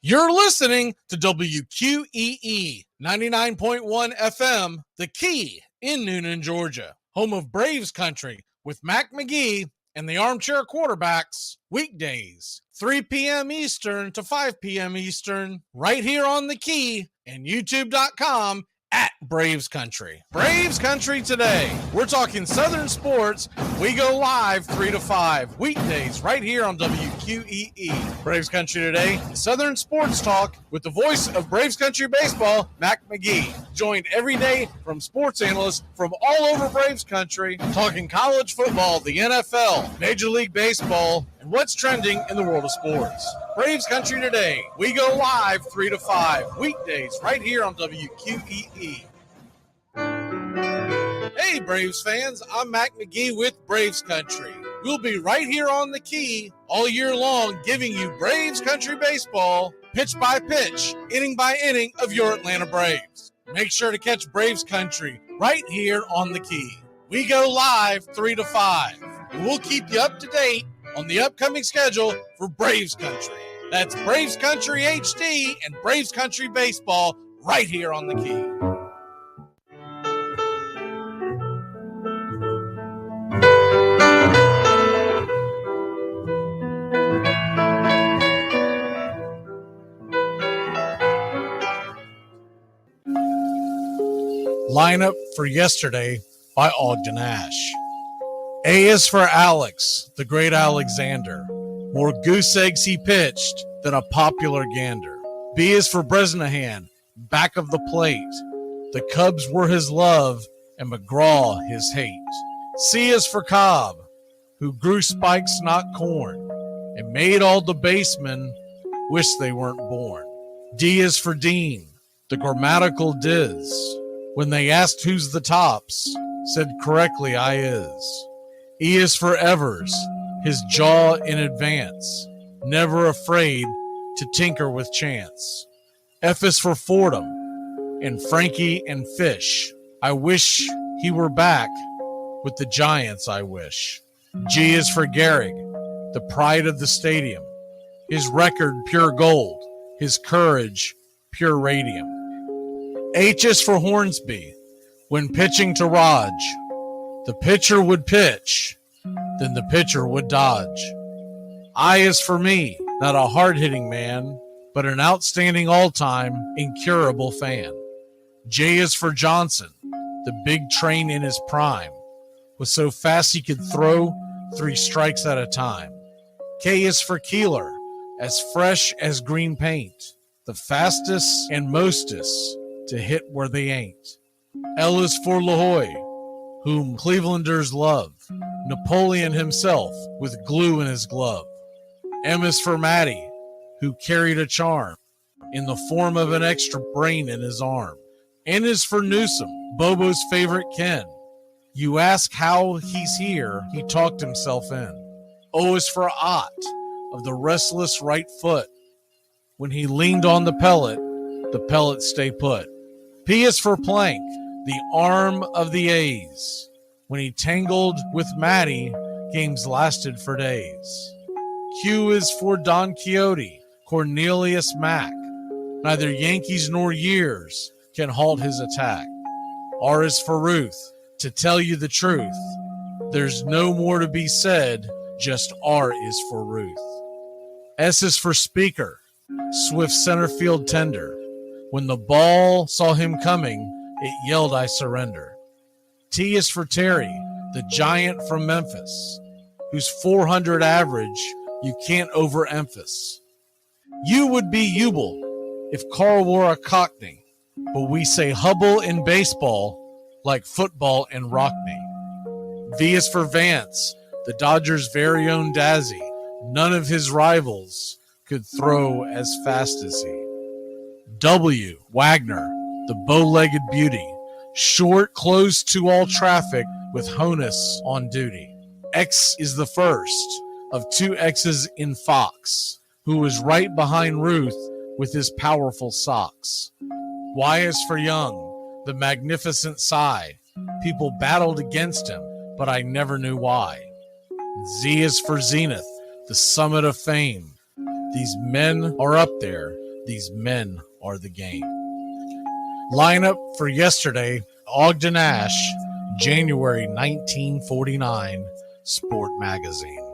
You're listening to WQEE 99.1 FM, The Key in Noonan, Georgia, home of Braves Country with Mac Magee and the Armchair Quarterbacks, weekdays, 3 p.m. Eastern to 5 p.m. Eastern, right here on The Key and YouTube.com at Braves Country. Braves Country today. We're talking Southern sports. We go live 3 to 5 weekdays right here on WQEE. Braves Country today, Southern sports talk with the voice of Braves Country baseball, Mac Magee. Joined every day from sports analysts from all over Braves Country, talking college football, the NFL, Major League Baseball, and what's trending in the world of sports. Braves Country today. We go live 3 to 5 weekdays right here on WQEE. Hey, Braves fans, I'm Mac Magee with Braves Country. We'll be right here on The Key all year long, giving you Braves Country baseball, pitch by pitch, inning by inning of your Atlanta Braves. Make sure to catch Braves Country right here on The Key. We go live 3 to 5, and we'll keep you up to date on the upcoming schedule for Braves Country. That's Braves Country HD and Braves Country baseball right here on The Key. Lineup for yesterday by Ogden Ash. A is for Alex, the great Alexander. More goose eggs he pitched than a popular gander. B is for Bresnahan, back of the plate. The Cubs were his love and McGraw his hate. C is for Cobb, who grew spikes, not corn, and made all the basemen wish they weren't born. D is for Dean, the grammatical diz. When they asked who's the tops, said correctly I is. E is for Evers, his jaw in advance, never afraid to tinker with chance. F is for Fordham, and Frankie and Fish. I wish he were back with the Giants, I wish. G is for Gehrig, the pride of the stadium, his record pure gold, his courage pure radium. H is for Hornsby, when pitching to Raj, the pitcher would pitch, then the pitcher would dodge. I is for me, not a hard-hitting man, but an outstanding all-time, incurable fan. J is for Johnson, the big train in his prime, was so fast he could throw 3 strikes at a time. K is for Keeler, as fresh as green paint, the fastest and mostest to hit where they ain't. L is for LaHoy, whom Clevelanders love, Napoleon himself with glue in his glove. M is for Matty, who carried a charm in the form of an extra brain in his arm. N is for Newsom, Bobo's favorite Ken. You ask how he's here, he talked himself in. O is for Ott, of the restless right foot. When he leaned on the pellet stay put. P is for Plank, the arm of the A's. When he tangled with Matty, games lasted for days. Q is for Don Quixote, Cornelius Mack. Neither Yankees nor years can halt his attack. R is for Ruth, to tell you the truth. There's no more to be said, just R is for Ruth. S is for Speaker, swift center field tender. When the ball saw him coming, it yelled, I surrender. T is for Terry, the giant from Memphis, whose 400 average you can't overemphasize. U would be Ubel if Carl wore a Cockney, but we say Hubble in baseball like football in Rockney. V is for Vance, the Dodgers' very own Dazzy. None of his rivals could throw as fast as he. W, Wagner, the bow-legged beauty, short, close to all traffic with Honus on duty. X is the first of 2 X's in Fox, who was right behind Ruth with his powerful socks. Y is for Young, the magnificent sigh. People battled against him, but I never knew why. Z is for Zenith, the summit of fame. These men are up there, These men are the game. Lineup for yesterday, Ogden Nash, January 1949, Sport Magazine.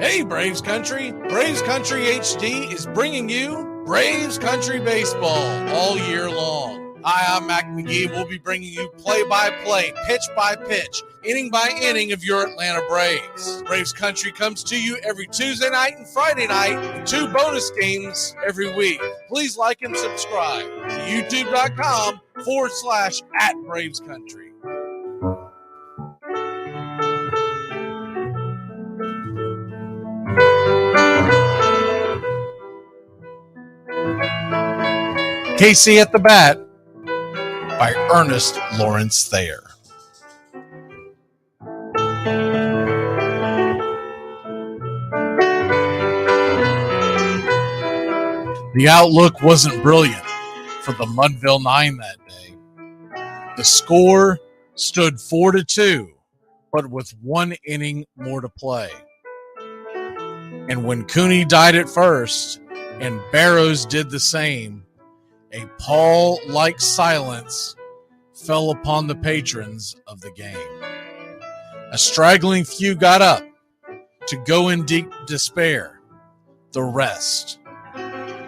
Hey, Braves Country! Braves Country HD is bringing you Braves Country Baseball all year long. Hi, I'm Mac Magee. We'll be bringing you play-by-play, pitch-by-pitch, inning-by-inning of your Atlanta Braves. Braves Country comes to you every Tuesday night and Friday night, and 2 bonus games every week. Please like and subscribe to youtube.com/@BravesCountry. Casey at the Bat by Ernest Lawrence Thayer. The outlook wasn't brilliant for the Mudville Nine that day. The score stood 4-2, but with 1 inning more to play. And when Cooney died at first and Barrows did the same, a pall-like silence fell upon the patrons of the game. A straggling few got up to go in deep despair. The rest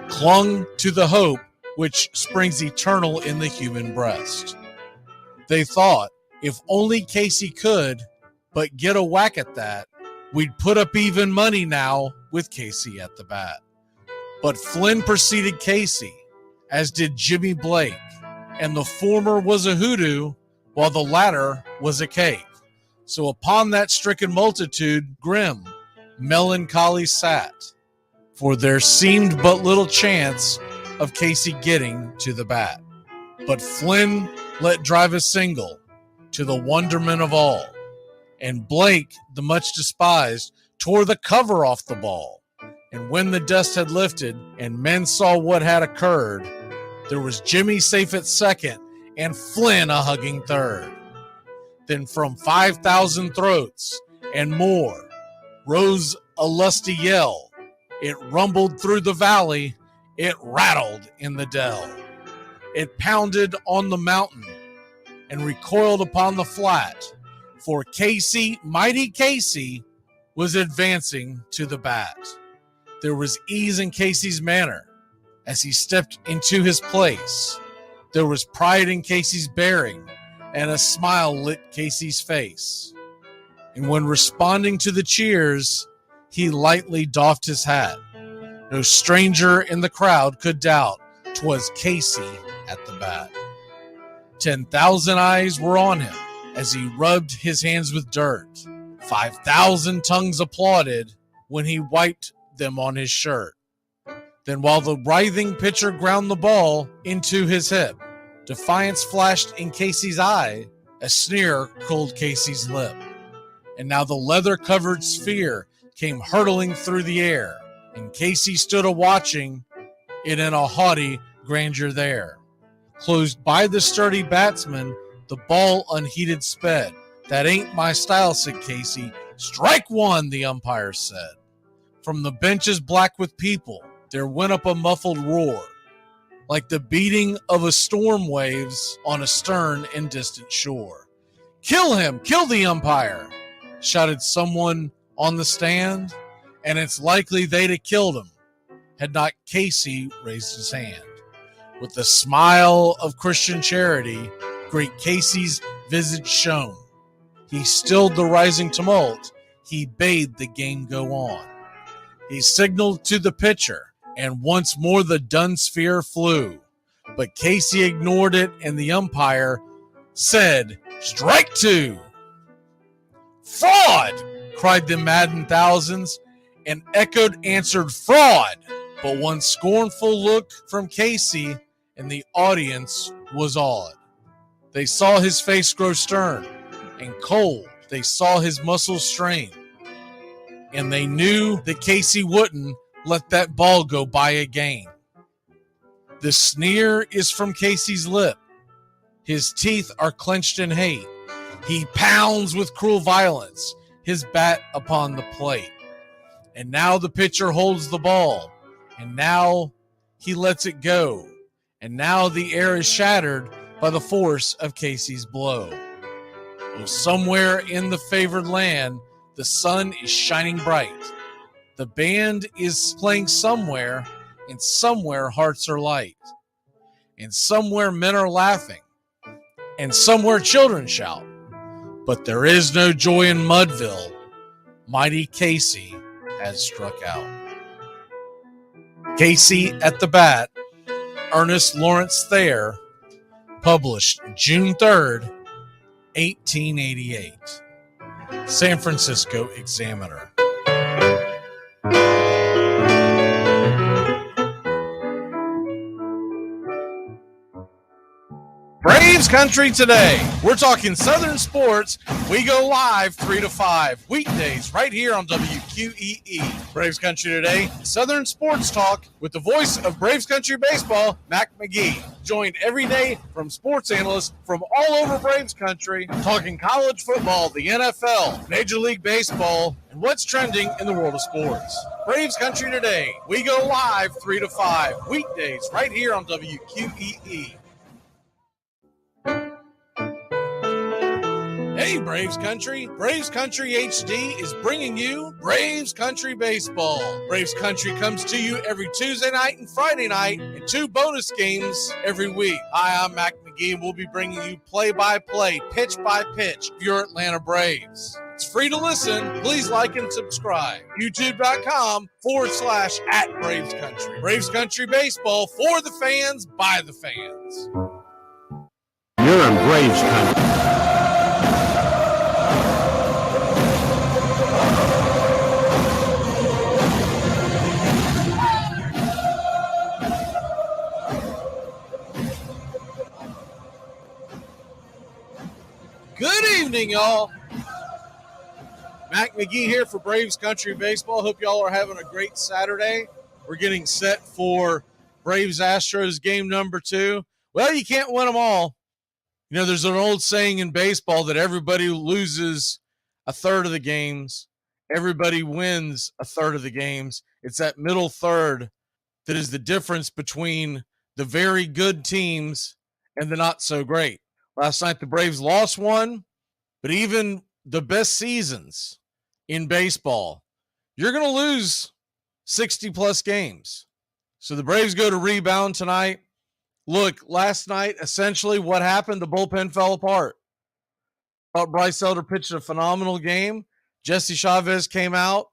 clung to the hope which springs eternal in the human breast. They thought If only Casey could but get a whack at that, we'd put up even money now with Casey at the bat. But Flynn preceded Casey, as did Jimmy Blake, and the former was a hoodoo while the latter was a cake. So upon that stricken multitude, grim, melancholy sat, for there seemed but little chance of Casey getting to the bat. But Flynn let drive a single, to the wonderment of all, and Blake, the much despised, tore the cover off the ball. And when the dust had lifted and men saw what had occurred, there was Jimmy safe at second and Flynn a hugging third. Then from 5,000 throats and more rose a lusty yell. It rumbled through the valley, it rattled in the dell. It pounded on the mountain and recoiled upon the flat, for Casey, mighty Casey, was advancing to the bat. There was ease in Casey's manner as he stepped into his place. There was pride in Casey's bearing, and a smile lit Casey's face. And when responding to the cheers, he lightly doffed his hat. No stranger in the crowd could doubt 'twas Casey at the bat. 10,000 eyes were on him as he rubbed his hands with dirt. 5,000 tongues applauded when he wiped them on his shirt. Then while the writhing pitcher ground the ball into his hip, defiance flashed in Casey's eye, a sneer curled Casey's lip. And now the leather-covered sphere came hurtling through the air, and Casey stood a-watching it in a haughty grandeur there. Closed by the sturdy batsman, the ball unheeded sped. That ain't my style, said Casey. Strike one, the umpire said. From the benches black with people, there went up a muffled roar, like the beating of a storm waves on a stern and distant shore. Kill him! Kill the umpire! Shouted someone on the stand, and it's likely they'd have killed him had not Casey raised his hand. With the smile of Christian charity, great Casey's visage shone. He stilled the rising tumult. He bade the game go on. He signaled to the pitcher, and once more the dun sphere flew. But Casey ignored it, and the umpire said, "Strike two!" "Fraud!" cried the maddened thousands, and echoed answered, "Fraud!" But one scornful look from Casey, and the audience was awed. They saw his face grow stern and cold. They saw his muscles strain. And they knew that Casey wouldn't let that ball go by again. The sneer is from Casey's lip. His teeth are clenched in hate. He pounds with cruel violence his bat upon the plate. And now the pitcher holds the ball. And now he lets it go. And now the air is shattered by the force of Casey's blow. Oh, somewhere in the favored land, the sun is shining bright. The band is playing somewhere, and somewhere hearts are light. And somewhere men are laughing, and somewhere children shout. But there is no joy in Mudville. Mighty Casey has struck out. Casey at the Bat, Ernest Lawrence Thayer, published June 3rd, 1888. San Francisco Examiner. Braves Country today. We're talking Southern sports. We go live 3 to 5 weekdays right here on WQEE. Braves Country today, Southern sports talk with the voice of Braves Country baseball, Mac Magee. Joined every day from sports analysts from all over Braves Country, talking college football, the NFL, Major League Baseball, and what's trending in the world of sports. Braves Country today. We go live 3 to 5 weekdays right here on WQEE. Hey, Braves Country. Braves Country HD is bringing you Braves Country Baseball. Braves Country comes to you every Tuesday night and Friday night, and 2 bonus games every week. Hi, I'm Mac Magee. Magee, and we'll be bringing you play-by-play, pitch-by-pitch of your Atlanta Braves. It's free to listen. Please like and subscribe. YouTube.com/@Braves Country. Braves Country Baseball for the fans, by the fans. You're in Braves Country. Good evening, y'all. Mac Magee here for Braves Country Baseball. Hope y'all are having a great Saturday. We're getting set for Braves Astros game number 2. Well, you can't win them all. You know, there's an old saying in baseball that everybody loses a third of the games. Everybody wins a third of the games. It's that middle third that is the difference between the very good teams and the not so great. Last night, the Braves lost one, but even the best seasons in baseball, you're going to lose 60-plus games. So the Braves go to rebound tonight. Look, last night, essentially what happened, the bullpen fell apart. Thought Bryce Elder pitched a phenomenal game. Jesse Chavez came out,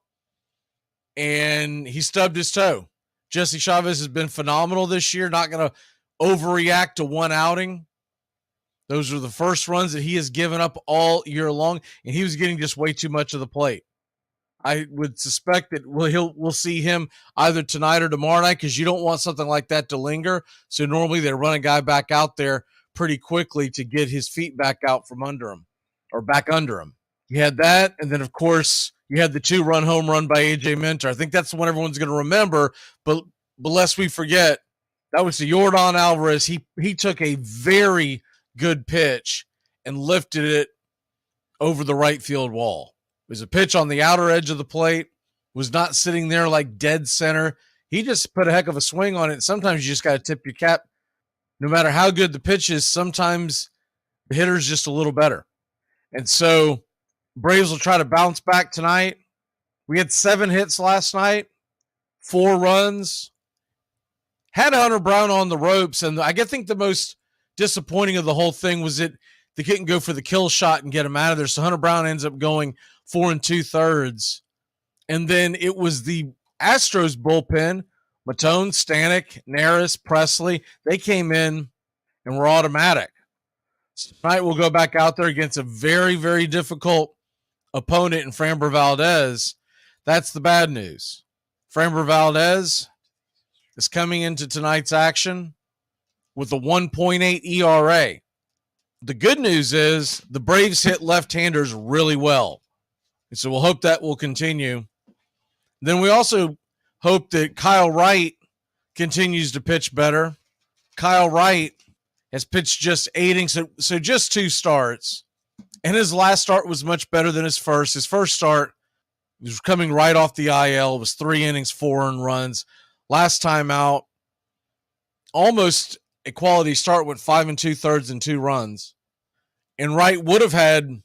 and he stubbed his toe. Jesse Chavez has been phenomenal this year, not going to overreact to one outing. Those are the first runs that he has given up all year long, and he was getting just way too much of the plate. I would suspect that we'll see him either tonight or tomorrow night because you don't want something like that to linger. So normally they run a guy back out there pretty quickly to get his feet back out from under him or back under him. You had that, and then, of course, you had the 2-run home run by A.J. Minter. I think that's the one everyone's going to remember, but lest we forget, that was to Yordan Alvarez. He took a very good pitch and lifted it over the right field wall. It was a pitch on the outer edge of the plate, was not sitting there like dead center. He just put a heck of a swing on it. Sometimes you just got to tip your cap. No matter how good the pitch is, sometimes the hitter's just a little better. And so Braves will try to bounce back tonight. We had 7 hits last night, 4 runs. Had Hunter Brown on the ropes, and I think the most disappointing of the whole thing was that they couldn't go for the kill shot and get him out of there. So Hunter Brown ends up going 4 2/3. And then it was the Astros bullpen, Matone, Stanek, Neris, Presley. They came in and were automatic. So tonight we'll go back out there against a very, very difficult opponent in Framber Valdez. That's the bad news. Framber Valdez is coming into tonight's action with a 1.8 ERA. The good news is the Braves hit left-handers really well. And so we'll hope that will continue. Then we also hope that Kyle Wright continues to pitch better. Kyle Wright has pitched just 8 innings, so just 2 starts. And his last start was much better than his first. His first start was coming right off the IL. It was 3 innings, 4 earned runs. Last time out, almost a quality start with 5 2/3 and 2 runs. And Wright would have had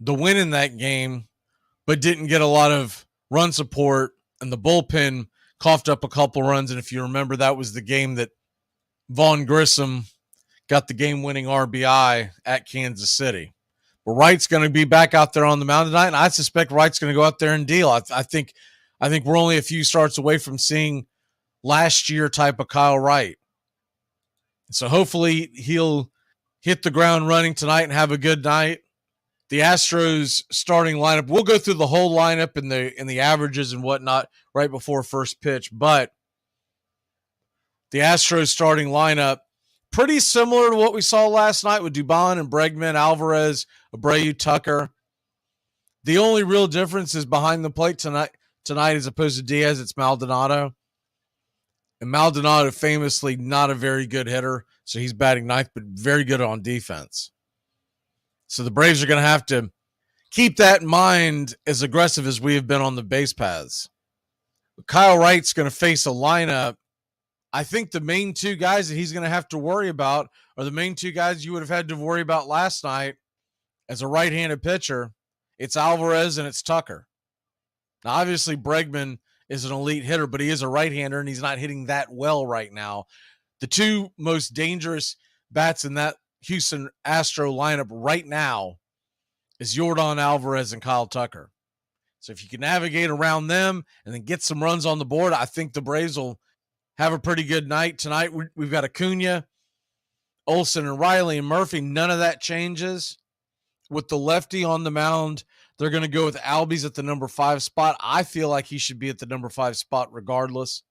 the win in that game, but didn't get a lot of run support, and the bullpen coughed up a couple runs. And if you remember, that was the game that Vaughn Grissom got the game-winning RBI at Kansas City. But Wright's going to be back out there on the mound tonight, and I suspect Wright's going to go out there and deal. I think we're only a few starts away from seeing last year type of Kyle Wright. So hopefully he'll hit the ground running tonight and have a good night. The Astros starting lineup, we'll go through the whole lineup and the averages and whatnot right before first pitch, but the Astros starting lineup, pretty similar to what we saw last night with Dubon and Bregman, Alvarez, Abreu, Tucker. The only real difference is behind the plate tonight as opposed to Diaz, it's Maldonado. And Maldonado famously not a very good hitter, so he's batting ninth, but very good on defense. So the Braves are going to have to keep that in mind as aggressive as we have been on the base paths. Kyle Wright's going to face a lineup. I think the main 2 guys that he's going to have to worry about are the main 2 guys you would have had to worry about last night as a right-handed pitcher. It's Alvarez and it's Tucker. Now, obviously, Bregman is an elite hitter, but he is a right-hander, and he's not hitting that well right now. The 2 most dangerous bats in that Houston Astro lineup right now is Yordan Alvarez and Kyle Tucker. So if you can navigate around them and then get some runs on the board, I think the Braves will have a pretty good night tonight. We've got Acuna, Olsen, and Riley and Murphy. None of that changes. With the lefty on the mound, they're going to go with Albies at the number 5 spot. I feel like he should be at the number 5 spot regardless.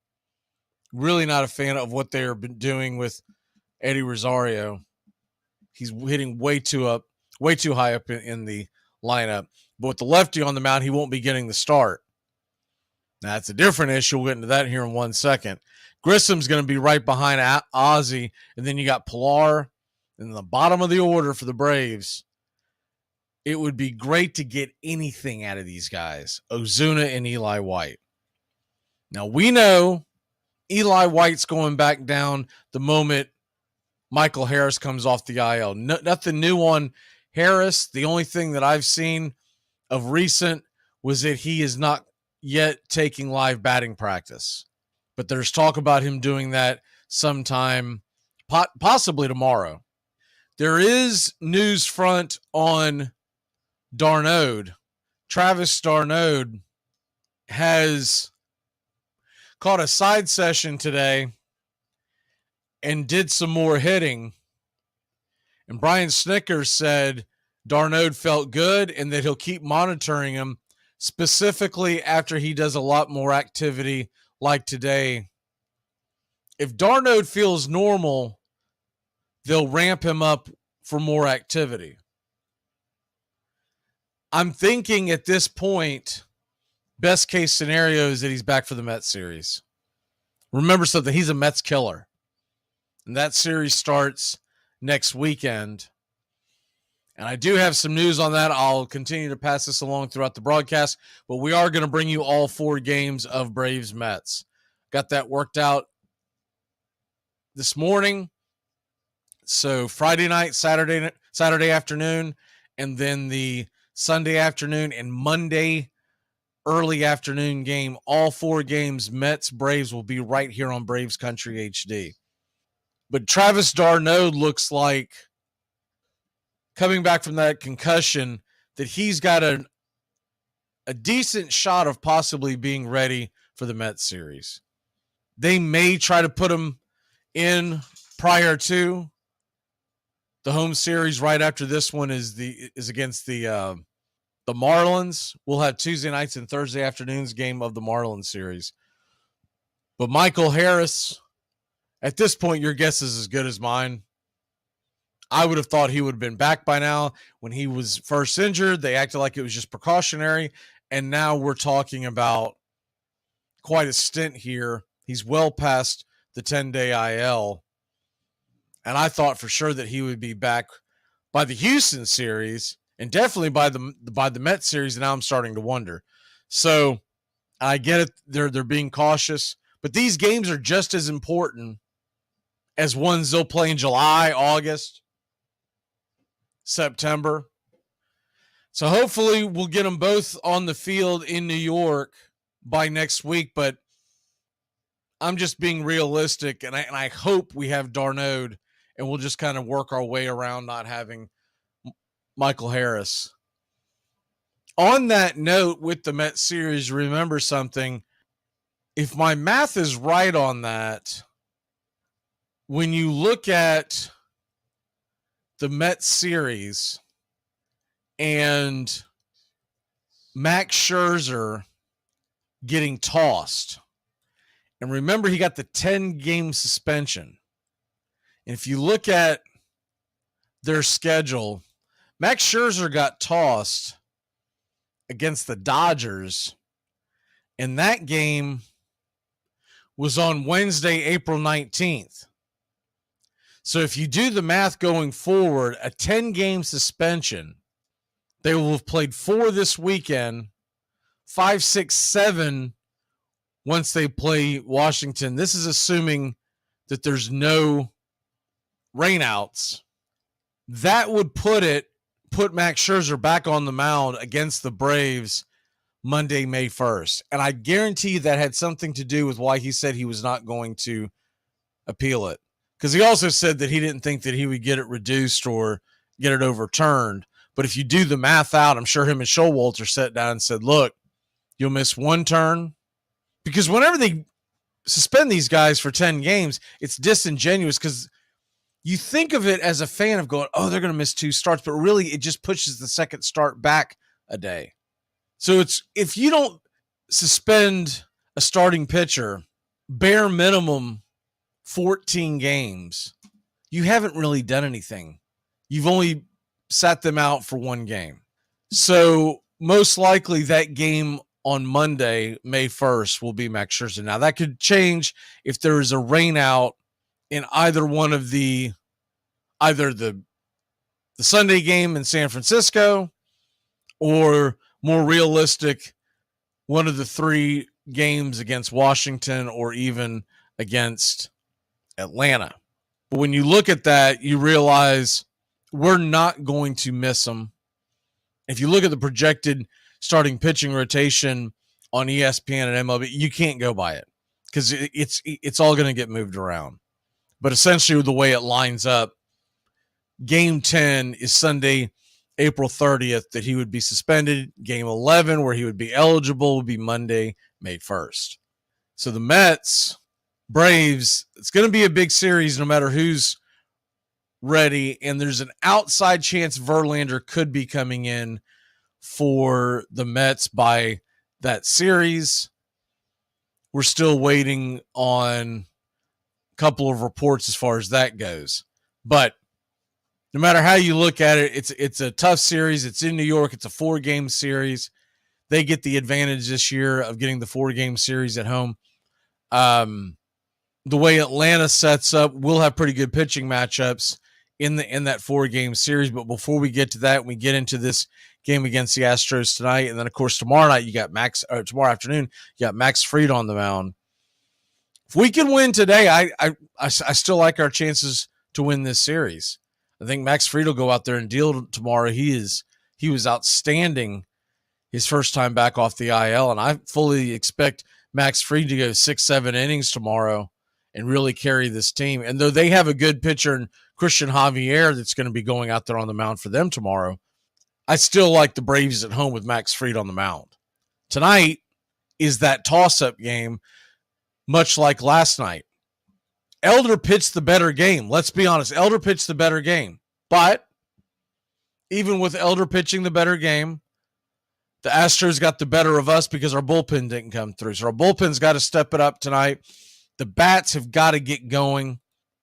Really not a fan of what they've been doing with Eddie Rosario. He's hitting way too high up in the lineup. But with the lefty on the mound, he won't be getting the start. Now, that's a different issue. We'll get into that here in 1 second. Grissom's going to be right behind Ozzie, and then you got Pilar in the bottom of the order for the Braves. It would be great to get anything out of these guys, Ozuna and Eli White. Now, we know Eli White's going back down the moment Michael Harris comes off the IL. Nothing new on Harris. The only thing that I've seen of recent was that he is not yet taking live batting practice. But there's talk about him doing that sometime, possibly tomorrow. There is news front on d'Arnaud. Travis d'Arnaud has caught a side session today and did some more hitting. And Brian Snickers said d'Arnaud felt good and that he'll keep monitoring him, specifically after he does a lot more activity like today. If d'Arnaud feels normal, they'll ramp him up for more activity. I'm thinking at this point, best case scenario is that he's back for the Mets series. Remember something, he's a Mets killer. And that series starts next weekend. And I do have some news on that. I'll continue to pass this along throughout the broadcast, but we are going to bring you all 4 games of Braves Mets. Got that worked out this morning. So Friday night, Saturday afternoon, and then the Sunday afternoon and Monday early afternoon game. All 4 games, Mets, Braves, will be right here on Braves Country HD. But Travis d'Arnaud looks like, coming back from that concussion, that he's got a decent shot of possibly being ready for the Mets series. They may try to put him in prior to the home series. Right after this one is against the Marlins. We'll have Tuesday nights and Thursday afternoons game of the Marlins series. But Michael Harris, at this point, your guess is as good as mine. I would have thought he would have been back by now. When he was first injured, they acted like it was just precautionary. And now we're talking about quite a stint here. He's well past the 10-day IL. And I thought for sure that he would be back by the Houston series and definitely by the Mets series. And now I'm starting to wonder. So I get it. They're being cautious. But these games are just as important as ones they'll play in July, August, September. So hopefully we'll get them both on the field in New York by next week. But I'm just being realistic, and I hope we have d'Arnaud, and we'll just kind of work our way around not having Michael Harris. On that note, with the Mets series, remember something. If my math is right on that, when you look at the Mets series and Max Scherzer getting tossed, and remember he got the 10-game suspension. And if you look at their schedule, Max Scherzer got tossed against the Dodgers, and that game was on Wednesday, April 19th. So if you do the math going forward, a 10-game suspension, they will have played 4 this weekend, 5, 6, 7 once they play Washington. This is assuming that there's no rainouts. That would put Max Scherzer back on the mound against the Braves Monday, May 1st. And I guarantee that had something to do with why he said he was not going to appeal it. because he also said that he didn't think that he would get it reduced or get it overturned. But if you do the math out, I'm sure him and Showalter sat down and said, look, you'll miss one turn. Because whenever they suspend these guys for 10 games, it's disingenuous because you think of it as a fan of going, oh, they're going to miss 2 starts, but really it just pushes the second start back a day. So it's, if you don't suspend a starting pitcher, bare minimum 14 games, you haven't really done anything. You've only sat them out for 1 game. So most likely that game on Monday, May 1st, will be Max Scherzer. Now that could change if there is a rain out in either one of either the Sunday game in San Francisco, or more realistic, one of the 3 games against Washington or even against Atlanta. But when you look at that, you realize we're not going to miss them. If you look at the projected starting pitching rotation on ESPN and MLB, you can't go by it because it's all going to get moved around. But essentially the way it lines up, Game 10 is Sunday, April 30th, that he would be suspended. Game 11, where he would be eligible, would be Monday, May 1st. So the Mets, Braves, it's going to be a big series no matter who's ready. And there's an outside chance Verlander could be coming in for the Mets by that series. We're still waiting on a couple of reports as far as that goes. But no matter how you look at it, it's a tough series. It's in New York. It's a 4-game series. They get the advantage this year of getting the 4-game series at home. The way Atlanta sets up, we'll have pretty good pitching matchups in that 4-game series. But before we get to that, we get into this game against the Astros tonight, and then of course tomorrow night tomorrow afternoon you got Max Fried on the mound. If we can win today, I still like our chances to win this series. I think Max Fried will go out there and deal tomorrow. He was outstanding his first time back off the IL, and I fully expect Max Fried to go 6-7 innings tomorrow and really carry this team. And though they have a good pitcher in Christian Javier that's going to be going out there on the mound for them tomorrow, I still like the Braves at home with Max Fried on the mound. Tonight is that toss-up game, much like last night. Elder pitched the better game. Let's be honest. Elder pitched the better game. But even with Elder pitching the better game, the Astros got the better of us because our bullpen didn't come through. So our bullpen's got to step it up tonight. The bats have got to get going.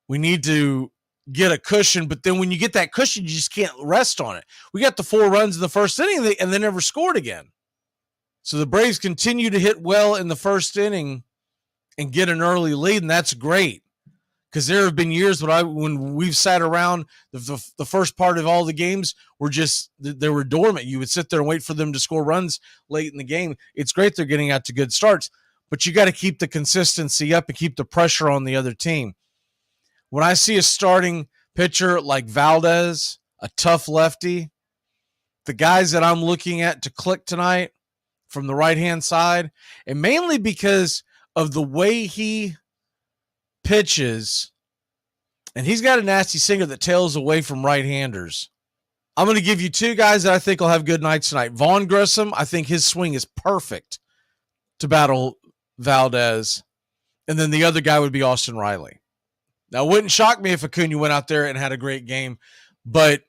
We need to get a cushion, but then when you get that cushion, you just can't rest on it. We got the 4 runs in the first inning, and they never scored again. So the Braves continue to hit well in the first inning and get an early lead, and that's great. Because there have been years when we've sat around the first part of all the games they were dormant. You would sit there and wait for them to score runs late in the game. It's great they're getting out to good starts, but you got to keep the consistency up and keep the pressure on the other team. When I see a starting pitcher like Valdez, a tough lefty, the guys that I'm looking at to click tonight from the right-hand side, and mainly because of the way he pitches, and he's got a nasty sinker that tails away from right-handers. I'm going to give you 2 guys that I think will have good nights tonight. Vaughn Grissom, I think his swing is perfect to battle Valdez. And then the other guy would be Austin Riley. Now, it wouldn't shock me if Acuna went out there and had a great game, but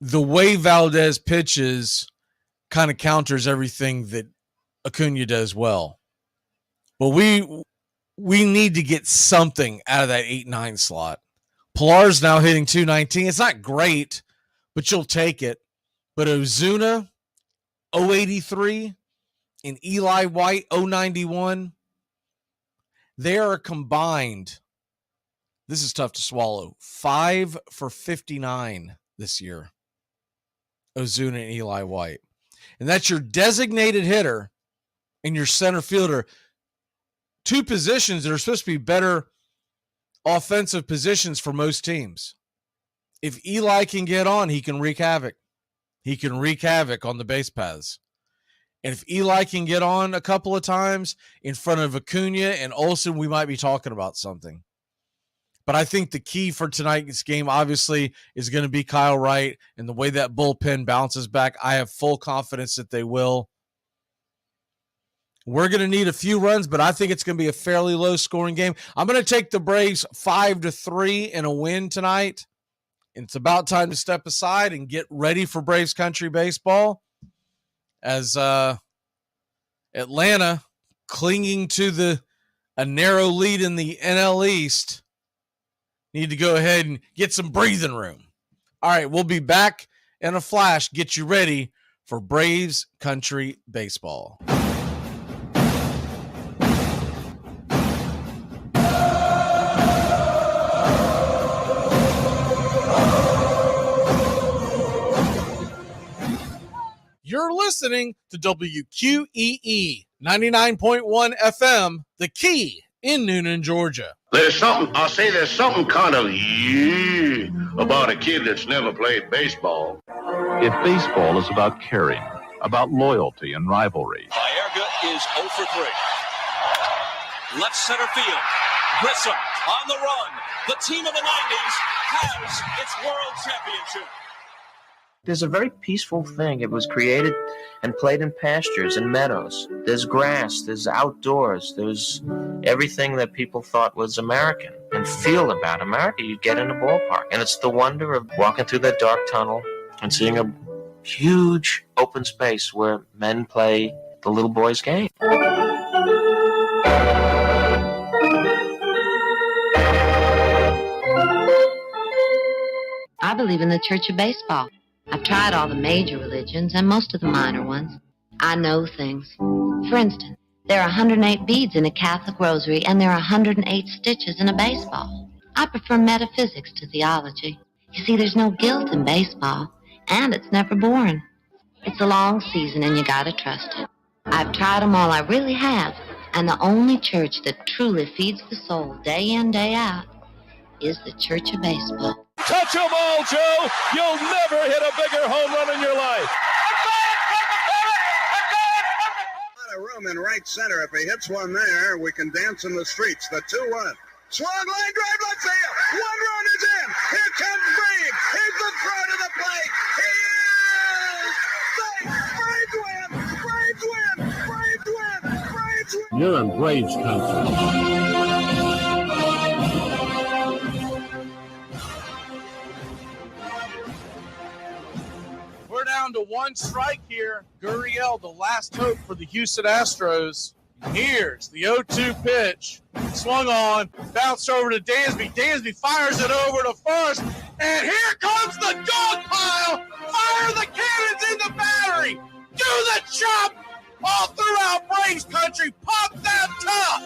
the way Valdez pitches kind of counters everything that Acuna does well. But we need to get something out of that 8-9 slot. Pilar's now hitting .219. It's not great, but you'll take it. But Ozuna, .083, and Eli White, .091, they are combined, this is tough to swallow, 5 for 59 this year. Ozuna and Eli White. And that's your designated hitter and your center fielder. 2 positions that are supposed to be better offensive positions for most teams. If Eli can get on, he can wreak havoc. He can wreak havoc on the base paths. And if Eli can get on a couple of times in front of Acuna and Olsen, we might be talking about something. But I think the key for tonight's game, obviously, is going to be Kyle Wright and the way that bullpen bounces back. I have full confidence that they will. We're going to need a few runs, but I think it's going to be a fairly low-scoring game. I'm going to take the Braves 5-3 in a win tonight. It's about time to step aside and get ready for Braves country baseball as Atlanta, clinging to a narrow lead in the NL East, need to go ahead and get some breathing room. All right, we'll be back in a flash. Get you ready for Braves country baseball. You're listening to WQEE 99.1 FM, The Key in Noonan, Georgia. There's something kind of about a kid that's never played baseball. If baseball is about caring, about loyalty and rivalry. Baerga is 0 for 3. Left center field. Grissom on the run. The team of the 90s has its world championship. There's a very peaceful thing. It was created and played in pastures and meadows. There's grass, there's outdoors, there's everything that people thought was American and feel about America. You get in a ballpark, and it's the wonder of walking through that dark tunnel and seeing a huge open space where men play the little boy's game. I believe in the Church of Baseball. I've tried all the major religions and most of the minor ones. I know things. For instance, there are 108 beads in a Catholic rosary, and there are 108 stitches in a baseball. I prefer metaphysics to theology. You see, there's no guilt in baseball, and it's never boring. It's a long season, and you gotta trust it. I've tried them all, I really have, and the only church that truly feeds the soul day in, day out is the Church of Baseball. Touch them all, Joe. You'll never hit a bigger home run in your life. A room in right center. If he hits one there, we can dance in the streets. The 2-1. Swung line drive, left field. One run is in. Here comes Braves. Here's the throw to the plate. He is safe. Braves win. Braves win. Braves win. Braves win. You're in Braves country. We're down to one strike here. Gurriel, the last hope for the Houston Astros. Here's the 0-2 pitch. Swung on, bounced over to Dansby. Dansby fires it over to first, and here comes the dog pile. Fire the cannons in the battery. Do the chop all throughout Braves country. Pop that top.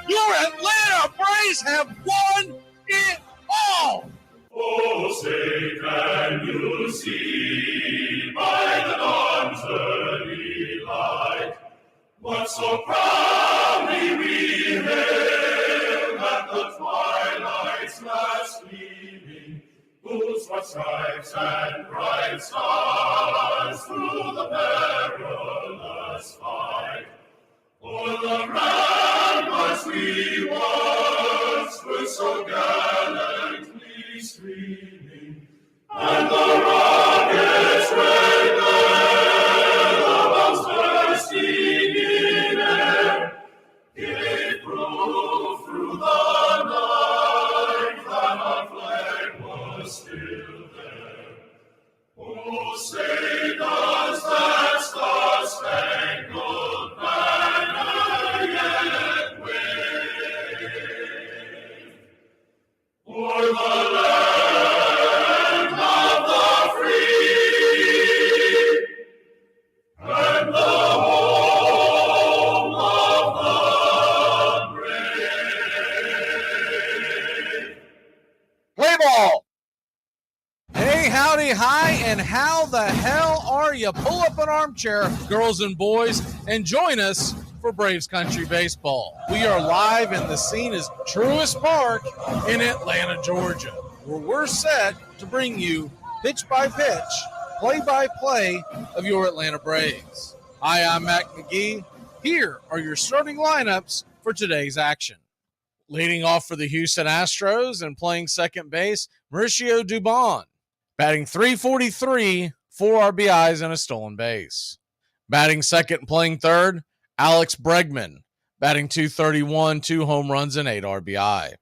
Your Atlanta Braves have won it all. Oh, say, can you see by the dawn's early light what so proudly we hailed at the twilight's last gleaming, whose white stripes and bright stars through the perilous fight o'er the ramparts we once were so gallantly streaming, and the rockets red glare, the bombs bursting in air, gave proof through the night that our flag was still there. Oh, say does that star-spangled banner yet wave o'er the land of the free and the home of the brave? Play ball. Hey, howdy, hi, and how the hell are you? Pull up an armchair, girls and boys, and join us for Braves Country Baseball. We are live, and the scene is Truist Park in Atlanta, Georgia, where we're set to bring you pitch-by-pitch, play-by-play of your Atlanta Braves. Hi, I'm Mac Magee. Here are your starting lineups for today's action. Leading off for the Houston Astros and playing second base, Mauricio Dubon, batting .343, 4 RBIs and a stolen base. Batting second and playing third, Alex Bregman, batting .231, 2 home runs and 8 RBI.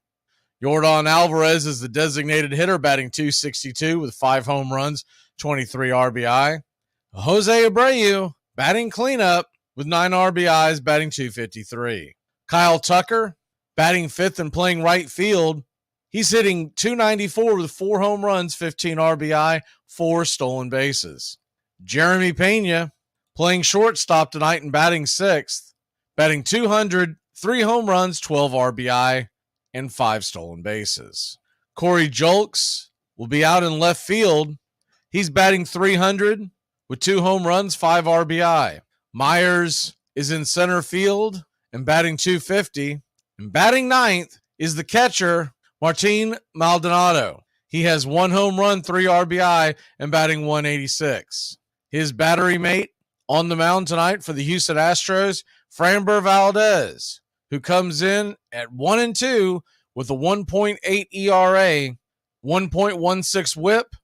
Yordan Alvarez is the designated hitter, batting .262 with 5 home runs, 23 RBI. Jose Abreu, batting cleanup with 9 RBIs, batting .253. Kyle Tucker, batting fifth and playing right field. He's hitting .294 with 4 home runs, 15 RBI, 4 stolen bases. Jeremy Pena, playing shortstop tonight and batting sixth, batting .200, 3 home runs, 12 RBI, and 5 stolen bases. Corey Julks will be out in left field. He's batting .300 with 2 home runs, 5 RBI. Myers is in center field and batting .250. And batting ninth is the catcher, Martin Maldonado. He has 1 home run, 3 RBI, and batting .186. His battery mate on the mound tonight for the Houston Astros, Framber Valdez, who comes in at 1-2 with a 1.8 ERA, 1.16 whip,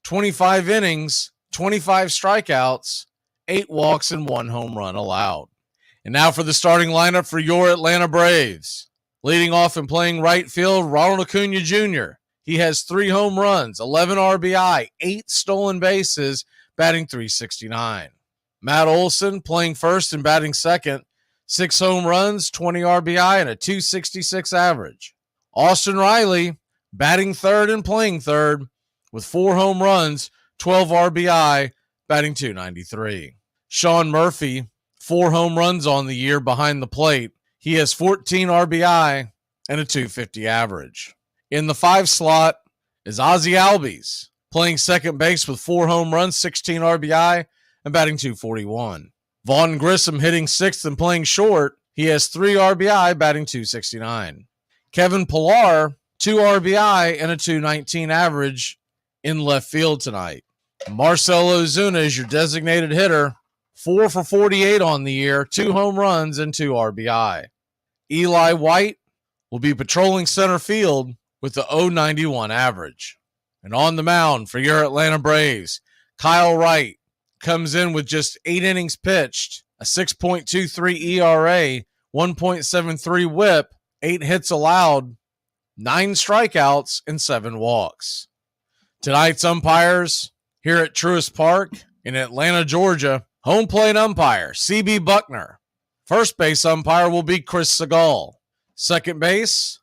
25 innings, 25 strikeouts, 8 walks, and 1 home run allowed. And now for the starting lineup for your Atlanta Braves. Leading off and playing right field, Ronald Acuna Jr. He has 3 home runs, 11 RBI, 8 stolen bases, batting .369. Matt Olson playing first and batting second, 6 home runs, 20 RBI, and a .266 average. Austin Riley batting third and playing third with 4 home runs, 12 RBI, batting .293. Sean Murphy, 4 home runs on the year behind the plate. He has 14 RBI and a .250 average. In the 5 slot is Ozzie Albies, playing second base with 4 home runs, 16 RBI, and batting .241. Vaughn Grissom hitting 6th and playing short. He has 3 RBI, batting .269. Kevin Pillar, 2 RBI and a .219 average in left field tonight. Marcell Ozuna is your designated hitter, 4 for 48 on the year, 2 home runs and 2 RBI. Eli White will be patrolling center field with the .091 average. And on the mound for your Atlanta Braves, Kyle Wright comes in with just 8 innings pitched, a 6.23 ERA, 1.73 whip, 8 hits allowed, 9 strikeouts, and 7 walks. Tonight's umpires here at Truist Park in Atlanta, Georgia. Home plate umpire, C.B. Buckner. First base umpire will be Chris Segal. Second base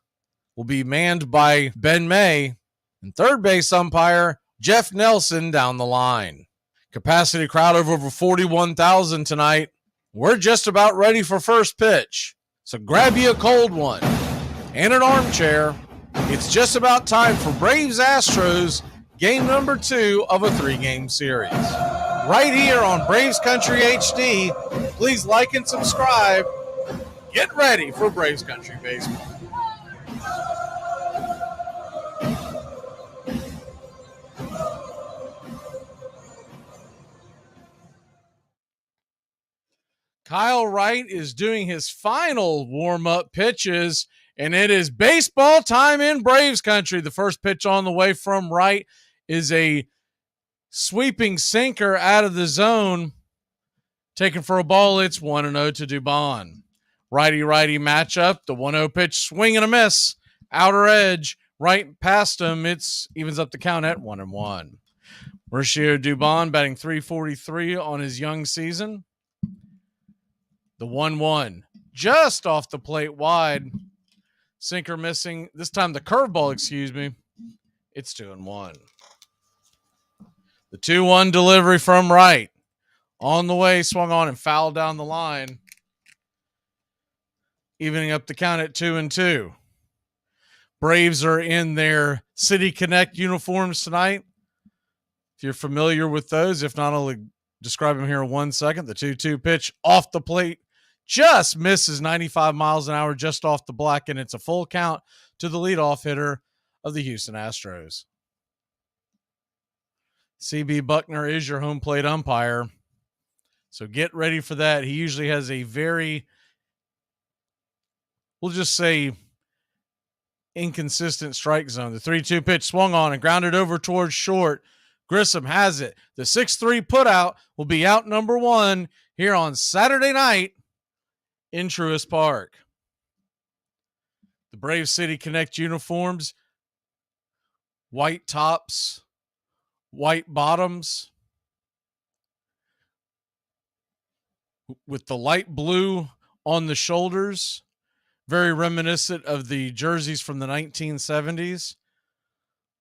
will be manned by Ben May. And third base umpire, Jeff Nelson down the line. Capacity crowd of over 41,000 tonight. We're just about ready for first pitch. So grab you a cold one and an armchair. It's just about time for Braves Astros, game number 2 of a 3-game series. Right here on Braves Country HD. Please like and subscribe. Get ready for Braves Country Baseball. Kyle Wright is doing his final warm-up pitches, and it is baseball time in Braves Country. The first pitch on the way from Wright is a sweeping sinker out of the zone. Taken for a ball, it's 1-0 to Dubon. Righty-righty matchup. The 1-0 pitch, swing and a miss. Outer edge, right past him. It's evens up the count at 1-1. Mauricio Dubon batting .343 on his young season. The 1-1 just off the plate wide. Sinker missing. This time the curveball, excuse me. It's 2-1. The 2-1 delivery from Wright. On the way, swung on and fouled down the line. Evening up the count at 2-2. Braves are in their City Connect uniforms tonight. If you're familiar with those, if not, I'll describe them here in 1 second. The 2-2 pitch off the plate just misses 95 miles an hour just off the black, and it's a full count to the leadoff hitter of the Houston Astros. CB Buckner is your home plate umpire, so get ready for that. He usually has a very, we'll just say, inconsistent strike zone. The 3-2 pitch swung on and grounded over towards short. Grissom has it. The 6-3 putout will be out number 1 here on Saturday night in Truist Park. The Brave City Connect uniforms, white tops, white bottoms, with the light blue on the shoulders, very reminiscent of the jerseys from the 1970s.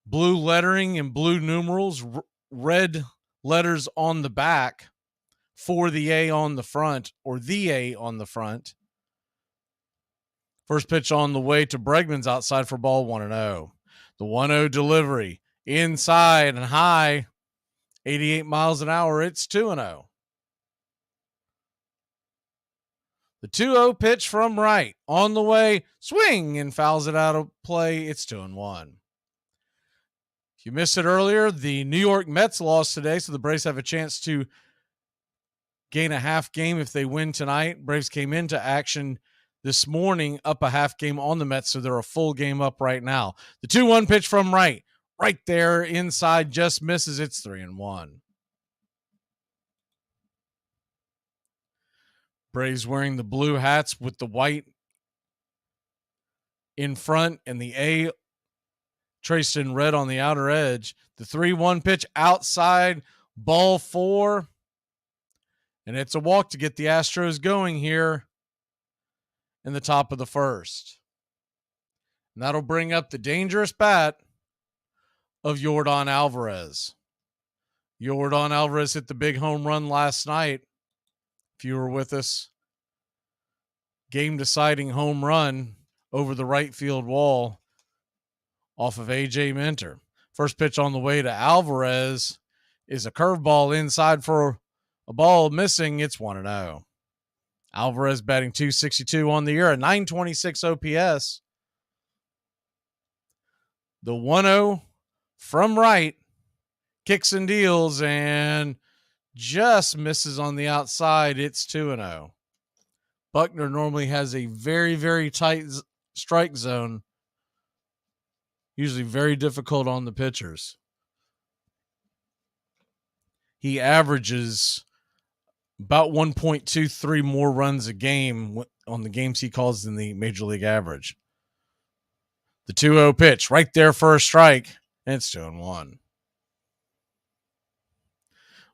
Blue lettering and blue numerals, red letters on the back for the A on the front, or the A on the front. First pitch on the way to Bregman's outside for ball 1-0. The 1-0 delivery inside and high, 88 miles an hour. It's 2-0. The 2-0 pitch from right on the way, swing and fouls it out of play. It's 2-1. If you missed it earlier, the New York Mets lost today, so the Braves have a chance to gain a half game if they win tonight. Braves came into action this morning up a half game on the Mets, so they're a full game up right now. The 2-1 pitch from right there inside, just misses. It's 3-1. Braves wearing the blue hats with the white in front and the A traced in red on the outer edge. The 3-1 pitch outside, ball 4. And it's a walk to get the Astros going here in the top of the first. And that'll bring up the dangerous bat of Yordan Alvarez. Yordan Alvarez hit the big home run last night. If you were with us, game-deciding home run over the right field wall off of A.J. Minter. First pitch on the way to Alvarez is a curveball inside for a ball missing. It's 1-0. Alvarez batting .262 on the year, a .926 OPS. The 1-0 from right, kicks and deals, and just misses on the outside. It's 2-0. Buckner normally has a very, very tight strike zone, usually very difficult on the pitchers. He averages about 1.23 more runs a game on the games he calls than the major league average. The 2-0 pitch right there for a strike, and it's 2-1.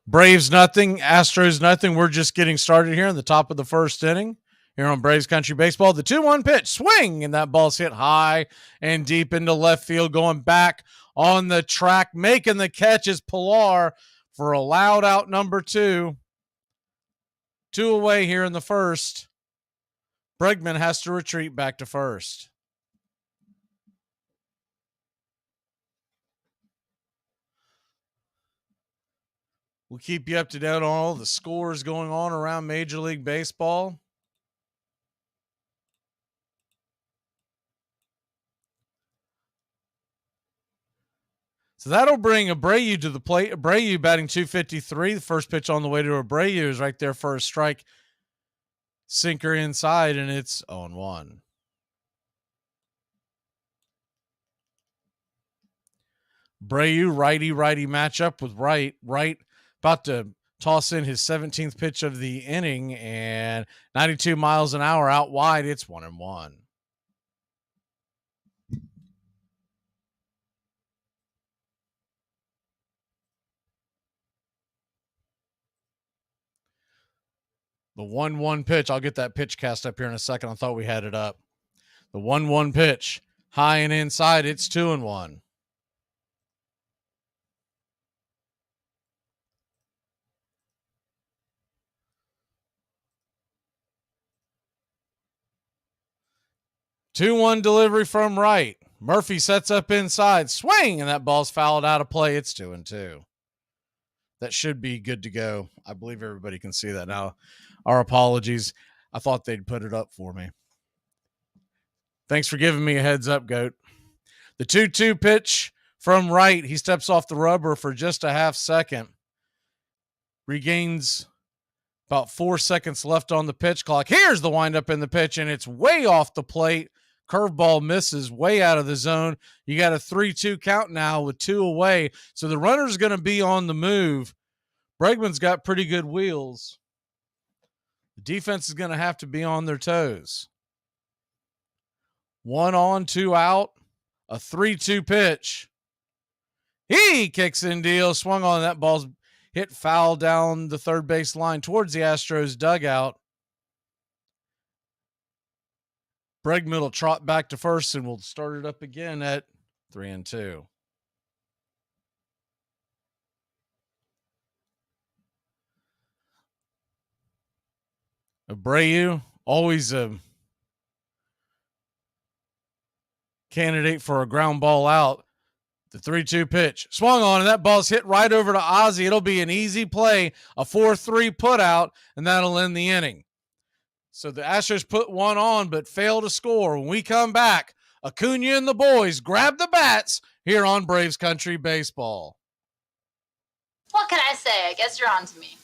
Braves nothing, Astros nothing. We're just getting started here in the top of the first inning here on Braves Country Baseball. The 2-1 pitch, swing, and that ball's hit high and deep into left field. Going back on the track, making the catch is Pilar for a loud out number 2. 2 away here in the first. Bregman has to retreat back to first. We'll keep you up to date on all the scores going on around Major League Baseball. So that'll bring Abreu to the plate. Abreu batting .253. The first pitch on the way to Abreu is right there for a strike. Sinker inside, and it's 0-1. Abreu, righty-righty matchup with right. About to toss in his 17th pitch of the inning, and 92 miles an hour out wide. It's 1-1. The 1-1 pitch. I'll get that pitch cast up here in a second. I thought we had it up. The 1-1 pitch, high and inside. It's 2-1. Two-one delivery from right. Murphy sets up inside, swing, and that ball's fouled out of play. It's 2-2. That should be good to go. I believe everybody can see that now. Our apologies. I thought they'd put it up for me. Thanks for giving me a heads up, Goat. The 2-2 pitch from right. He steps off the rubber for just a half second. Regains about 4 seconds left on the pitch clock. Here's the windup in the pitch, and it's way off the plate. curveball misses way out of the zone. You got a 3-2 count now with 2 away. So the runner's going to be on the move. Bregman's got pretty good wheels. The defense is going to have to be on their toes. 1 on, 2 out, a 3-2 pitch. He kicks in deal, swung on. That ball's hit foul down the third base line towards the Astros dugout. Bregman will trot back to first, and we'll start it up again at 3-2. Abreu, always a candidate for a ground ball out. The 3-2 pitch. Swung on, and that ball's hit right over to Ozzie. It'll be an easy play, a 4-3 put out, and that'll end the inning. So the Astros put 1 on, but fail to score. When we come back, Acuna and the boys grab the bats here on Braves Country Baseball. What can I say? I guess you're on to me.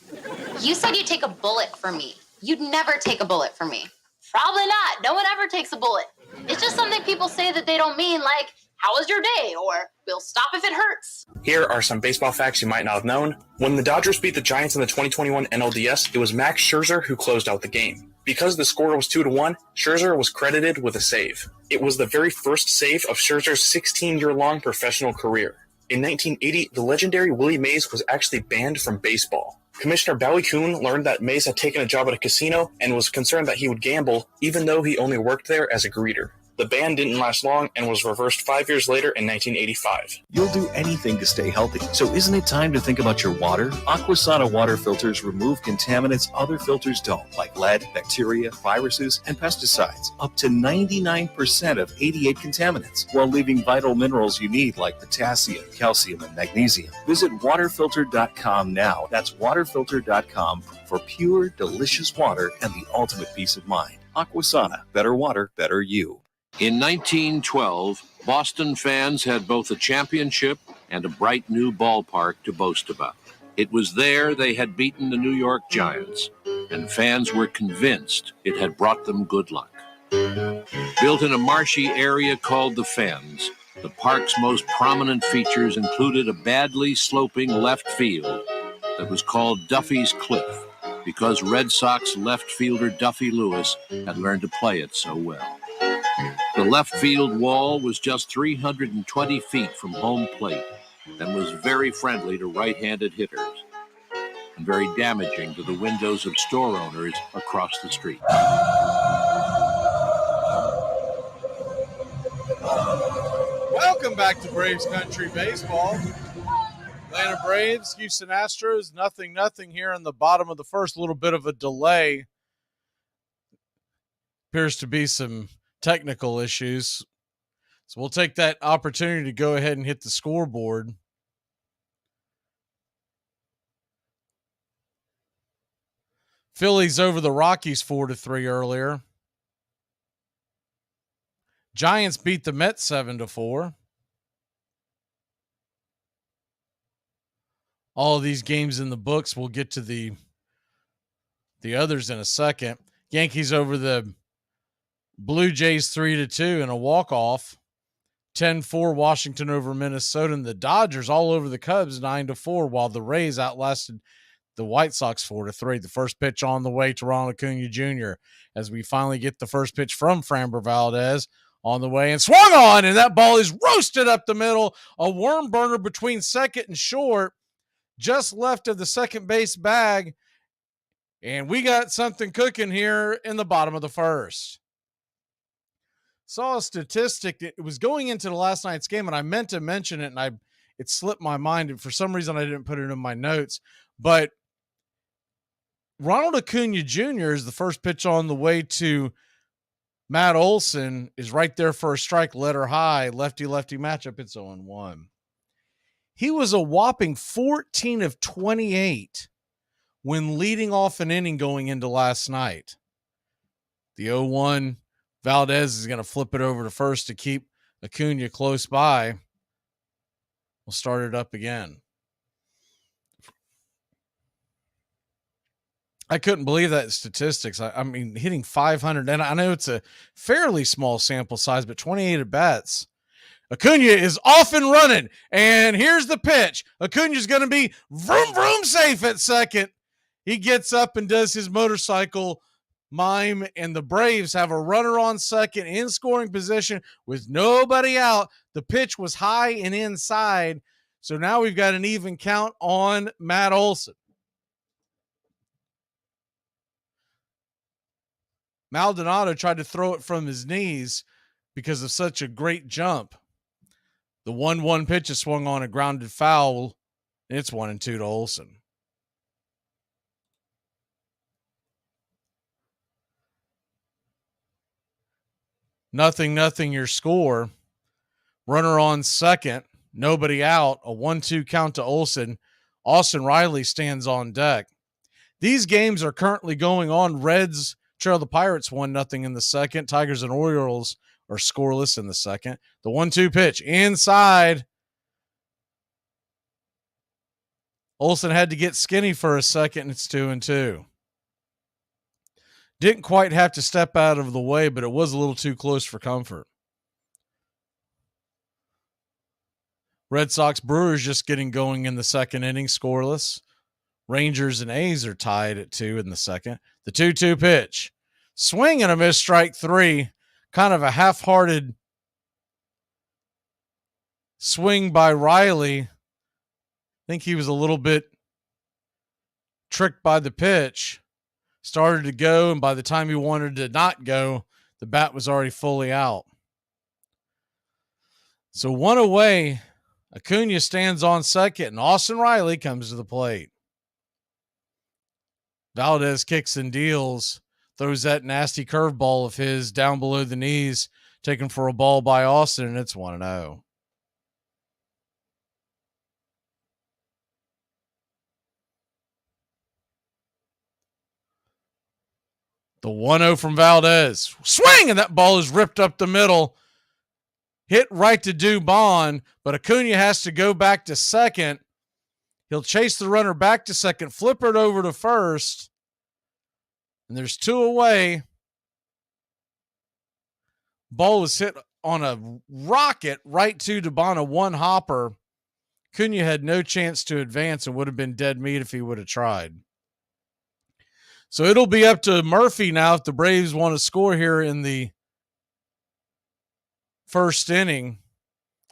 You said you'd take a bullet for me. You'd never take a bullet for me. Probably not. No one ever takes a bullet. It's just something people say that they don't mean, like, how was your day? Or, we'll stop if it hurts. Here are some baseball facts you might not have known. When the Dodgers beat the Giants in the 2021 NLDS, it was Max Scherzer who closed out the game. Because the score was 2-1, Scherzer was credited with a save. It was the very first save of Scherzer's 16-year-long professional career. In 1980, the legendary Willie Mays was actually banned from baseball. Commissioner Bally Coon learned that Mays had taken a job at a casino and was concerned that he would gamble, even though he only worked there as a greeter. The ban didn't last long and was reversed 5 years later in 1985. You'll do anything to stay healthy, so isn't it time to think about your water? Aquasana water filters remove contaminants other filters don't, like lead, bacteria, viruses, and pesticides, up to 99% of 88 contaminants, while leaving vital minerals you need like potassium, calcium, and magnesium. Visit waterfilter.com now. That's waterfilter.com for pure, delicious water and the ultimate peace of mind. Aquasana, better water, better you. In 1912, Boston fans had both a championship and a bright new ballpark to boast about. It was there they had beaten the New York Giants, and fans were convinced it had brought them good luck. Built in a marshy area called the Fens, the park's most prominent features included a badly sloping left field that was called Duffy's Cliff, because Red Sox left fielder Duffy Lewis had learned to play it so well. The left field wall was just 320 feet from home plate and was very friendly to right-handed hitters and very damaging to the windows of store owners across the street. Welcome back to Braves Country Baseball. Atlanta Braves, Houston Astros, 0-0 here in the bottom of the first. A little bit of a delay. Appears to be some technical issues. So we'll take that opportunity to go ahead and hit the scoreboard. Phillies over the Rockies 4-3 earlier. Giants beat the Mets 7-4. All of these games in the books. We'll get to the others in a second. Yankees over the Blue Jays 3-2 in a walk-off. 10-4 Washington over Minnesota. And the Dodgers all over the Cubs 9-4, while the Rays outlasted the White Sox 4-3. The first pitch on the way to Ronald Acuna Jr. as we finally get the first pitch from Framber Valdez on the way and swung on, and that ball is roasted up the middle. A worm burner between second and short, just left of the second base bag. And we got something cooking here in the bottom of the first. Saw a statistic. It was going into the last night's game, and I meant to mention it, and it slipped my mind. And for some reason, I didn't put it in my notes. But Ronald Acuna Jr. is the first pitch on the way to Matt Olson is right there for a strike, letter high, lefty-lefty matchup. It's 0-1. He was a whopping 14 of 28 when leading off an inning going into last night. The 0-1, Valdez is going to flip it over to first to keep Acuna close by. We'll start it up again. I couldn't believe that statistics. I mean, hitting 500, and I know it's a fairly small sample size, but 28 at bats. Acuna is off and running, and here's the pitch. Acuna's going to be vroom, vroom safe at second. He gets up and does his motorcycle mime, and the Braves have a runner on second in scoring position with nobody out. The pitch was high and inside, so now we've got an even count on Matt Olson. Maldonado tried to throw it from his knees because of such a great jump. The 1-1 pitch is swung on a grounded foul. It's 1-2 to Olson. Nothing, your score. Runner on second. Nobody out. A 1-2 count to Olson. Austin Riley stands on deck. These games are currently going on. Reds trail the Pirates 1-0 in the second. Tigers and Orioles are scoreless in the second. The 1-2 pitch inside. Olson had to get skinny for a second, and it's 2-2. Didn't quite have to step out of the way, but it was a little too close for comfort. Red Sox Brewers just getting going in the second inning, scoreless. Rangers and A's are tied at 2 in the second. The 2-2 pitch. Swing and a miss, strike 3. Kind of a half-hearted swing by Riley. I think he was a little bit tricked by the pitch. Started to go, and by the time he wanted to not go, the bat was already fully out. So 1 away. Acuna stands on second, and Austin Riley comes to the plate. Valdez kicks and deals, throws that nasty curveball of his down below the knees, taken for a ball by Austin, and it's 1-0. The 1-0 from Valdez. Swing, and that ball is ripped up the middle. Hit right to Dubon, but Acuna has to go back to second. He'll chase the runner back to second, flip it over to first, and there's 2 away. Ball was hit on a rocket right to Dubon, a one-hopper. Acuna had no chance to advance and would have been dead meat if he would have tried. So it'll be up to Murphy now if the Braves want to score here in the first inning.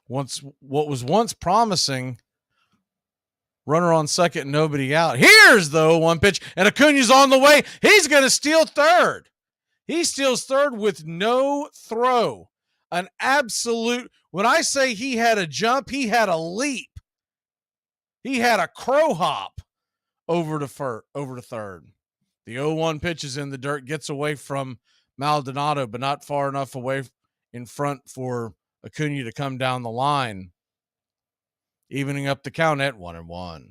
What was once promising, runner on second, nobody out. Here's the 0-1 pitch, and Acuna's on the way. He's going to steal third. He steals third with no throw. An absolute, when I say he had a jump, he had a leap. He had a crow hop over to third. The 0-1 pitch is in the dirt, gets away from Maldonado, but not far enough away in front for Acuna to come down the line, evening up the count at 1-1.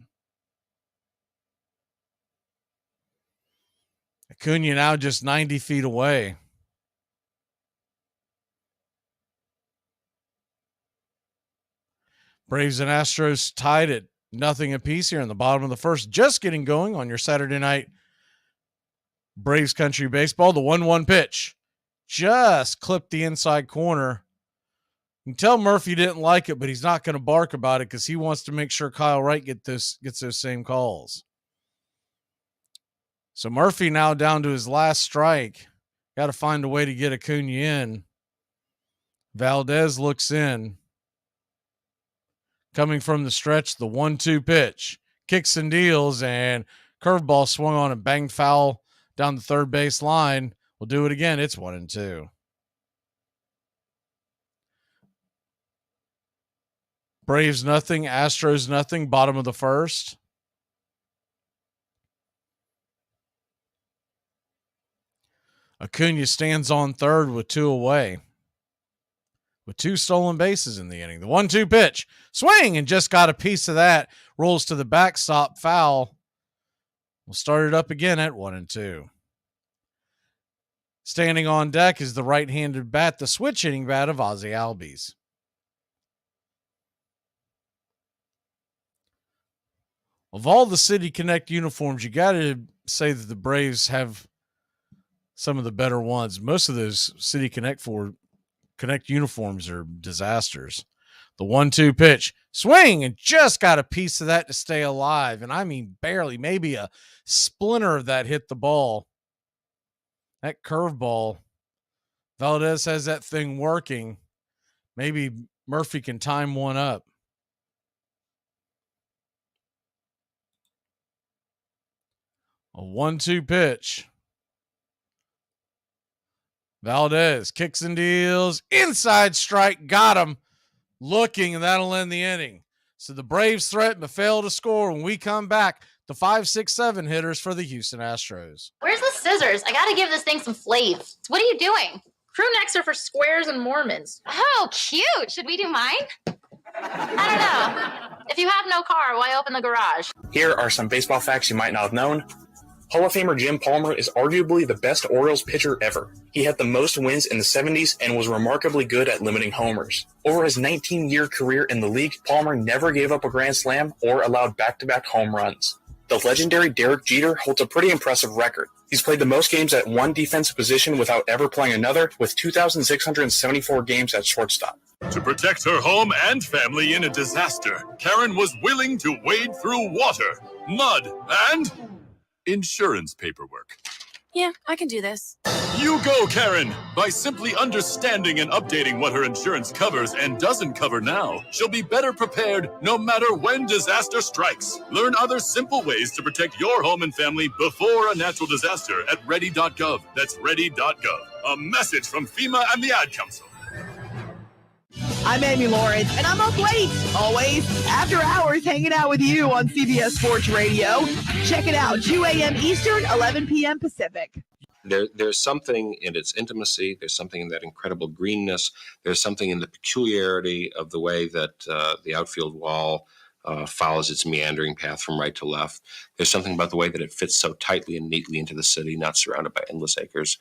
Acuna now just 90 feet away. Braves and Astros tied at 0 apiece here in the bottom of the first, just getting going on your Saturday night Braves country baseball. The 1-1 pitch just clipped the inside corner. You can tell Murphy didn't like it, but he's not going to bark about it because he wants to make sure Kyle Wright gets those same calls. So Murphy now down to his last strike. Got to find a way to get Acuna in. Valdez looks in. Coming from the stretch, the 1-2 pitch. Kicks and deals, and curveball swung on and banged foul down the third base line. We'll do it again. It's 1-2. Braves 0, Astros 0, bottom of the first. Acuna stands on third with 2 away, with 2 stolen bases in the inning. The 1-2 pitch, swing, and just got a piece of that. Rolls to the backstop, foul. We'll start it up again at 1-2. Standing on deck is the right-handed bat, the switch hitting bat of Ozzie Albies. Of all the City Connect uniforms, you got to say that the Braves have some of the better ones. Most of those City Connect uniforms are disasters. The 1-2 pitch, swing, and just got a piece of that to stay alive. And I mean, barely, maybe a splinter of that hit the ball. That curveball, Valdez has that thing working. Maybe Murphy can time one up. A 1-2 pitch. Valdez kicks and deals. Inside strike. Got him. Looking, and that'll end the inning. So the Braves threaten but fail to score. When we come back, the 5, 6, 7 hitters for the Houston Astros. Where's the scissors? I gotta give this thing some flavor. What are you doing? Crew necks are for squares and Mormons. Oh, cute. Should we do mine? I don't know. If you have no car, why open the garage? Here are some baseball facts you might not have known. Hall of Famer Jim Palmer is arguably the best Orioles pitcher ever. He had the most wins in the 70s and was remarkably good at limiting homers. Over his 19-year career in the league, Palmer never gave up a grand slam or allowed back-to-back home runs. The legendary Derek Jeter holds a pretty impressive record. He's played the most games at one defensive position without ever playing another, with 2,674 games at shortstop. To protect her home and family in a disaster, Karen was willing to wade through water, mud, and insurance paperwork. Yeah, I can do this. You go, Karen! By simply understanding and updating what her insurance covers and doesn't cover now, she'll be better prepared no matter when disaster strikes. Learn other simple ways to protect your home and family before a natural disaster at ready.gov. That's ready.gov. A message from FEMA and the Ad Council. I'm Amy Lawrence, and I'm up late, always, after hours, hanging out with you on CBS Sports Radio. Check it out, 2 a.m. Eastern, 11 p.m. Pacific. There's something in its intimacy. There's something in that incredible greenness. There's something in the peculiarity of the way that the outfield wall follows its meandering path from right to left. There's something about the way that it fits so tightly and neatly into the city, not surrounded by endless acres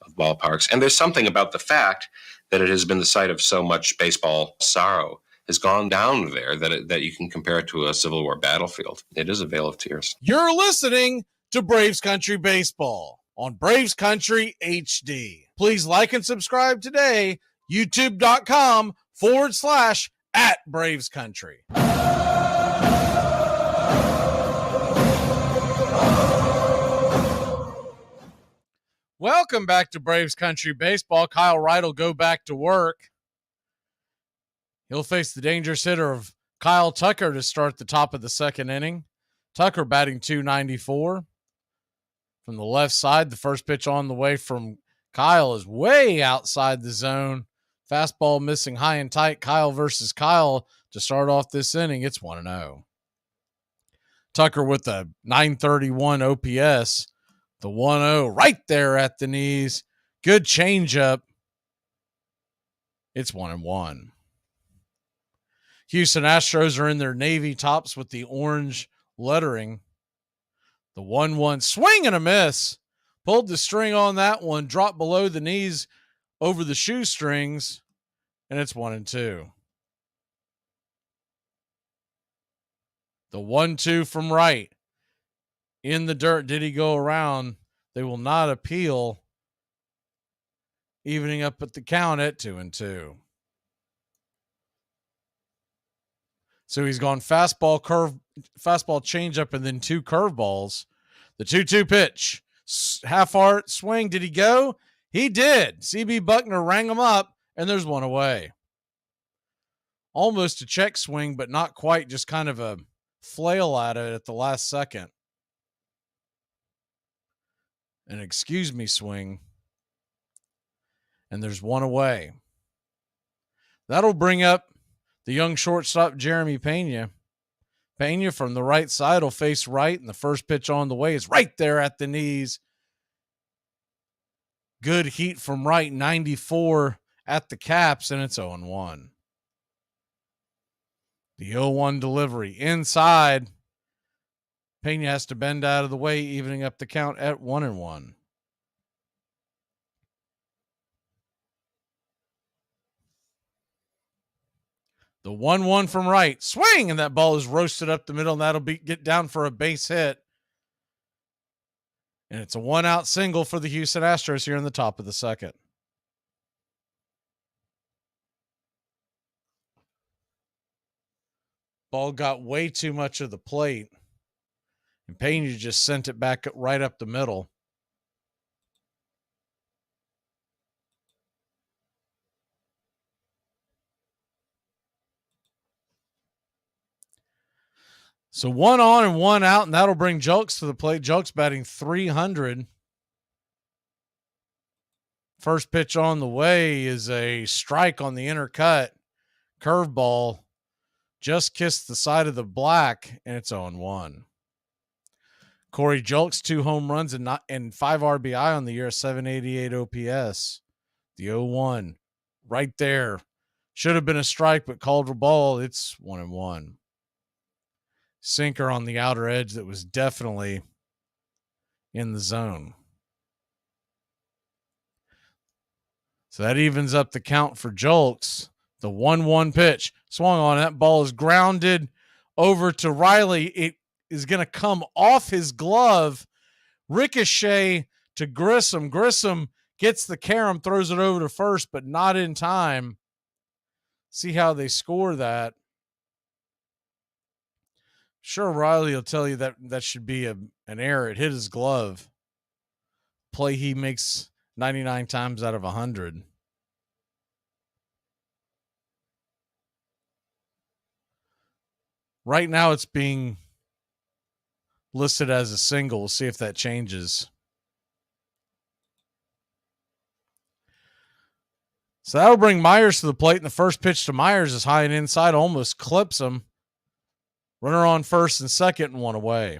of ballparks. And there's something about the fact that it has been the site of so much baseball sorrow, has gone down there, that you can compare it to a Civil War battlefield. It is a vale of tears. You're listening to Braves Country Baseball on Braves Country HD. Please like and subscribe today, youtube.com/@Braves Country. Welcome back to Braves Country Baseball. Kyle Wright will go back to work. He'll face the dangerous hitter of Kyle Tucker to start the top of the second inning. Tucker batting .294. From the left side, the first pitch on the way from Kyle is way outside the zone. Fastball missing high and tight. Kyle versus Kyle to start off this inning. It's 1-0. Tucker with a .931 OPS. The 1-0 right there at the knees. Good changeup. It's 1-1. Houston Astros are in their navy tops with the orange lettering. The 1-1 swing and a miss. Pulled the string on that one. Dropped below the knees over the shoestrings. And it's 1-2. The 1-2 from right. In the dirt, did he go around? They will not appeal. Evening up at the count at 2-2. So he's gone fastball, changeup, and then two curveballs. The 2-2 pitch. Half art swing. Did he go? He did. CB Buckner rang him up, and there's one away. Almost a check swing, but not quite. Just kind of a flail at it at the last second. An excuse me swing. And there's one away. That'll bring up the young shortstop, Jeremy Pena. Pena from the right side will face right, and the first pitch on the way is right there at the knees. Good heat from right, 94 at the caps, and it's 0-1. The 0-1 delivery inside. Pena has to bend out of the way, evening up the count at 1-1. The 1-1 from right. Swing! And that ball is roasted up the middle, and that'll get down for a base hit. And it's a 1-out single for the Houston Astros here in the top of the second. Ball got way too much of the plate. And Pena just sent it back right up the middle. So 1 on and 1 out, and that'll bring Julks to the plate. Julks batting .300. First pitch on the way is a strike on the inner cut. Curveball just kissed the side of the black, and it's 0-1. Corey Julks, 2 home runs and 5 RBI on the year, 788 OPS. The 0-1 right there. Should have been a strike, but called a ball. It's 1-1. Sinker on the outer edge that was definitely in the zone. So that evens up the count for Julks. The 1-1 pitch swung on. That ball is grounded over to Riley. It is going to come off his glove, ricochet to Grissom. Grissom gets the carom, throws it over to first, but not in time. See how they score that. Sure, Riley will tell you that that should be an error. It hit his glove. Play he makes 99 times out of 100. Right now it's being listed as a single. We'll see if that changes. So that'll bring Myers to the plate, and the first pitch to Myers is high and inside, almost clips him. Runner on first and second, and 1 away.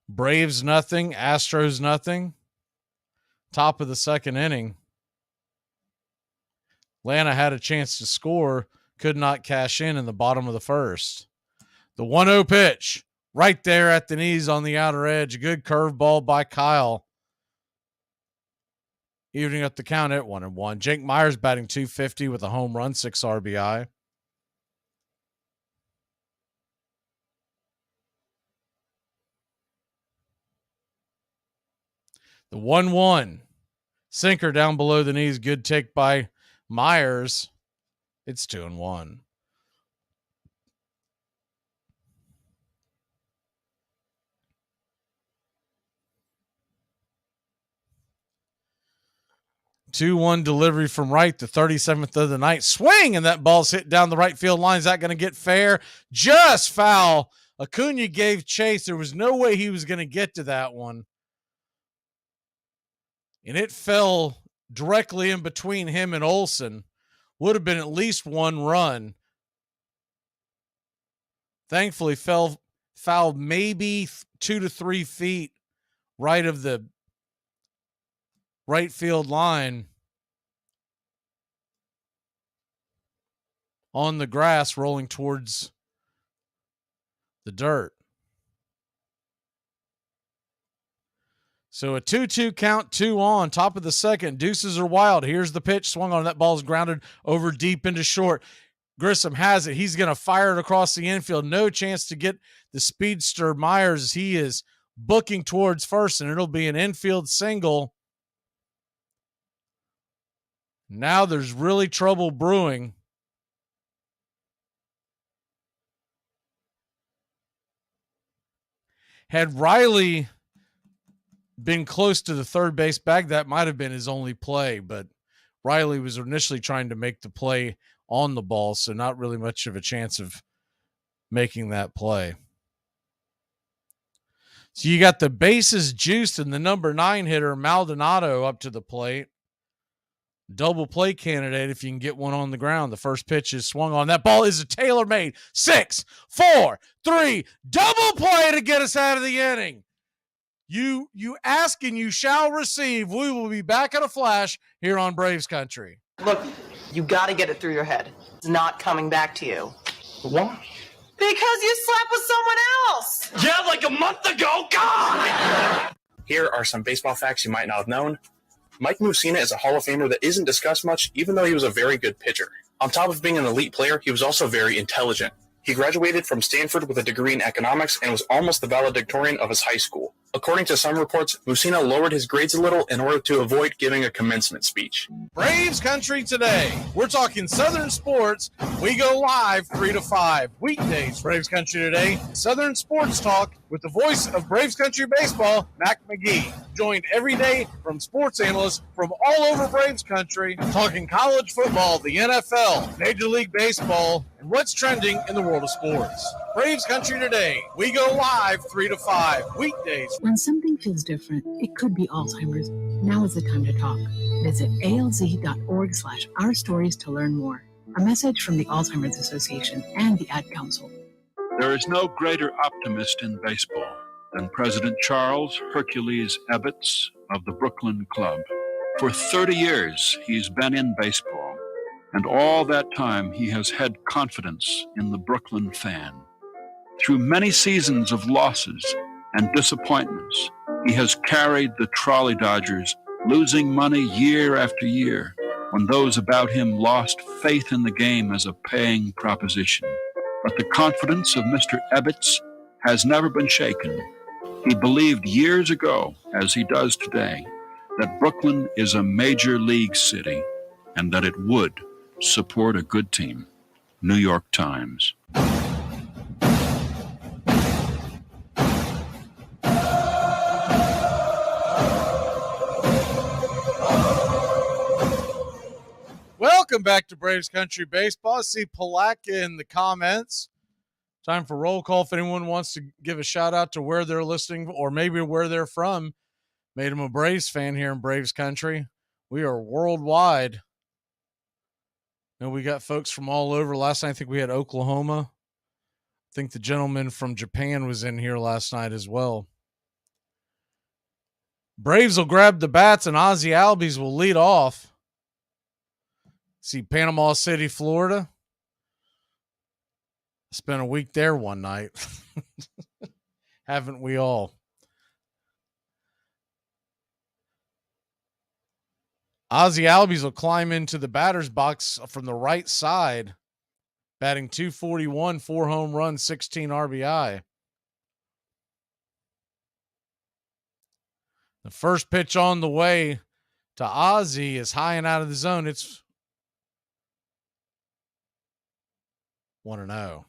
Braves nothing, Astros nothing. Top of the second inning. Atlanta had a chance to score, could not cash in the bottom of the first. The 1-0 pitch, right there at the knees on the outer edge. A good curveball by Kyle. Evening up the count at 1-1. Jake Myers batting .250 with a home run, 6 RBI. The 1-1. Sinker down below the knees. Good take by Myers. It's 2-1. Two-one delivery from right, the 37th of the night. Swing, and that ball's hit down the right field line. Is that going to get fair? Just foul. Acuna gave chase. There was no way he was going to get to that one. And it fell directly in between him and Olsen. Would have been at least 1 run. Thankfully, fouled maybe 2 to 3 feet right of the right field line on the grass, rolling towards the dirt. So a 2-2 count, 2 on, top of the second. Deuces are wild. Here's the pitch, swung on. That ball's grounded over deep into short. Grissom has it. He's going to fire it across the infield. No chance to get the speedster Myers. He is booking towards first, and it'll be an infield single. Now there's really trouble brewing. Had Riley been close to the third base bag, that might have been his only play, but Riley was initially trying to make the play on the ball, so not really much of a chance of making that play. So you got the bases juiced and the number 9 hitter, Maldonado, up to the plate. Double play candidate if you can get one on the ground. The first pitch is swung on. That ball is a tailor-made 6, 4, 3, double play to get us out of the inning. You ask and you shall receive. We will be back in a flash here on Braves Country. Look, you got to get it through your head. It's not coming back to you. Why? Because you slept with someone else. Yeah, like a month ago. God! Here are some baseball facts you might not have known. Mike Mussina is a Hall of Famer that isn't discussed much, even though he was a very good pitcher. On top of being an elite player, he was also very intelligent. He graduated from Stanford with a degree in economics and was almost the valedictorian of his high school. According to some reports, Mussina lowered his grades a little in order to avoid giving a commencement speech. Braves Country today. We're talking Southern sports. We go live 3 to 5 weekdays. Braves Country today. Southern sports talk with the voice of Braves Country baseball, Mac Magee. Joined every day from sports analysts from all over Braves Country, talking college football, the NFL, Major League Baseball, and what's trending in the world of sports. Braves Country today. We go live 3 to 5 weekdays. When something feels different, it could be Alzheimer's. Now is the time to talk. Visit alz.org/ourstories to learn more. A message from the Alzheimer's Association and the Ad Council. There is no greater optimist in baseball than President Charles Hercules Ebbets of the Brooklyn Club. For 30 years, he's been in baseball, and all that time he has had confidence in the Brooklyn fan. Through many seasons of losses and disappointments, he has carried the Trolley Dodgers, losing money year after year when those about him lost faith in the game as a paying proposition. But the confidence of Mr. Ebbets has never been shaken. He believed years ago, as he does today, that Brooklyn is a major league city and that it would support a good team. New York Times. Welcome back to Braves Country Baseball. I see Palaka in the comments. Time for roll call. If anyone wants to give a shout out to where they're listening or maybe where they're from, made him a Braves fan here in Braves Country. We are worldwide. And we got folks from all over. Last night, I think we had Oklahoma. I think the gentleman from Japan was in here last night as well. Braves will grab the bats and Ozzie Albies will lead off. See Panama City, Florida. Spent a week there one night. Haven't we all? Ozzie Albies will climb into the batter's box from the right side, batting .241, 4 home runs, 16 RBI. The first pitch on the way to Ozzie is high and out of the zone. It's 1-0.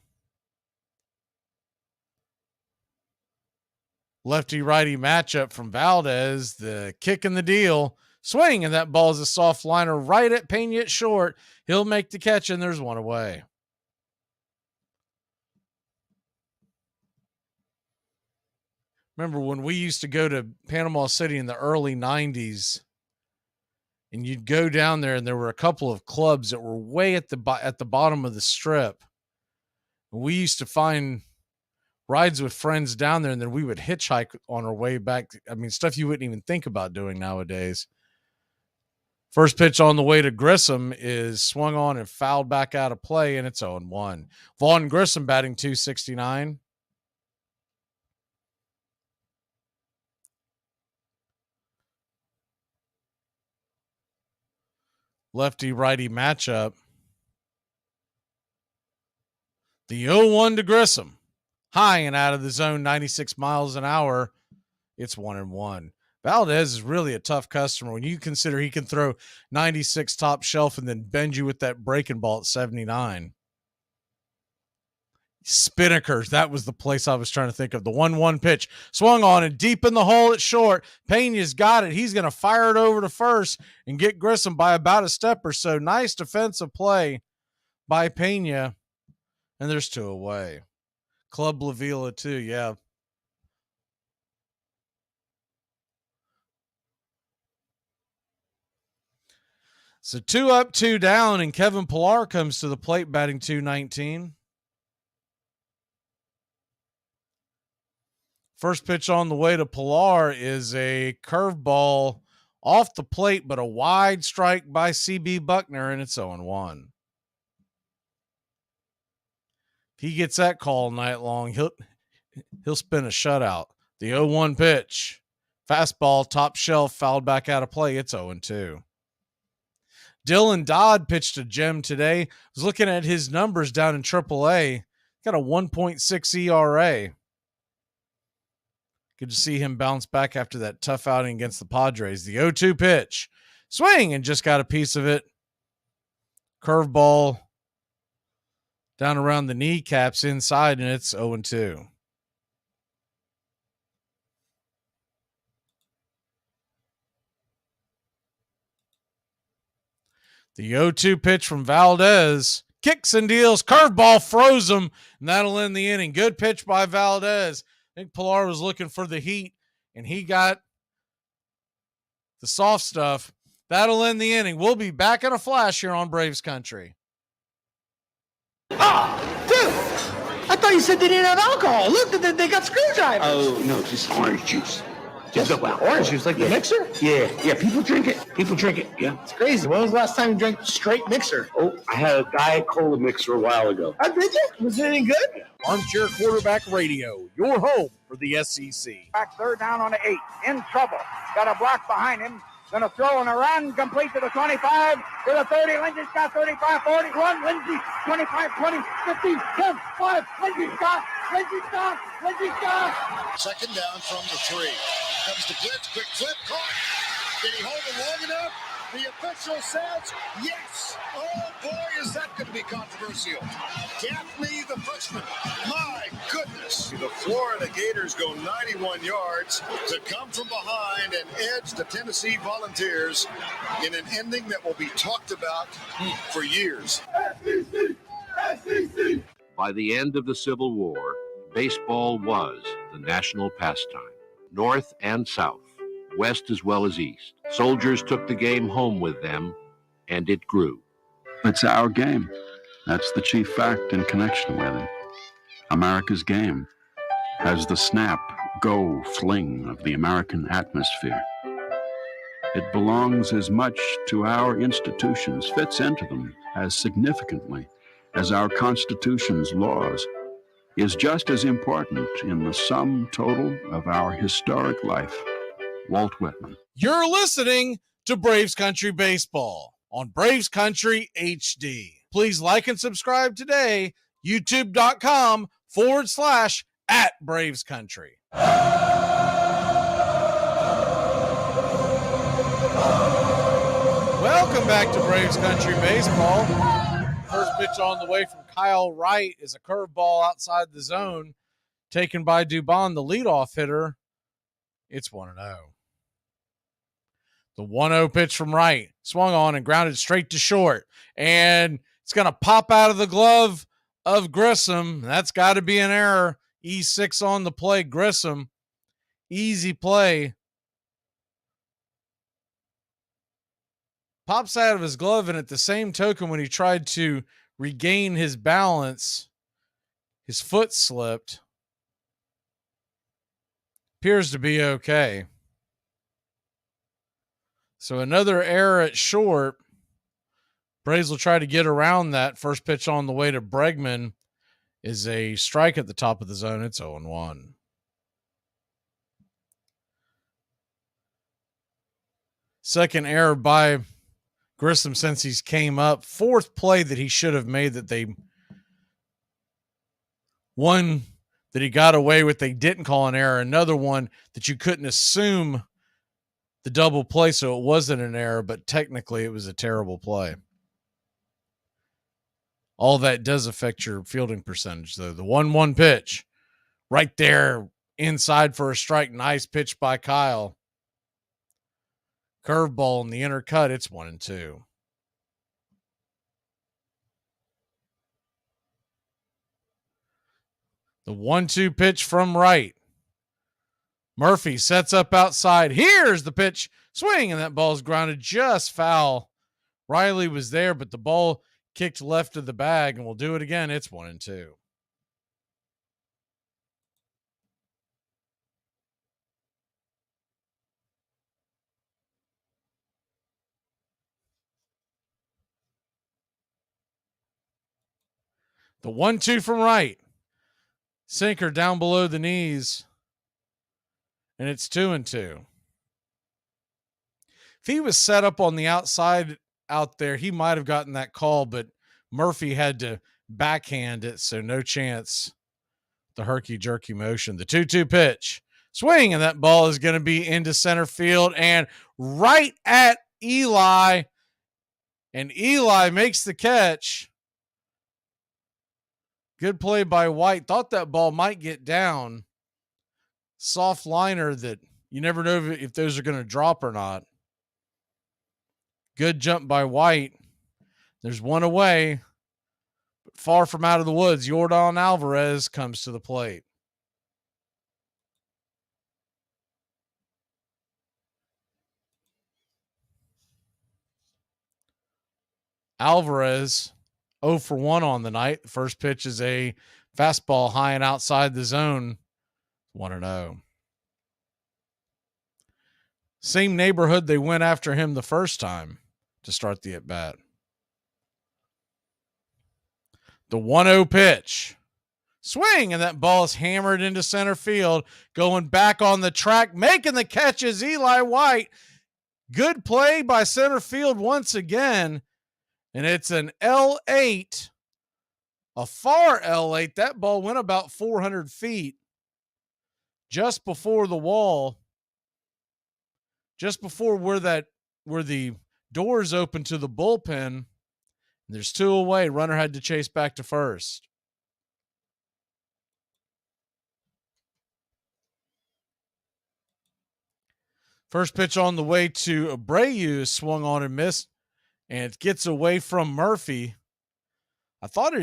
Lefty-righty matchup from Valdez. The kick in the deal. Swing, and that ball is a soft liner right at Pena at short. He'll make the catch, and there's one away. Remember when we used to go to Panama City in the early 90s, and you'd go down there, and there were a couple of clubs that were way at the bottom of the strip. We used to find rides with friends down there, and then we would hitchhike on our way back. I mean, stuff you wouldn't even think about doing nowadays. First pitch on the way to Grissom is swung on and fouled back out of play, and it's 0-1. Vaughn Grissom batting .269. Lefty-righty matchup. The 0-1 to Grissom. High and out of the zone, 96 miles an hour. It's 1-1. Valdez is really a tough customer when you consider he can throw 96 top shelf and then bend you with that breaking ball at 79. Spinnakers, that was the place I was trying to think of. The 1-1 pitch swung on and deep in the hole at short. Pena's got it. He's going to fire it over to first and get Grissom by about a step or so. Nice defensive play by Pena. And there's 2 away. Club La Vila too, yeah. So 2 up, 2 down, and Kevin Pillar comes to the plate batting .219. First pitch on the way to Pillar is a curveball off the plate, but a wide strike by C.B. Buckner, and it's 0-1. If he gets that call night long, he'll spin a shutout. The 0-1 pitch. Fastball, top shelf, fouled back out of play. It's 0-2. Dylan Dodd pitched a gem today. I was looking at his numbers down in AAA. Got a 1.6 ERA. Good to see him bounce back after that tough outing against the Padres. The 0-2 pitch. Swing and just got a piece of it. Curveball down around the kneecaps inside, and it's 0-2. The 0-2 pitch from Valdez. Kicks and deals. Curveball froze him, and that'll end the inning. Good pitch by Valdez. I think Pilar was looking for the heat, and he got the soft stuff. That'll end the inning. We'll be back in a flash here on Braves Country. Oh, dude! I thought you said they didn't have alcohol. Look, they got screwdrivers. Oh, no, just orange juice. Just orange juice, like the mixer? Yeah. People drink it. Yeah. It's crazy. When was the last time you drank straight mixer? Oh, I had a Diet Cola mixer a while ago. I did you? Was it any good? Armchair Quarterback Radio, your home for the SEC. Back third down on the 8. In trouble. Got a block behind him. Going to throw and a run complete to the 25, to the 30. Lindsey's got 35, 41. Lindsey, 25, 20, 15, 10, 5. Lindsey's got. Second down from the 3. Comes to blitz, quick flip, caught. Did he hold it long enough? The official says yes. Oh boy, is that going to be controversial. Gaffney, the freshman. My goodness. The Florida Gators go 91 yards to come from behind and edge the Tennessee Volunteers in an ending that will be talked about for years. SEC. By the end of the Civil War, baseball was the national pastime. North and South, West as well as East. Soldiers took the game home with them, and it grew. It's our game. That's the chief fact in connection with it. America's game has the snap, go, fling of the American atmosphere. It belongs as much to our institutions, fits into them as significantly as our Constitution's laws, is just as important in the sum total of our historic life. Walt Whitman. You're listening to Braves Country Baseball on Braves Country HD. Please like and subscribe today, youtube.com/@Braves Country. Welcome back to Braves Country Baseball. First pitch on the way from Kyle Wright is a curveball outside the zone, taken by Dubon, the leadoff hitter. It's 1-0. The 1-0 pitch from Wright, swung on and grounded straight to short, and it's going to pop out of the glove of Grissom. That's got to be an error. E6 on the play. Grissom, easy play. Pops out of his glove, and at the same token, when he tried to regain his balance, his foot slipped. Appears to be okay. So another error at short. Braves will try to get around that. First pitch on the way to Bregman is a strike at the top of the zone. It's 0-1. Second error by Grissom since he's came up. Fourth play that he should have made that they one that he got away with, they didn't call an error. Another one that you couldn't assume the double play, so it wasn't an error, but technically it was a terrible play. All that does affect your fielding percentage, though. The 1-1 pitch right there inside for a strike. Nice pitch by Kyle. Curveball in the inner cut. It's 1-2. The 1-2 pitch from Wright. Murphy sets up outside. Here's the pitch. Swing, and that ball's grounded just foul. Riley was there, but the ball kicked left of the bag, and we'll do it again. It's 1-2. The 1-2 from Wright. Sinker down below the knees. And it's 2-2. he was set up on the outside out there, he might have gotten that call, but Murphy had to backhand it, so no chance. The herky-jerky motion. The 2-2 pitch. Swing, and that ball is going to be into center field and right at Eli. And Eli makes the catch. Good play by White. Thought that ball might get down. Soft liner that you never know if those are going to drop or not. Good jump by White. There's one away. But far from out of the woods, Yordan Alvarez comes to the plate. Alvarez 0 for 1 on the night. The first pitch is a fastball high and outside the zone. 1-0. Same neighborhood they went after him the first time to start the at-bat. The 1-0 pitch. Swing, and that ball is hammered into center field. Going back on the track, making the catch is Eli White. Good play by center field once again. And it's an L8, a far L8. That ball went about 400 feet just before the wall, just before where the doors open to the bullpen. There's 2 away. Runner had to chase back to first. First pitch on the way to Abreu is swung on and missed. And it gets away from Murphy. I thought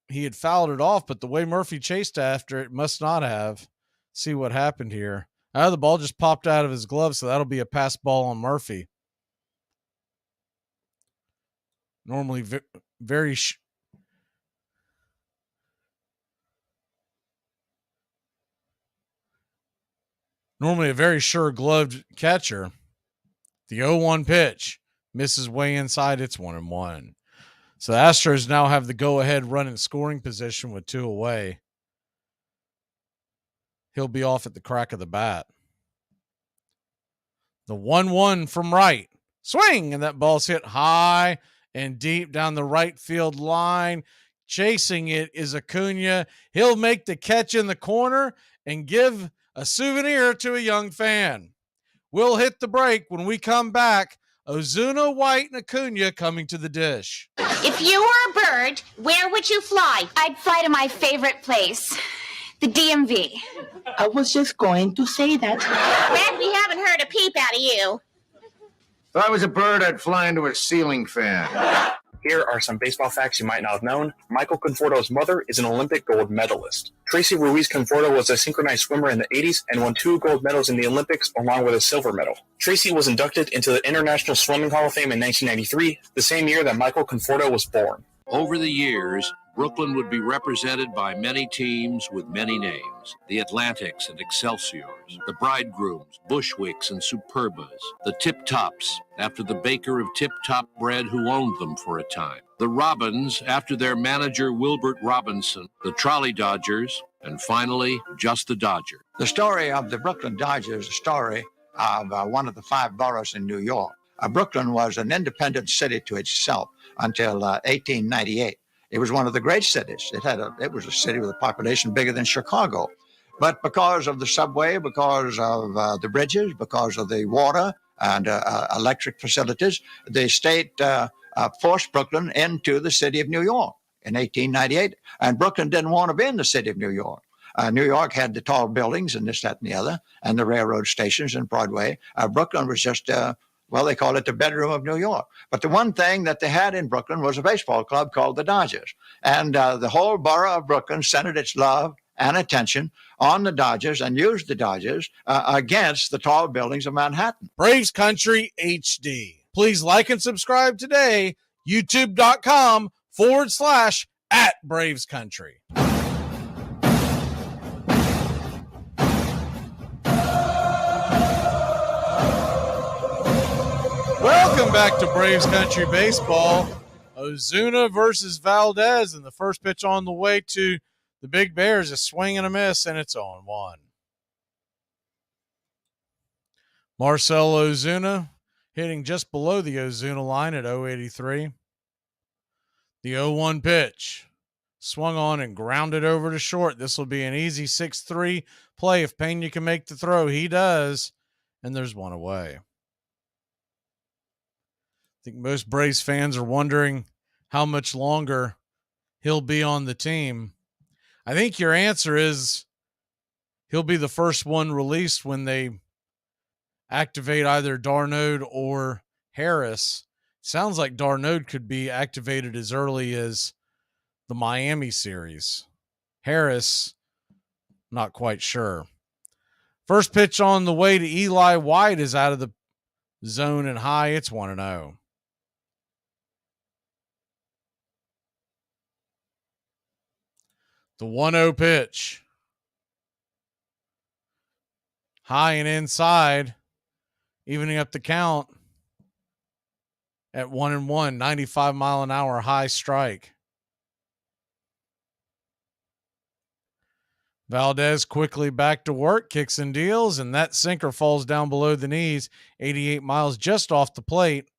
he had fouled it off, but the way Murphy chased after it, must not have. See what happened here. The ball just popped out of his glove, so that'll be a pass ball on Murphy. Normally very normally a very sure gloved catcher. The 0-1 pitch. Misses way inside. It's 1-1. So the Astros now have the go-ahead run in scoring position with 2 away. He'll be off at the crack of the bat. The 1-1 from right. Swing, and that ball's hit high and deep down the right field line. Chasing it is Acuna. He'll make the catch in the corner and give a souvenir to a young fan. We'll hit the break. When we come back, Ozuna, White, and Acuna coming to the dish. If you were a bird, where would you fly? I'd fly to my favorite place, the DMV. I was just going to say that. Red, we haven't heard a peep out of you. If I was a bird, I'd fly into a ceiling fan. Here are some baseball facts you might not have known. Michael Conforto's mother is an Olympic gold medalist. Tracy Ruiz Conforto was a synchronized swimmer in the 80s and won 2 gold medals in the Olympics along with a silver medal. Tracy was inducted into the International Swimming Hall of Fame in 1993, the same year that Michael Conforto was born. Over the years, Brooklyn would be represented by many teams with many names. The Atlantics and Excelsiors, the Bridegrooms, Bushwicks and Superbas, the Tip Tops, after the baker of Tip Top bread who owned them for a time, the Robins, after their manager Wilbert Robinson, the Trolley Dodgers, and finally, just the Dodger. The story of the Brooklyn Dodgers is a story of one of the 5 boroughs in New York. Brooklyn was an independent city to itself until 1898. It was one of the great cities. It was a city with a population bigger than Chicago. But because of the subway, because of the bridges, because of the water and electric facilities, the state forced Brooklyn into the city of New York in 1898. And Brooklyn didn't want to be in the city of New York. New York had the tall buildings and this, that, and the other, and the railroad stations and Broadway. Brooklyn was just they call it the bedroom of New York. But the one thing that they had in Brooklyn was a baseball club called the Dodgers. And the whole borough of Brooklyn centered its love and attention on the Dodgers and used the Dodgers against the tall buildings of Manhattan. Braves Country HD. Please like and subscribe today. YouTube.com/@Braves Country. Welcome back to Braves Country Baseball. Ozuna versus Valdez, and the first pitch on the way to the Big Bears, a swing and a miss, and it's 0-1. Marcell Ozuna hitting just below the Ozuna line at 083. The 0-1 pitch. Swung on and grounded over to short. This will be an easy 6-3 play if Pena can make the throw. He does, and there's one away. I think most Braves fans are wondering how much longer he'll be on the team. I think your answer is he'll be the first one released when they activate either d'Arnaud or Harris. Sounds like d'Arnaud could be activated as early as the Miami series. Harris, not quite sure. First pitch on the way to Eli White is out of the zone and high. It's 1-0. The 1-0 pitch. High and inside, evening up the count at 1-1, 95 mile an hour high strike. Valdez quickly back to work, kicks and deals, and that sinker falls down below the knees, 88 miles just off the plate.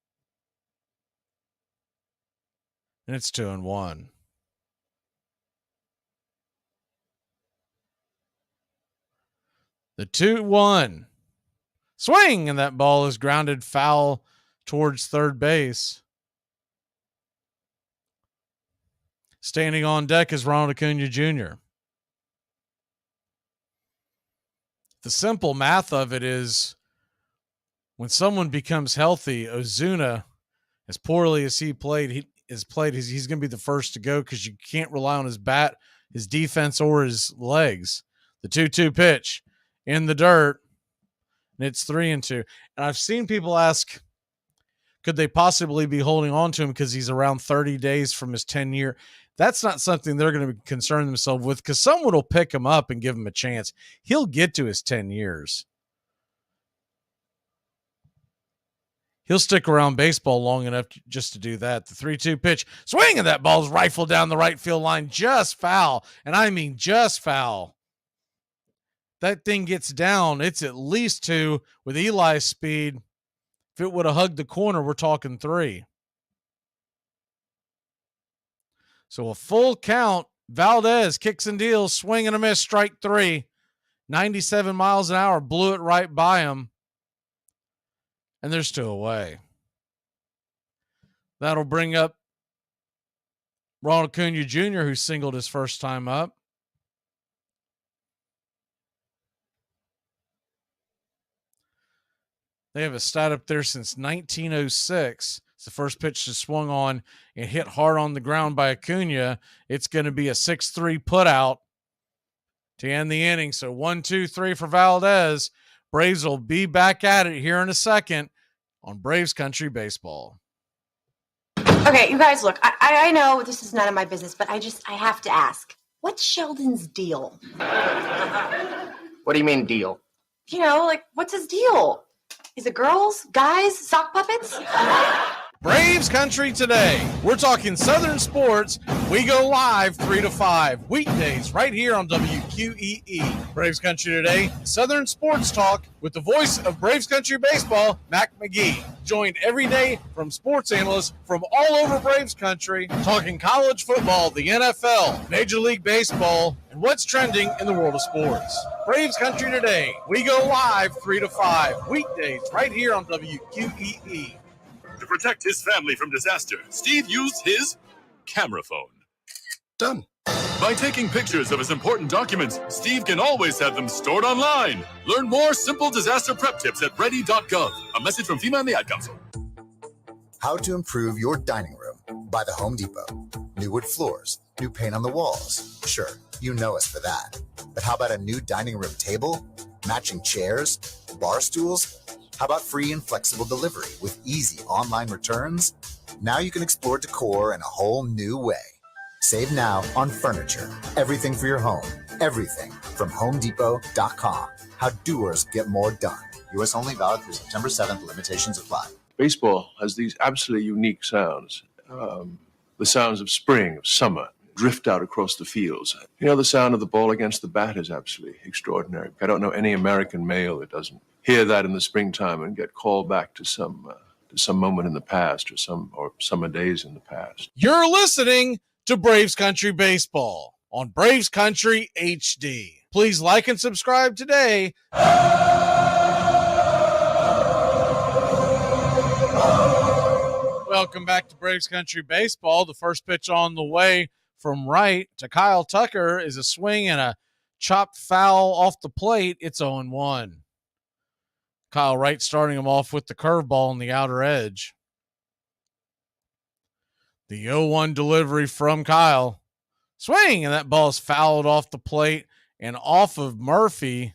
And it's 2-1. The 2-1. Swing, and that ball is grounded foul towards third base. Standing on deck is Ronald Acuna Jr. The simple math of it is when someone becomes healthy, Ozuna, as poorly as he's going to be the first to go because you can't rely on his bat, his defense, or his legs. The 2-2 pitch in the dirt, and it's 3-2. And I've seen people ask, could they possibly be holding on to him because he's around 30 days from his 10-year? That's not something they're going to concern themselves with because someone will pick him up and give him a chance. He'll get to his 10 years. He'll stick around baseball long enough just to do that. The 3-2 pitch, swing, and that ball's rifled down the right field line, just foul. And I mean just foul. That thing gets down, it's at least 2 with Eli's speed. If it would have hugged the corner, we're talking 3. So a full count. Valdez kicks and deals, swing and a miss, strike 3. 97 miles an hour, blew it right by him. And there's 2 away. That'll bring up Ronald Acuna Jr., who singled his first time up. They have a stat up there since 1906. It's the first pitch that swung on and hit hard on the ground by Acuna. It's going to be a 6-3 putout to end the inning. So 1-2-3 for Valdez. Braves will be back at it here in a second on Braves Country Baseball. Okay, you guys, look, I know this is none of my business, but I have to ask. What's Sheldon's deal? What do you mean deal? You know, like, what's his deal? Is it girls, guys, sock puppets? Braves Country Today. We're talking Southern sports. We go live 3 to 5 weekdays right here on WQEE. Braves Country Today, Southern sports talk with the voice of Braves Country Baseball, Mac Magee. Joined every day from sports analysts from all over Braves Country, talking college football, the NFL, Major League Baseball, and what's trending in the world of sports. Braves Country Today. We go live 3 to 5 weekdays right here on WQEE. To protect his family from disaster, Steve used his camera phone. Done. By taking pictures of his important documents, Steve can always have them stored online. Learn more simple disaster prep tips at ready.gov. A message from FEMA and the Ad Council. How to improve your dining room by the Home Depot. New wood floors, new paint on the walls. Sure, you know us for that. But how about a new dining room table, matching chairs, bar stools? How about free and flexible delivery with easy online returns? Now you can explore decor in a whole new way. Save now on furniture. Everything for your home. Everything from HomeDepot.com. How doers get more done. U.S. only, valid through September 7th. Limitations apply. Baseball has these absolutely unique sounds. The sounds of spring, of summer, drift out across the fields. You know, the sound of the ball against the bat is absolutely extraordinary. I don't know any American male that doesn't hear that in the springtime and get called back to some moment in the past or summer days in the past. You're listening to Braves Country Baseball on Braves Country HD. Please like and subscribe today. Welcome back to Braves Country Baseball. The first pitch on the way from right to Kyle Tucker is a swing and a chopped foul off the plate. It's 0-1. Kyle Wright starting him off with the curveball on the outer edge. The 0-1 delivery from Kyle. Swing, and that ball is fouled off the plate and off of Murphy.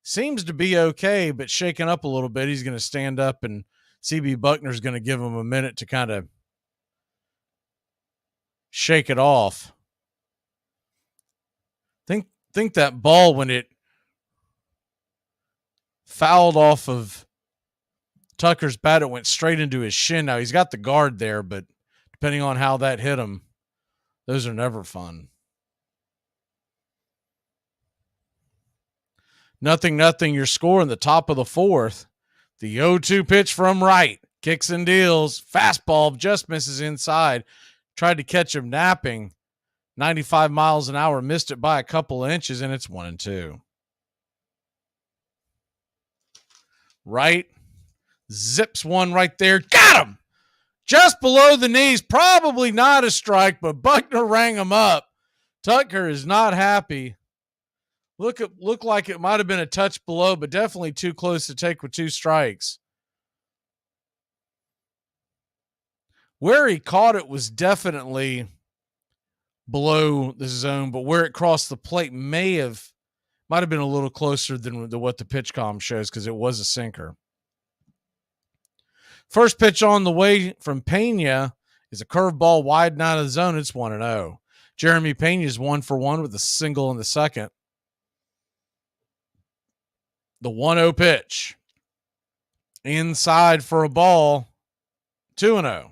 Seems to be okay, but shaken up a little bit. He's going to stand up, and CB Buckner's going to give him a minute to kind of shake it off. Think that ball, when it fouled off of Tucker's bat, it went straight into his shin. Now he's got the guard there, but depending on how that hit him, those are never fun. 0-0, your score in the top of the fourth. The 0-2 pitch from right. Kicks and deals. Fastball just misses inside. Tried to catch him napping. 95 miles an hour, missed it by a couple of inches, and it's 1-2. Right. Zips one right there. Got him! Just below the knees. Probably not a strike, but Buckner rang him up. Tucker is not happy. Look like it might have been a touch below, but definitely too close to take with 2 strikes. Where he caught it was definitely below the zone, but where it crossed the plate might have been a little closer than what the pitch column shows, because it was a sinker. First pitch on the way from Pena is a curveball wide and out of the zone. It's 1-0. Jeremy Pena is 1-for-1 with a single in the second. The 1-0 pitch. Inside for a ball. 2-0.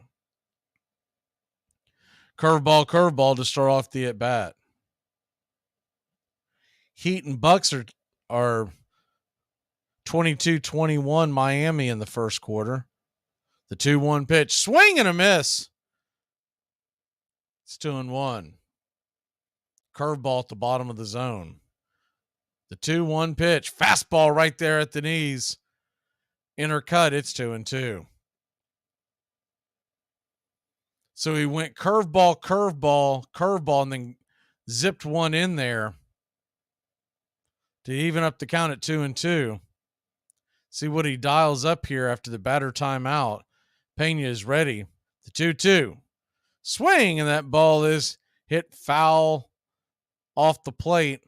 Curveball to start off the at-bat. Heat and Bucks are 22-21 Miami in the first quarter. The 2-1 pitch. Swing and a miss. It's 2-1. Curveball at the bottom of the zone. The 2-1 pitch. Fastball right there at the knees. Inner cut. It's 2-2. So he went curveball, and then zipped one in there to even up the count at 2-2. See what he dials up here after the batter timeout. Pena is ready. The 2-2. Swing, and that ball is hit foul off the plate.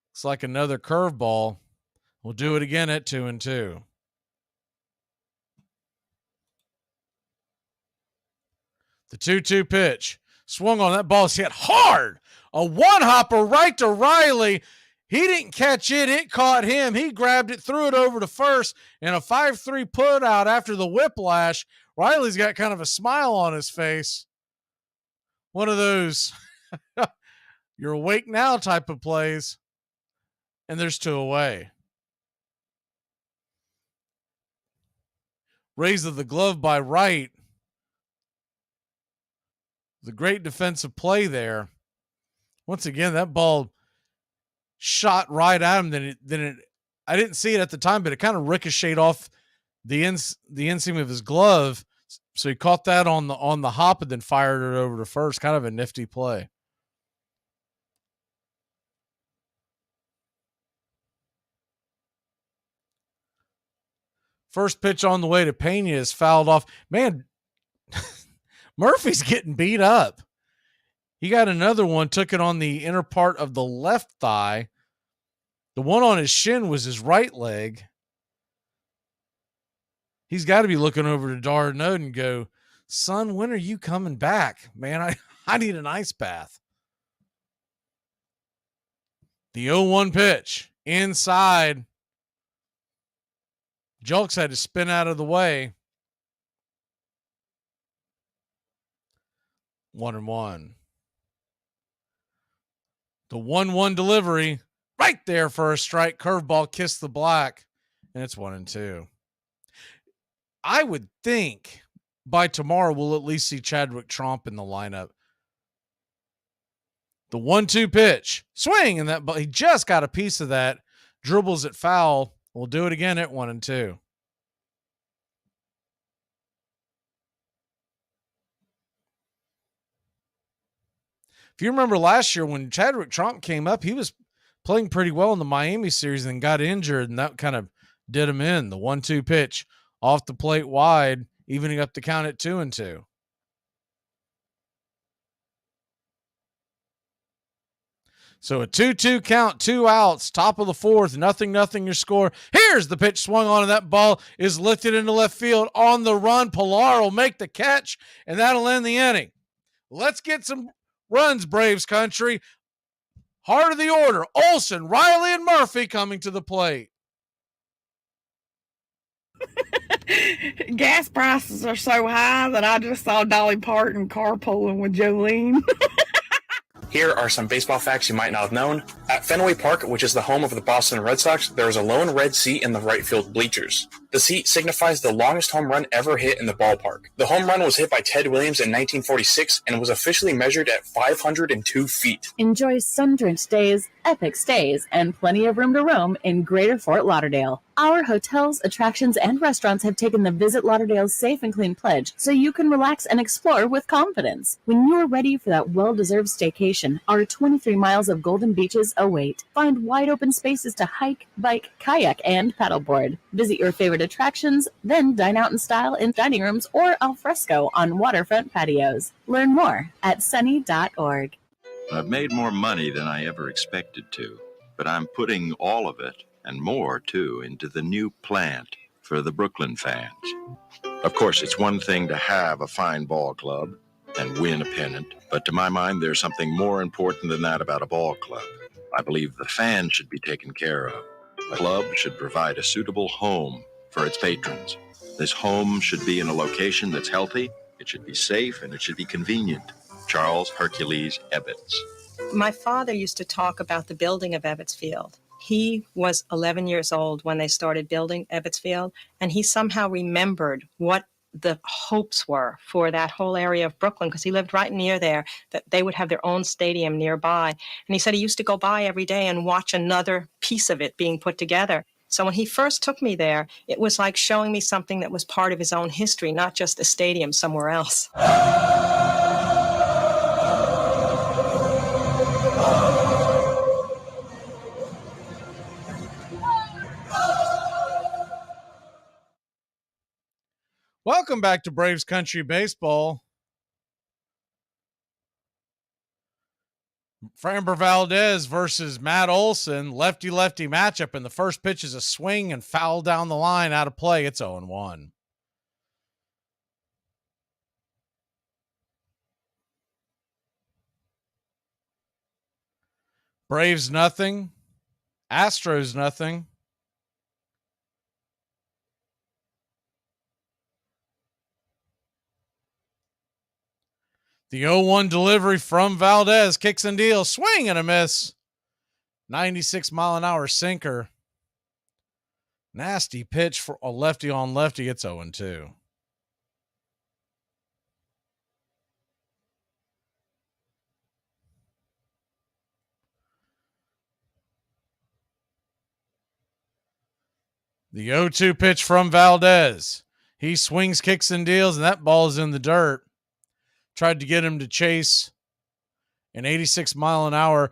Looks like another curveball. We'll do it again at 2-2. The 2-2 pitch. Swung on. That ball is hit hard. A one-hopper right to Riley. He didn't catch it. It caught him. He grabbed it, threw it over to first, and a 5-3 put out after the whiplash. Riley's got kind of a smile on his face. One of those you're awake now type of plays. And there's 2 away. Raise of the glove by Wright. The great defensive play there. Once again, that ball shot right at him. I didn't see it at the time, but it kind of ricocheted off the inseam of his glove. So he caught that on the hop and then fired it over to first. Kind of a nifty play. First pitch on the way to Pena is fouled off. Man, Murphy's getting beat up. He got another one, took it on the inner part of the left thigh. The one on his shin was his right leg. He's got to be looking over to Darnode and go, son, when are you coming back? Man, I need an ice bath. The 0-1 pitch. Inside. Julks had to spin out of the way. 1-1. The 1-1 delivery. right there for a strike. Curveball kissed the black, and it's 1-2. I would think by tomorrow we'll at least see Chadwick Tromp in the lineup. The 1-2 pitch, swing, and that, but he just got a piece of that. Dribbles it foul. We'll do it again at 1-2. If you remember last year when Chadwick Tromp came up, he was playing pretty well in the Miami series and got injured, and that kind of did him in. The 1-2 pitch off the plate wide, evening up the count at 2-2. So a 2-2 count, 2 outs, top of the fourth, 0-0 your score. Here's the pitch swung on, and that ball is lifted into left field on the run. Pilar will make the catch, and that'll end the inning. Let's get some runs, Braves country. Heart of the order, Olsen, Riley, and Murphy coming to the plate. Gas prices are so high that I just saw Dolly Parton carpooling with Jolene. Here are some baseball facts you might not have known. At Fenway Park, which is the home of the Boston Red Sox, there is a lone red seat in the right field bleachers. The seat signifies the longest home run ever hit in the ballpark. The home run was hit by Ted Williams in 1946 and was officially measured at 502 feet. Enjoy sun-drenched days, epic stays, and plenty of room to roam in Greater Fort Lauderdale. Our hotels, attractions, and restaurants have taken the Visit Lauderdale's Safe and Clean pledge, so you can relax and explore with confidence. When you're ready for that well-deserved staycation, our 23 miles of golden beaches await. Find wide-open spaces to hike, bike, kayak, and paddleboard. Visit your favorite attractions, then dine out in style in dining rooms or al fresco on waterfront patios. Learn more at sunny.org. I've made more money than I ever expected to, but I'm putting all of it, and more too, into the new plant for the Brooklyn fans. Of course, it's one thing to have a fine ball club and win a pennant, but to my mind, there's something more important than that about a ball club. I believe the fans should be taken care of. A club should provide a suitable home for its patrons. This home should be in a location that's healthy, it should be safe, and it should be convenient. Charles Hercules Ebbets. My father used to talk about the building of Ebbets Field. He was 11 years old when they started building Ebbets Field, and he somehow remembered what the hopes were for that whole area of Brooklyn, because he lived right near there, that they would have their own stadium nearby. And he said he used to go by every day and watch another piece of it being put together. So when he first took me there, it was like showing me something that was part of his own history, not just a stadium somewhere else. Welcome back to Braves Country Baseball. Framber Valdez versus Matt Olson, lefty-lefty matchup, and the first pitch is a swing and foul down the line, out of play. It's 0-1. Braves nothing. Astros nothing. The 0-1 delivery from Valdez, kicks and deals, swing and a miss. 96-mile-an-hour sinker. Nasty pitch for a lefty on lefty. It's 0-2. The 0-2 pitch from Valdez. He swings, kicks and deals, and that ball is in the dirt. Tried to get him to chase an 86-mile-an-hour.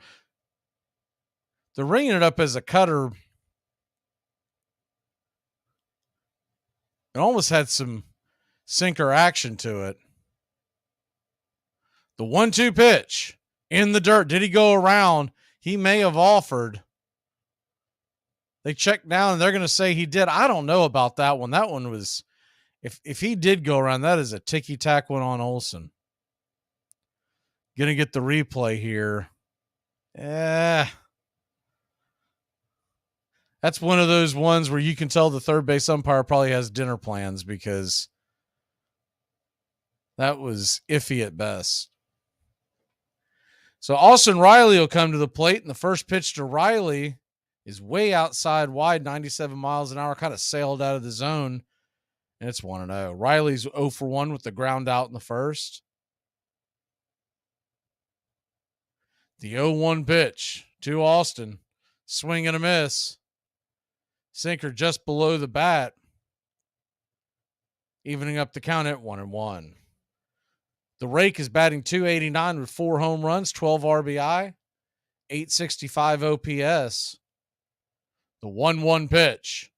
They're ringing it up as a cutter. It almost had some sinker action to it. The 1-2 pitch in the dirt. Did he go around? He may have offered. They checked down and they're going to say he did. I don't know about that one. That one was, if he did go around, that is a ticky-tack one on Olsen. Going to get the replay here. That's one of those ones where you can tell the third base umpire probably has dinner plans, because that was iffy at best. So Austin Riley will come to the plate, and the first pitch to Riley is way outside wide, 97 miles an hour, kind of sailed out of the zone, and it's 1-0. Riley's 0 for 1 with the ground out in the first. The 0-1 pitch to Austin. Swing and a miss. Sinker just below the bat. Evening up the count at 1-1. The Rake is batting .289 with 4 home runs, 12 RBI, 865 OPS. The 1-1 pitch.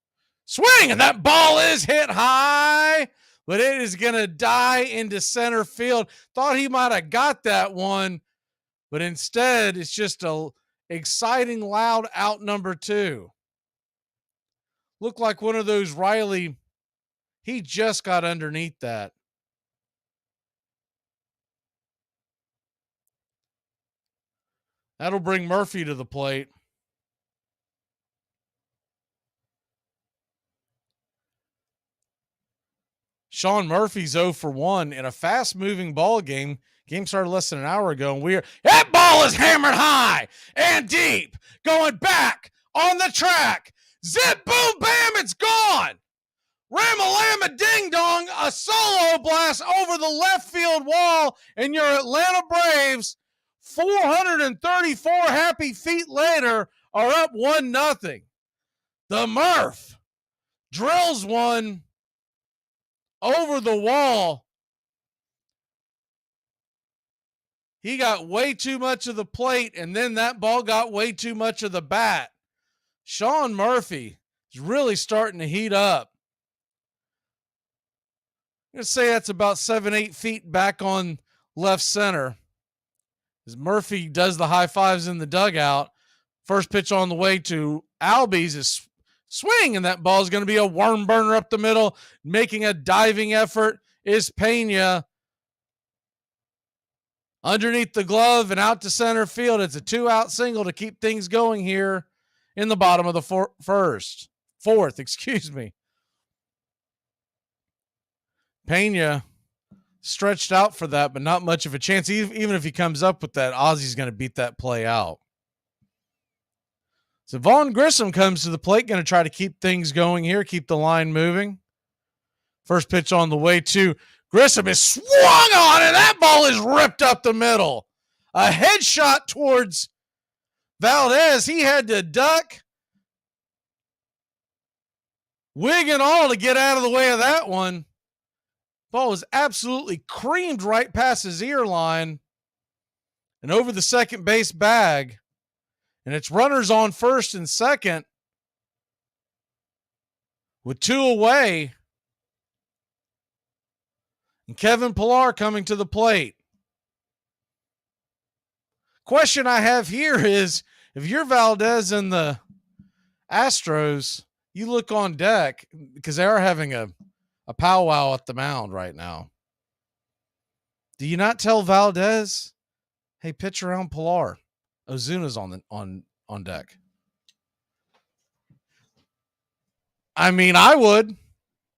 Swing, and that ball is hit high, but it is going to die into center field. Thought he might have got that one, but instead it's just a exciting, loud out number 2. Looked like one of those Riley, he just got underneath that. That'll bring Murphy to the plate. Sean Murphy's 0 for 1 in a fast-moving ball game. Game started less than an hour ago, and that ball is hammered high and deep, going back on the track. Zip, boom, bam, it's gone. Ram-a-lamma, ding-dong, a solo blast over the left field wall, and your Atlanta Braves, 434 happy feet later, are up 1-0. The Murph drills one over the wall. He got way too much of the plate, and then that ball got way too much of the bat. Sean Murphy is really starting to heat up. I'm going to say that's about 7-8 feet back on left center. As Murphy does the high fives in the dugout. First pitch on the way to Albies is swing, and that ball is going to be a worm burner up the middle. Making a diving effort is Pena. Underneath the glove and out to center field. It's a 2-out single to keep things going here in the bottom of the fourth. Pena stretched out for that, but not much of a chance. Even if he comes up with that, Ozzy's going to beat that play out. So Vaughn Grissom comes to the plate, going to try to keep things going here, keep the line moving. First pitch on the way to Grissom is swung on, and that ball is ripped up the middle. A headshot towards Valdez. He had to duck, wig and all, to get out of the way of that one. Ball was absolutely creamed right past his ear line and over the second base bag. And it's runners on first and second with 2 away. And Kevin Pillar coming to the plate. Question I have here is, if you're Valdez and the Astros, you look on deck because they are having a powwow at the mound right now. Do you not tell Valdez, hey, pitch around Pillar? Ozuna's on deck. I mean, I would.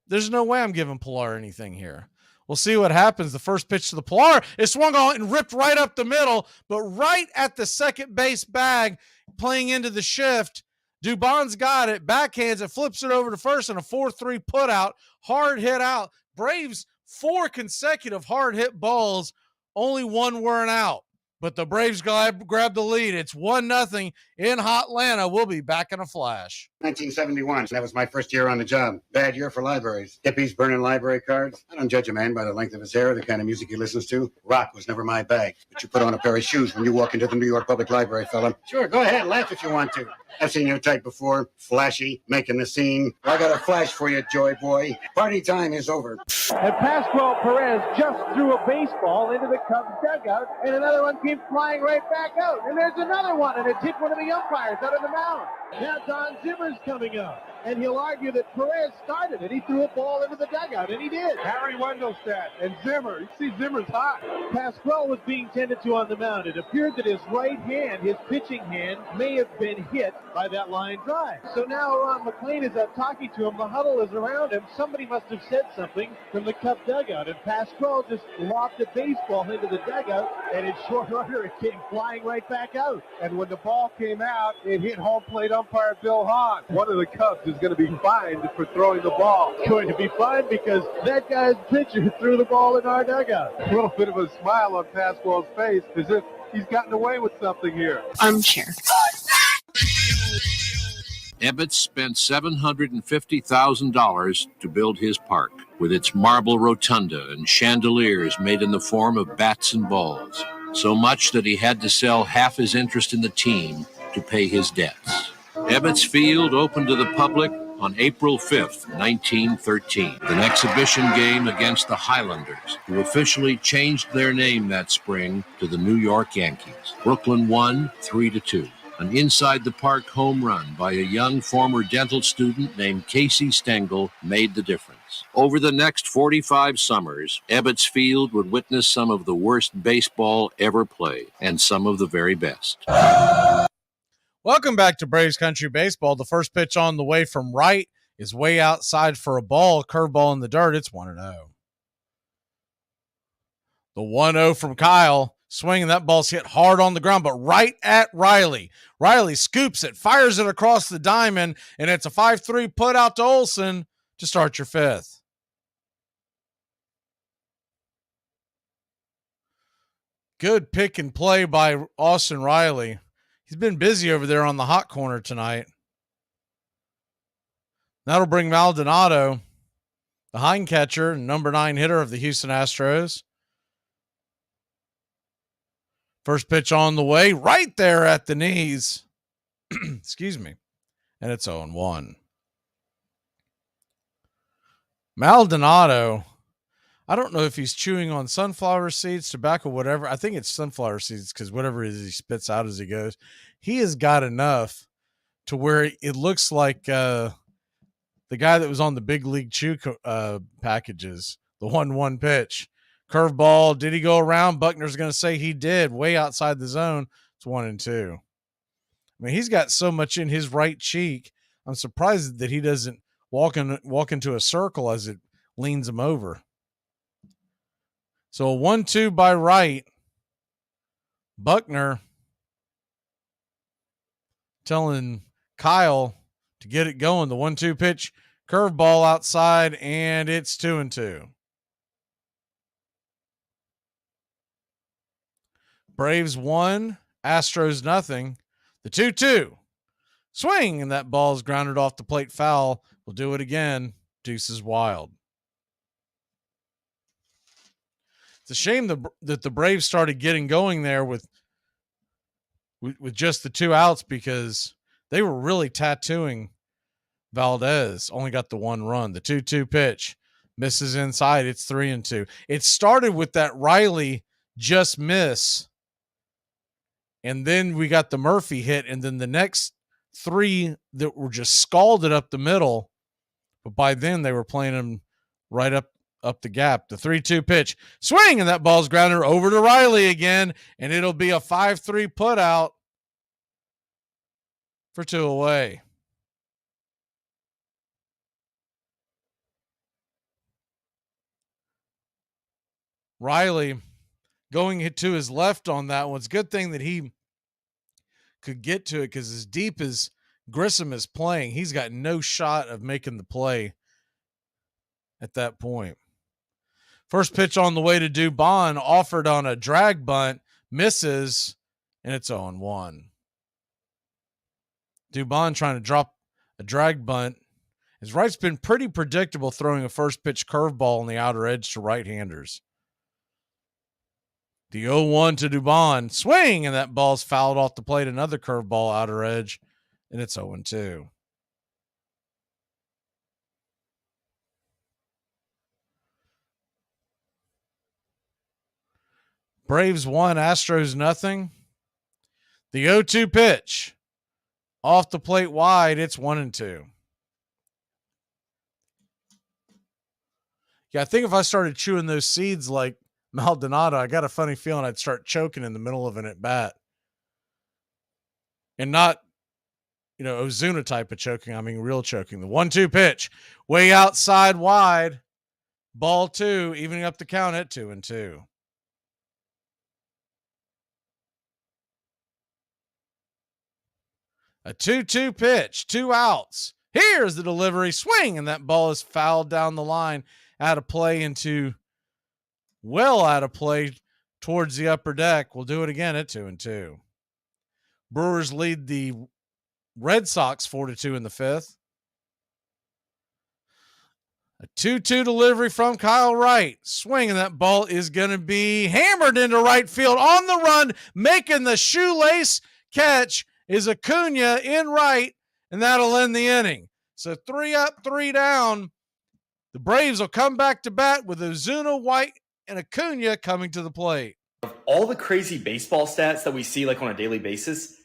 There's no way I'm giving Pillar anything here. We'll see what happens. The first pitch to the Pillar is swung on and ripped right up the middle, but right at the second base bag, playing into the shift. Dubon's got it, backhands it, flips it over to first, and a 4-3 put out. Hard hit out. Braves 4 consecutive hard hit balls, only 1 weren't out. But the Braves grab the lead. It's 1-0 in Hotlanta. We'll be back in a flash. 1971. That was my first year on the job. Bad year for libraries. Hippies burning library cards. I don't judge a man by the length of his hair or the kind of music he listens to. Rock was never my bag. But you put on a pair of shoes when you walk into the New York Public Library, fella. Sure, go ahead. Laugh if you want to. I've seen your type before. Flashy, making the scene. I got a flash for you, Joy Boy. Party time is over. And Pascual Perez just threw a baseball into the Cubs dugout, and another one keeps flying right back out. And there's another one, and it's hit one of the umpires out of the mound. Now Don Zimmer's coming up, and he'll argue that Perez started it. He threw a ball into the dugout, and he did. Harry Wendelstedt and Zimmer. You see Zimmer's hot. Pasquale was being tended to on the mound. It appeared that his right hand, his pitching hand, may have been hit by that line drive. So now Ron McLean is up talking to him. The huddle is around him. Somebody must have said something from the Cub dugout, and Pasquale just lobbed the baseball into the dugout, and in short order it came flying right back out. And when the ball came out, it hit home plate umpire Bill Hahn. One of the Cubs is going to be fined for throwing the ball. Going to be fined because that guy's pitcher threw the ball in our dugout. A little bit of a smile on Pasquale's face as if he's gotten away with something here. Armchair. Ebbets spent $750,000 to build his park, with its marble rotunda and chandeliers made in the form of bats and balls. So much that he had to sell half his interest in the team to pay his debts. Ebbets Field opened to the public on April 5th, 1913, an exhibition game against the Highlanders, who officially changed their name that spring to the New York Yankees. Brooklyn won 3-2. An inside-the-park home run by a young former dental student named Casey Stengel made the difference. Over the next 45 summers, Ebbets Field would witness some of the worst baseball ever played, and some of the very best. Welcome back to Braves Country Baseball. The first pitch on the way from right is way outside for a ball, curveball in the dirt. It's 1-0. The 1-0 from Kyle. Swinging, that ball's hit hard on the ground, but right at Riley. Riley scoops it, fires it across the diamond, and it's a 5-3 put out to Olsen to start your fifth. Good pick and play by Austin Riley. He's been busy over there on the hot corner tonight. That'll bring Maldonado, the hind catcher, number 9 hitter of the Houston Astros. First pitch on the way, right there at the knees. Excuse me. And it's 0-1. Maldonado, I don't know if he's chewing on sunflower seeds, tobacco, whatever. I think it's sunflower seeds because whatever it is he spits out as he goes. He has got enough to where it looks like the guy that was on the Big League Chew packages, the 1-1 pitch. Curveball, did he go around? Buckner's going to say he did, way outside the zone. It's 1-2. I mean, he's got so much in his right cheek. I'm surprised that he doesn't walk into a circle as it leans him over. So a 1-2 by right. Buckner telling Kyle to get it going. The 1-2 pitch, curveball outside, and it's 2-2. Braves 1, Astros nothing. The 2-2. Swing, and that ball is grounded off the plate foul. We'll do it again. Deuces wild. It's a shame that the Braves started getting going there with just the 2 outs because they were really tattooing Valdez. Only got the 1 run. The 2-2 pitch misses inside. It's 3-2. It started with that Riley just miss. And then we got the Murphy hit, and then the next 3 that were just scalded up the middle. But by then they were playing them right up the gap. The 3-2 pitch, swing, and that ball's grounded over to Riley again, and it'll be a 5-3 put out for 2 away. Riley going to his left on that one. It's a good thing that he could get to it because as deep as Grissom is playing, he's got no shot of making the play at that point. First pitch on the way to Dubon, offered on a drag bunt, misses, and it's 0-1. Dubon trying to drop a drag bunt. His right's been pretty predictable, throwing a first pitch curveball on the outer edge to right-handers. The 0-1 to Dubon, swing, and that ball's fouled off the plate. Another curveball outer edge, and it's 0-2. Braves 1, Astros nothing. The 0-2 pitch Off the plate wide, it's 1-2. Yeah, I think if I started chewing those seeds like Maldonado, I got a funny feeling I'd start choking in the middle of an at-bat. And not, Ozuna type of choking. I mean, real choking. The 1-2 pitch. Way outside wide. Ball 2, evening up the count at 2-2. A 2-2 pitch. 2 outs. Here's the delivery. Swing, and that ball is fouled down the line. Out of play out of play towards the upper deck. We'll do it again at 2-2. Brewers lead the Red Sox 4-2 in the 5th. A 2-2 delivery from Kyle Wright. Swing, and that ball is going to be hammered into right field. On the run, making the shoelace catch is Acuna in right, and that'll end the inning. So 3 up, 3 down. The Braves will come back to bat with Ozuna, White, and Acuna coming to the plate. Of all the crazy baseball stats that we see like on a daily basis,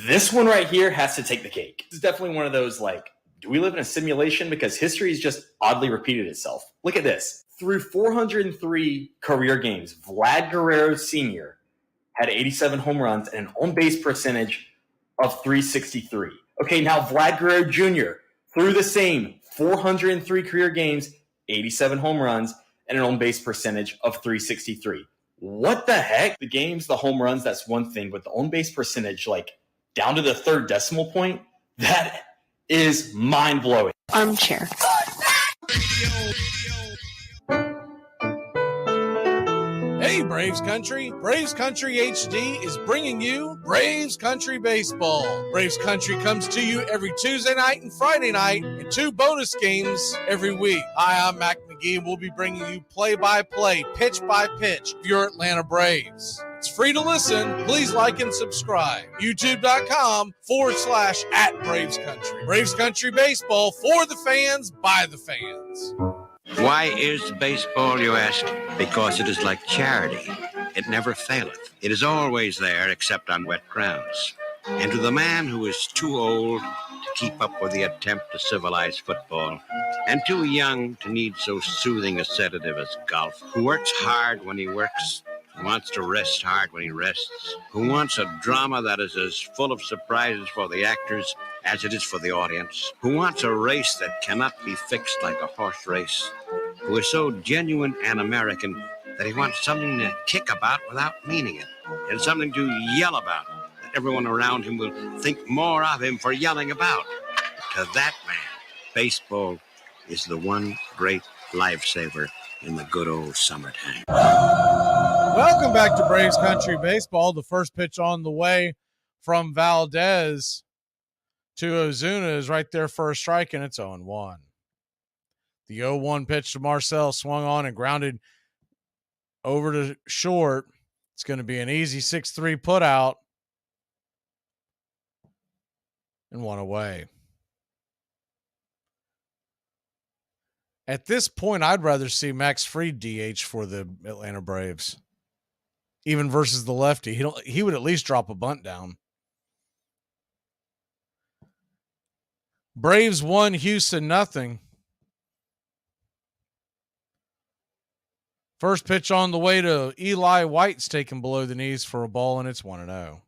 this one right here has to take the cake. This is definitely one of those do we live in a simulation? Because history has just oddly repeated itself. Look at this. Through 403 career games, Vlad Guerrero Sr. had 87 home runs and an on-base percentage of 363. Okay, now Vlad Guerrero Jr. through the same 403 career games, 87 home runs, and an on-base percentage of 363. What the heck? The games, the home runs, that's one thing, but the on-base percentage, down to the third decimal point, that is mind-blowing. Armchair. Hey, Braves Country. Braves Country HD is bringing you Braves Country Baseball. Braves Country comes to you every Tuesday night and Friday night and 2 bonus games every week. Hi, I'm Mac Magee, and we'll be bringing you play-by-play, pitch-by-pitch of your Atlanta Braves. It's free to listen. Please like and subscribe. YouTube.com/@Braves Country. Braves Country Baseball for the fans, by the fans. Why is baseball, you ask? Because it is like charity. It never faileth. It is always there except on wet grounds. And to the man who is too old to keep up with the attempt to civilize football, and too young to need so soothing a sedative as golf, who works hard when he works, who wants to rest hard when he rests, who wants a drama that is as full of surprises for the actors as it is for the audience, who wants a race that cannot be fixed like a horse race, who is so genuine and American that he wants something to kick about without meaning it, and something to yell about that everyone around him will think more of him for yelling about. To that man, baseball is the one great lifesaver in the good old summertime. Welcome back to Braves Country Baseball. The first pitch on the way from Valdez to Ozuna is right there for a strike, and it's 0-1. The 0-1 pitch to Marcel swung on and grounded over to short. It's going to be an easy 6-3 put out and 1 away. At this point, I'd rather see Max Fried DH for the Atlanta Braves, even versus the lefty. He would at least drop a bunt down. Braves 1, Houston 0. First pitch on the way to Eli White's taken below the knees for a ball, and it's 1-0.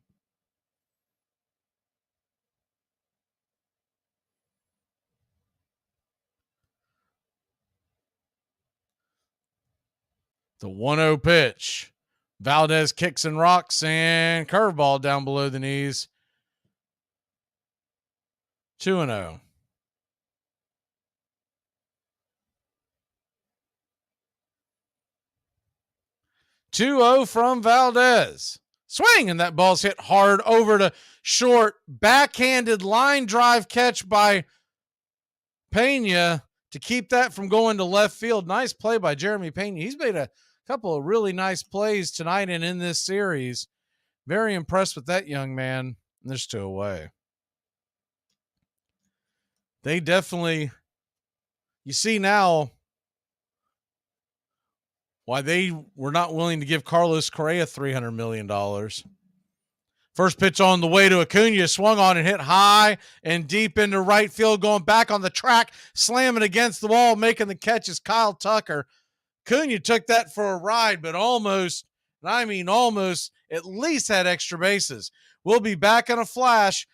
The 1-0 pitch. Valdez kicks and rocks, and curveball down below the knees. 2-0. 2-0 from Valdez. Swing, and that ball's hit hard over to short. Backhanded line drive catch by Pena to keep that from going to left field. Nice play by Jeremy Pena. He's made a couple of really nice plays tonight and in this series. Very impressed with that young man. And there's 2 away. They definitely, you see now why they were not willing to give Carlos Correa $300 million. First pitch on the way to Acuna, swung on and hit high and deep into right field, going back on the track, slamming against the wall, making the catch is Kyle Tucker. Acuna took that for a ride, but almost, and I mean almost, at least had extra bases. We'll be back in a flash.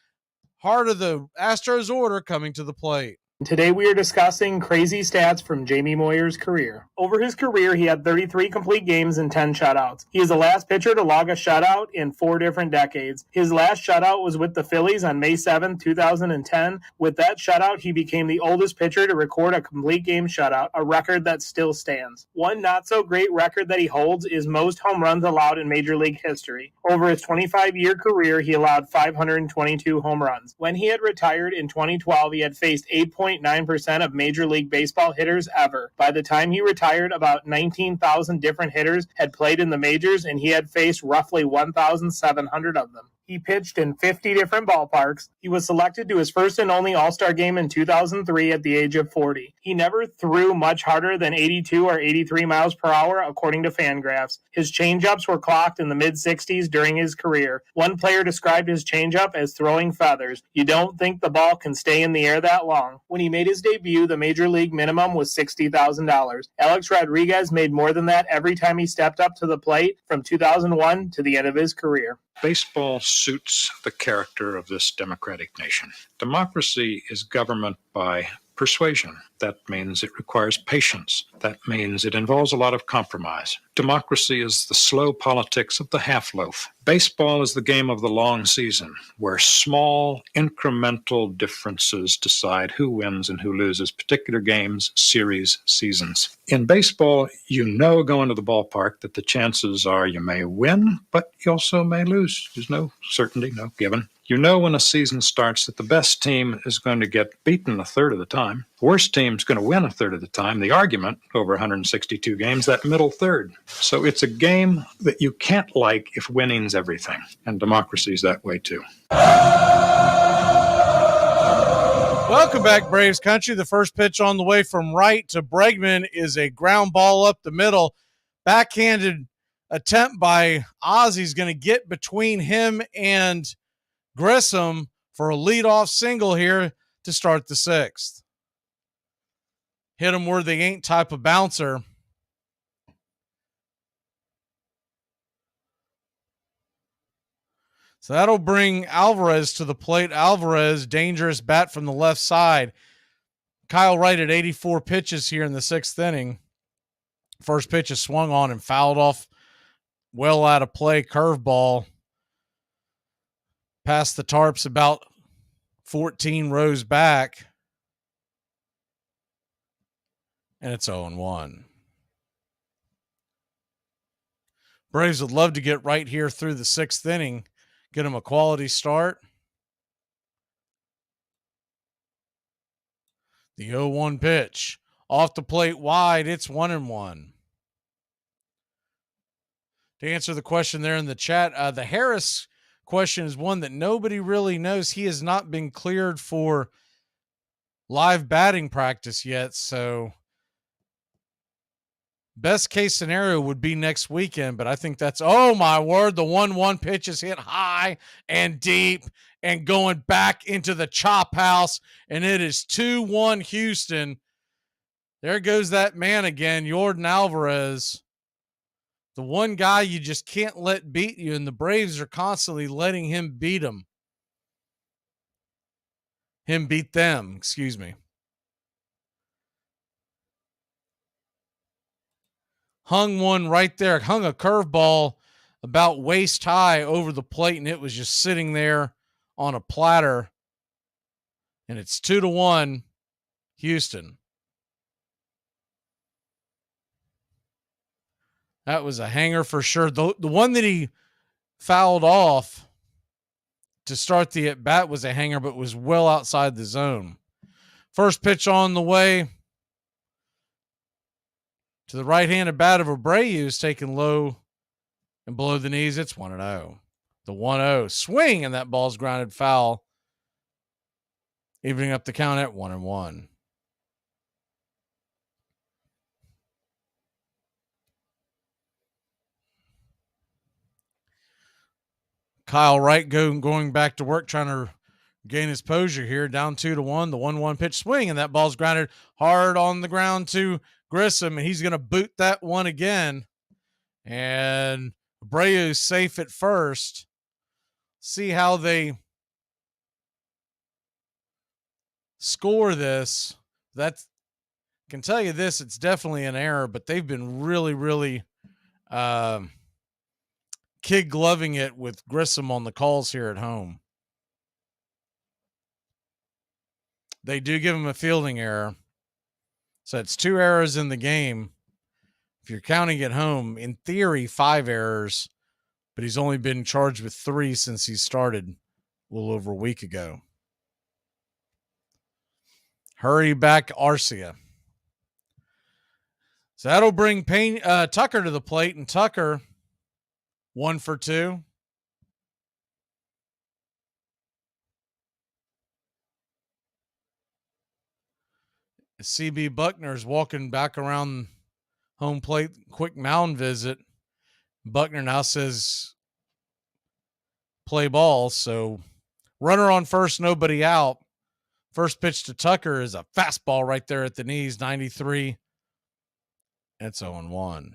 Heart of the Astros order coming to the plate. Today we are discussing crazy stats from Jamie Moyer's career. Over his career, he had 33 complete games and 10 shutouts. He is the last pitcher to log a shutout in 4 different decades. His last shutout was with the Phillies on May 7, 2010. With that shutout, he became the oldest pitcher to record a complete game shutout, a record that still stands. One not-so-great record that he holds is most home runs allowed in Major League history. Over his 25-year career, he allowed 522 home runs. When he had retired in 2012, he had faced 8.9% of Major League Baseball hitters ever. By the time he retired, about 19,000 different hitters had played in the majors, and he had faced roughly 1,700 of them. He pitched in 50 different ballparks. He was selected to his first and only All-Star game in 2003 at the age of 40. He never threw much harder than 82 or 83 miles per hour, according to Fangraphs. His changeups were clocked in the mid-60s during his career. One player described his changeup as throwing feathers. You don't think the ball can stay in the air that long. When he made his debut, the Major League minimum was $60,000. Alex Rodriguez made more than that every time he stepped up to the plate from 2001 to the end of his career. Baseball suits the character of this democratic nation. Democracy is government by persuasion. That means it requires patience. That means it involves a lot of compromise. Democracy is the slow politics of the half-loaf. Baseball is the game of the long season, where small, incremental differences decide who wins and who loses particular games, series, seasons. In baseball, you know going to the ballpark that the chances are you may win, but you also may lose. There's no certainty, no given. You know when a season starts that the best team is going to get beaten a third of the time. The worst team's going to win a third of the time. The argument over 162 games, that middle third. So it's a game that you can't like if winning's everything. And democracy's that way too. Welcome back, Braves country. The first pitch on the way from right to Bregman is a ground ball up the middle. Backhanded attempt by Ozzy's going to get between him and Grissom for a leadoff single here to start the sixth. Hit him where they ain't type of bouncer. So that'll bring Alvarez to the plate. Alvarez, dangerous bat from the left side. Kyle Wright at 84 pitches here in the sixth inning. First pitch is swung on and fouled off well out of play. Curveball. Past the tarps about 14 rows back. And it's 0-1. Braves would love to get right here through the sixth inning. Get him a quality start. The 0-1 pitch. Off the plate wide. It's 1-1. To answer the question there in the chat, the Harris question is one that nobody really knows. He has not been cleared for live batting practice yet, so best case scenario would be next weekend, but I think that's, oh my word, the 1-1 pitch is hit high and deep and going back into the chop house, and it is 2-1 Houston. There goes that man again, Yordan Alvarez. The one guy you just can't let beat you, and the Braves are constantly letting him beat them. Him beat them, excuse me. Hung one right there. Hung a curveball about waist high over the plate, and it was just sitting there on a platter. And it's 2-1 Houston. That was a hanger for sure. The one that he fouled off to start the at-bat was a hanger, but was well outside the zone. First pitch on the way to the right-handed bat of Abreu is taken low and below the knees. It's 1-0. The 1-0 swing, and that ball's grounded foul, evening up the count at 1-1. Kyle Wright going back to work, trying to gain his posure here. Down 2-1. The 1-1 pitch swing, and that ball's grounded hard on the ground to Grissom, and he's going to boot that one again. And Abreu's safe at first. See how they score this. That can tell you this, it's definitely an error, but they've been really, really kid gloving it with Grissom on the calls here at home. They do give him a fielding error. So it's 2 errors in the game. If you're counting at home, in theory, 5 errors, but he's only been charged with 3 since he started a little over a week ago. Hurry back, Arcia. So that'll bring Tucker to the plate, and Tucker 1 for 2. CB Buckner's walking back around home plate, quick mound visit. Buckner now says play ball. So runner on first, nobody out. First pitch to Tucker is a fastball right there at the knees, 93. It's 0-1.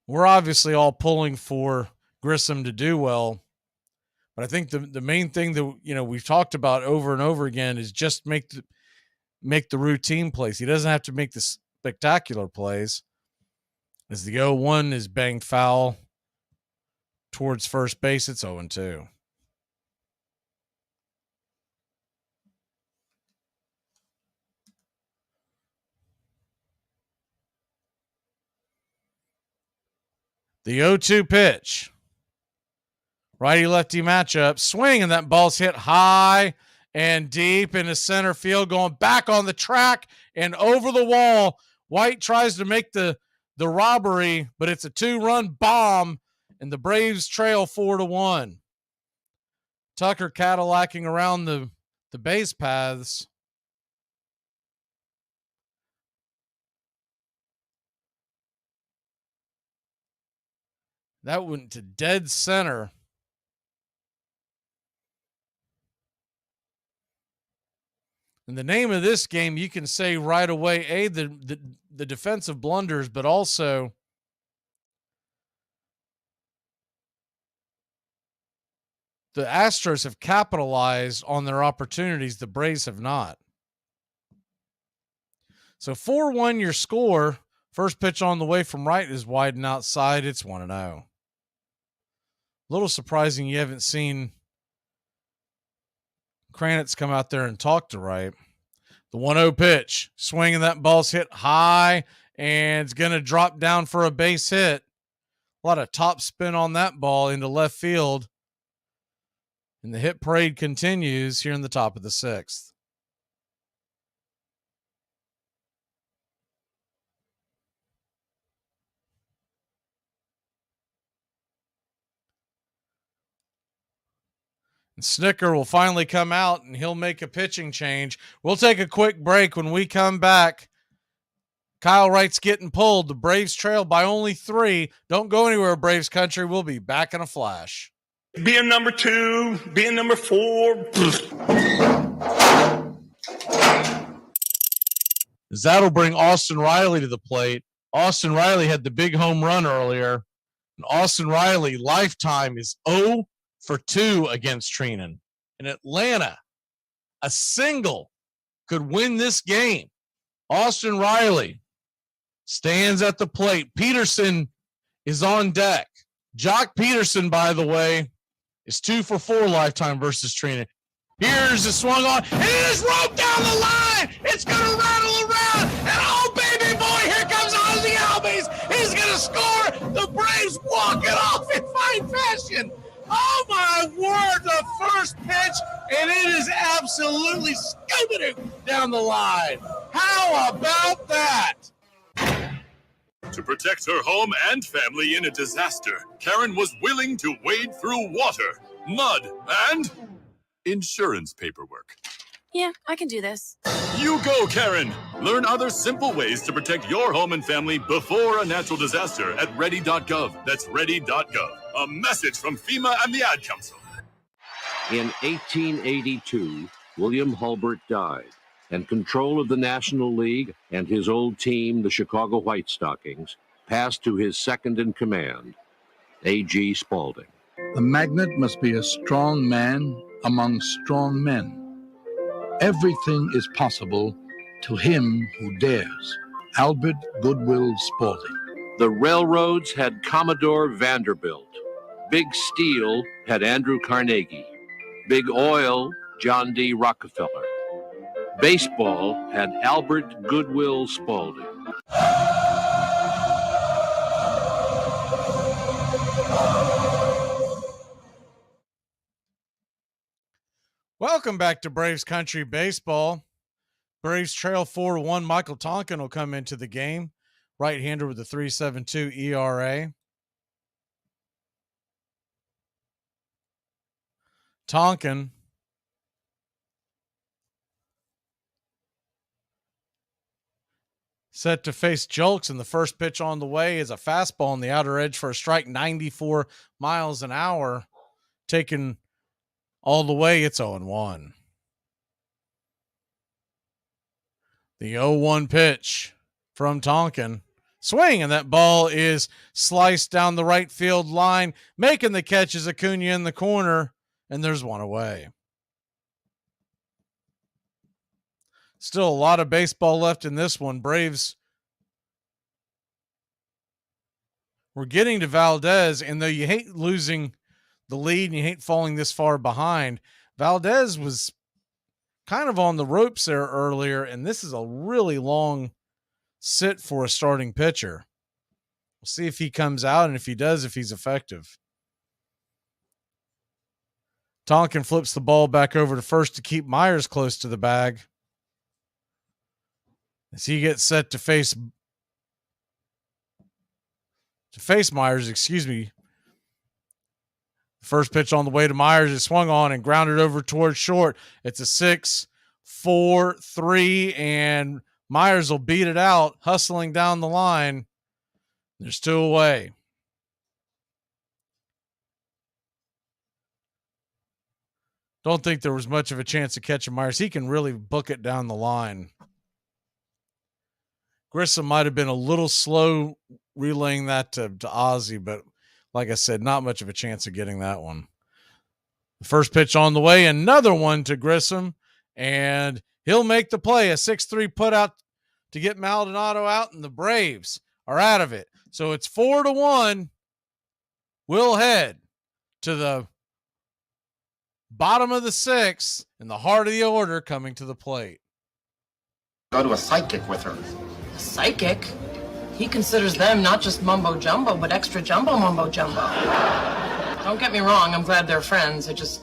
We're obviously all pulling for Grissom to do well, but I think the main thing that we've talked about over and over again is just make the routine plays. He doesn't have to make the spectacular plays. As the 0-1 is banged foul towards first base, it's 0-2. The 0-2 pitch. Righty-lefty matchup. Swing, and that ball's hit high and deep into center field, going back on the track and over the wall. White tries to make the robbery, but it's a 2-run bomb, and the Braves trail 4-1. Tucker Cadillacing around the base paths. That went to dead center. And the name of this game, you can say right away, the defensive blunders, but also the Astros have capitalized on their opportunities. The Braves have not. So 4-1 your score. First pitch on the way from right is wide and outside. It's 1-0. A little surprising you haven't seen Kranitz come out there and talk to Wright. The 1-0 pitch. Swinging, that ball's hit high, and it's going to drop down for a base hit. A lot of top spin on that ball into left field. And the hit parade continues here in the top of the 6th. Snicker will finally come out, and he'll make a pitching change. We'll take a quick break. When we come back, Kyle Wright's getting pulled. The Braves trail by only 3. Don't go anywhere, Braves country. We'll be back in a flash. Being number 2, being number 4. That'll bring Austin Riley to the plate. Austin Riley had the big home run earlier. And Austin Riley, lifetime, is 0 for 2 against Treenan. In Atlanta, a single could win this game. Austin Riley stands at the plate. Peterson is on deck. Jock Peterson, by the way, is 2 for 4 lifetime versus Treenan. Here's the swung on, and it is roped down the line. It's going to rattle around, and oh, baby boy, here comes Ozzie Albies. He's going to score. The Braves walk it off in fine fashion. Oh, my word, the first pitch, and it is absolutely scooping down the line. How about that? To protect her home and family in a disaster, Karen was willing to wade through water, mud, and insurance paperwork. Yeah, I can do this. You go, Karen! Learn other simple ways to protect your home and family before a natural disaster at ready.gov. That's ready.gov. A message from FEMA and the Ad Council. In 1882, William Hulbert died, and control of the National League and his old team, the Chicago White Stockings, passed to his second-in-command, A.G. Spaulding. The magnet must be a strong man among strong men. Everything is possible to him who dares. Albert Goodwill Spaulding. The railroads had Commodore Vanderbilt. Big Steel had Andrew Carnegie. Big Oil, John D. Rockefeller. Baseball had Albert Goodwill Spaulding. Welcome back to Braves Country Baseball. Braves trail 4-1. Michael Tonkin will come into the game. Right-hander with a 3.72 ERA. Tonkin set to face Julks, and the first pitch on the way is a fastball on the outer edge for a strike, 94 miles an hour. Taken all the way, it's 0-1. The 0-1 pitch from Tonkin. Swing, and that ball is sliced down the right field line. Making the catch is Acuna in the corner, and there's one away. Still a lot of baseball left in this one. Braves were getting to Valdez, and though you hate losing the lead and you hate falling this far behind, Valdez was kind of on the ropes there earlier, and this is a really long sit for a starting pitcher. We'll see if he comes out, and if he does, if he's effective. Tonkin flips the ball back over to first to keep Myers close to the bag as he gets set to face Myers, excuse me. The first pitch on the way to Myers is swung on and grounded over towards short. It's a 6-4-3, and Myers will beat it out, hustling down the line. There's two away. Don't think there was much of a chance of catching Myers. He can really book it down the line. Grissom might have been a little slow relaying that to Ozzie, but like I said, not much of a chance of getting that one. The first pitch on the way, another one to Grissom, and he'll make the play. A 6-3 put out to get Maldonado out, and the Braves are out of it. So it's 4-1. We'll head to the bottom of the sixth in the heart of the order coming to the plate. Go to a psychic with her. A psychic? He considers them not just mumbo jumbo, but extra jumbo mumbo jumbo. Don't get me wrong, I'm glad they're friends. I just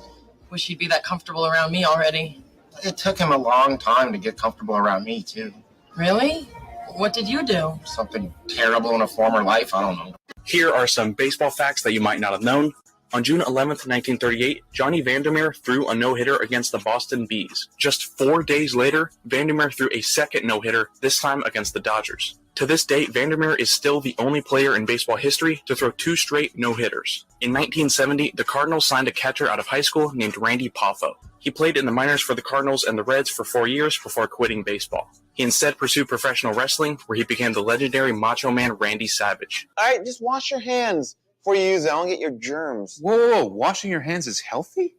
wish he'd be that comfortable around me already. It took him a long time to get comfortable around me, too. Really? What did you do? Something terrible in a former life, I don't know. Here are some baseball facts that you might not have known. On June 11th, 1938, Johnny Vandermeer threw a no-hitter against the Boston Bees. Just 4 days later, Vandermeer threw a second no-hitter, this time against the Dodgers. To this date, Vandermeer is still the only player in baseball history to throw 2 straight no-hitters. In 1970, the Cardinals signed a catcher out of high school named Randy Poffo. He played in the minors for the Cardinals and the Reds for 4 years before quitting baseball. He instead pursued professional wrestling, where he became the legendary Macho Man Randy Savage. All right, just wash your hands before you use it. I don't get your germs. Whoa. Washing your hands is healthy?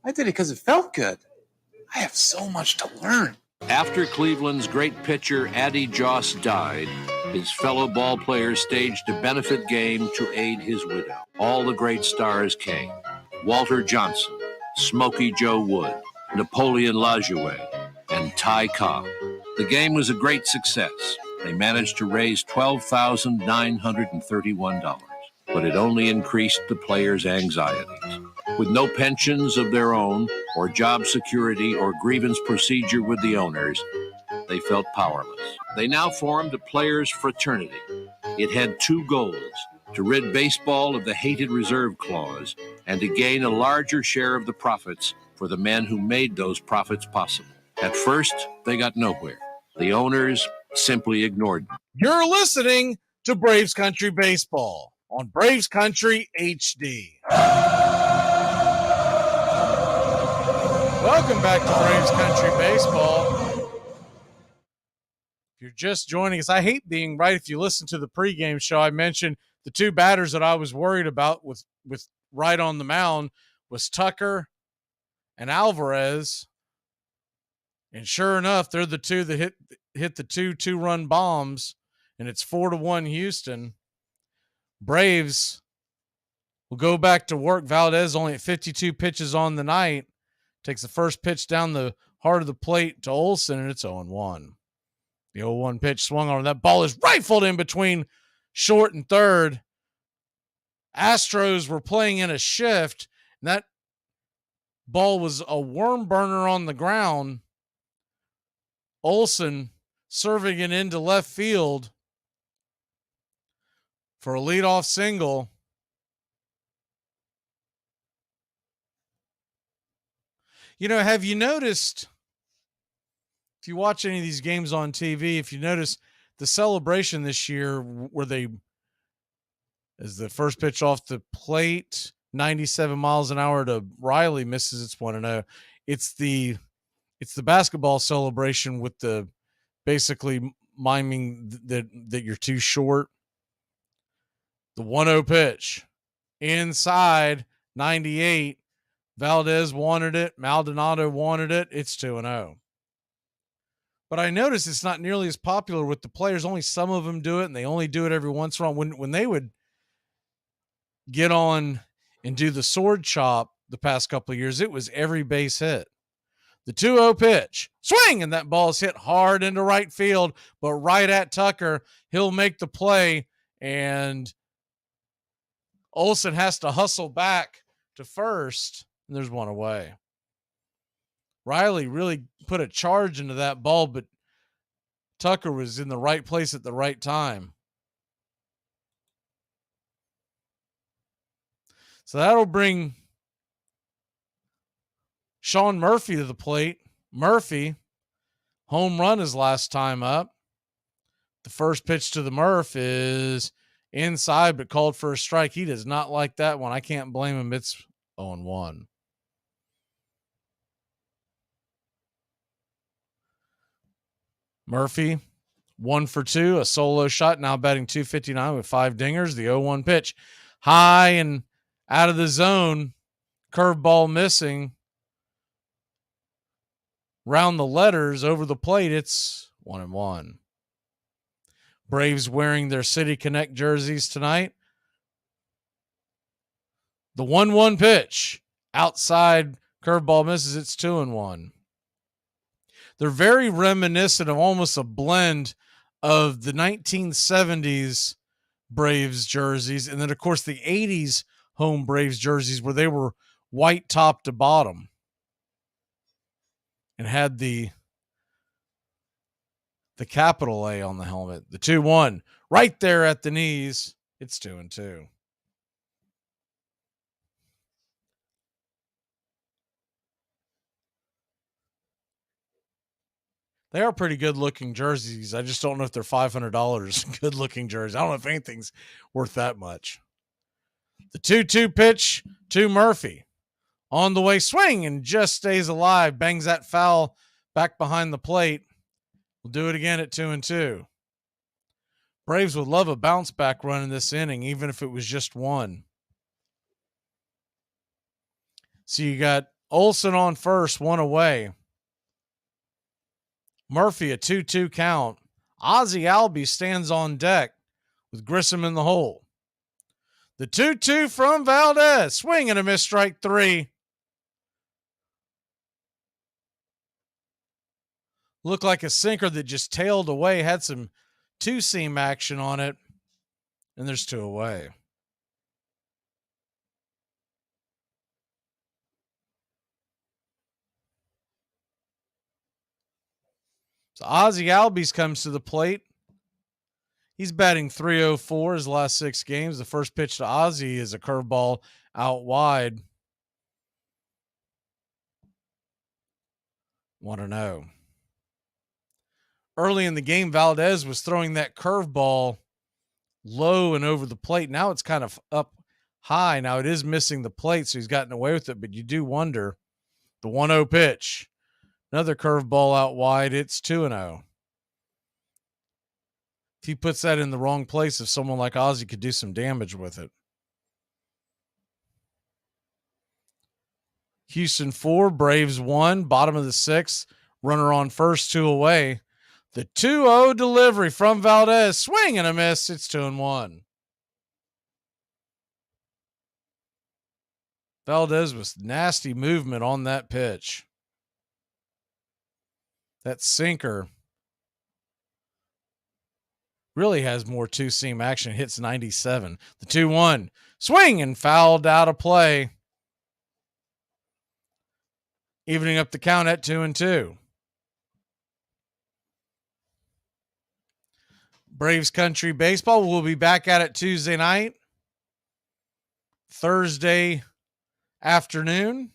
I did it because it felt good. I have so much to learn. After Cleveland's great pitcher Addie Joss died, his fellow ball players staged a benefit game to aid his widow. All the great stars came. Walter Johnson, Smokey Joe Wood, Napoleon Lajoie, and Ty Cobb. The game was a great success. They managed to raise $12,931, but it only increased the players' anxieties. With no pensions of their own, or job security, or grievance procedure with the owners, they felt powerless. They now formed a players' fraternity. It had 2 goals: to rid baseball of the hated reserve clause and to gain a larger share of the profits for the men who made those profits possible. At first, they got nowhere. The owners simply ignored them. You're listening to Braves Country Baseball on Braves Country HD. Welcome back to Braves Country Baseball. If you're just joining us, I hate being right. If you listen to the pregame show, I mentioned the two batters that I was worried about with right on the mound was Tucker and Alvarez. And sure enough, they're the two that hit the two-run bombs, and it's 4-1 Houston. Braves will go back to work. Valdez only at 52 pitches on the night. Takes the first pitch down the heart of the plate to Olsen, and it's 0-1. The 0-1 pitch swung on. That ball is rifled in between short and third. Astros were playing in a shift, and that ball was a worm burner on the ground. Olsen serving it into left field for a leadoff single. You know, have you noticed, if you watch any of these games on TV, if you notice the celebration this year where they, as the first pitch off the plate, 97 miles an hour to Riley misses, it's 1-0. It's the basketball celebration with the basically miming that you're too short. The 1-0 pitch inside 98. Valdez wanted it. Maldonado wanted it. It's 2-0. But I noticed it's not nearly as popular with the players. Only some of them do it, and they only do it every once in a while. When they would get on and do the sword chop the past couple of years, it was every base hit. The 2-0 pitch. Swing! And that ball's hit hard into right field, but right at Tucker. He'll make the play, and Olsen has to hustle back to first. And there's one away. Riley really put a charge into that ball, but Tucker was in the right place at the right time. So that'll bring Sean Murphy to the plate. Murphy, home run his last time up. The first pitch to the Murph is inside, but called for a strike. He does not like that one. I can't blame him. It's 0-1. Murphy, 1 for 2, a solo shot, now batting .259 with 5 dingers. The 0-1 pitch, high and out of the zone, curveball missing. Round the letters over the plate, it's 1-1. Braves wearing their City Connect jerseys tonight. The 1-1 pitch, outside, curveball misses, it's 2-1. They're very reminiscent of almost a blend of the 1970s Braves jerseys and then, of course, the 80s home Braves jerseys where they were white top to bottom and had the capital A on the helmet. The 2-1 right there at the knees. It's 2-2. They are pretty good-looking jerseys. I just don't know if they're $500 good-looking jerseys. I don't know if anything's worth that much. The 2-2 pitch to Murphy. On the way, swing, and just stays alive. Bangs that foul back behind the plate. We'll do it again at 2-2. Braves would love a bounce-back run in this inning, even if it was just one. So you got Olsen on first, one away. Murphy, a 2-2 count. Ozzie Albies stands on deck with Grissom in the hole. The 2-2 from Valdez. Swing and a miss, strike 3. Looked like a sinker that just tailed away, had some two-seam action on it, and there's 2 away. So Ozzie Albies comes to the plate. He's batting .304 his last 6 games. The first pitch to Ozzie is a curveball out wide. 1-0. Early in the game, Valdez was throwing that curveball low and over the plate. Now it's kind of up high. Now it is missing the plate, so he's gotten away with it, but you do wonder. The 1-0 pitch. Another curveball out wide. It's 2-0. If he puts that in the wrong place, if someone like Ozzie could do some damage with it. Houston 4, Braves 1, bottom of the 6th. Runner on first, 2 away. The 2-0 delivery from Valdez. Swing and a miss. It's 2-1. Valdez with nasty movement on that pitch. That sinker really has more two-seam action. Hits 97. The 2-1. Swing and fouled out of play. Evening up the count at 2-2. Braves Country Baseball will be back at it Tuesday night, Thursday afternoon.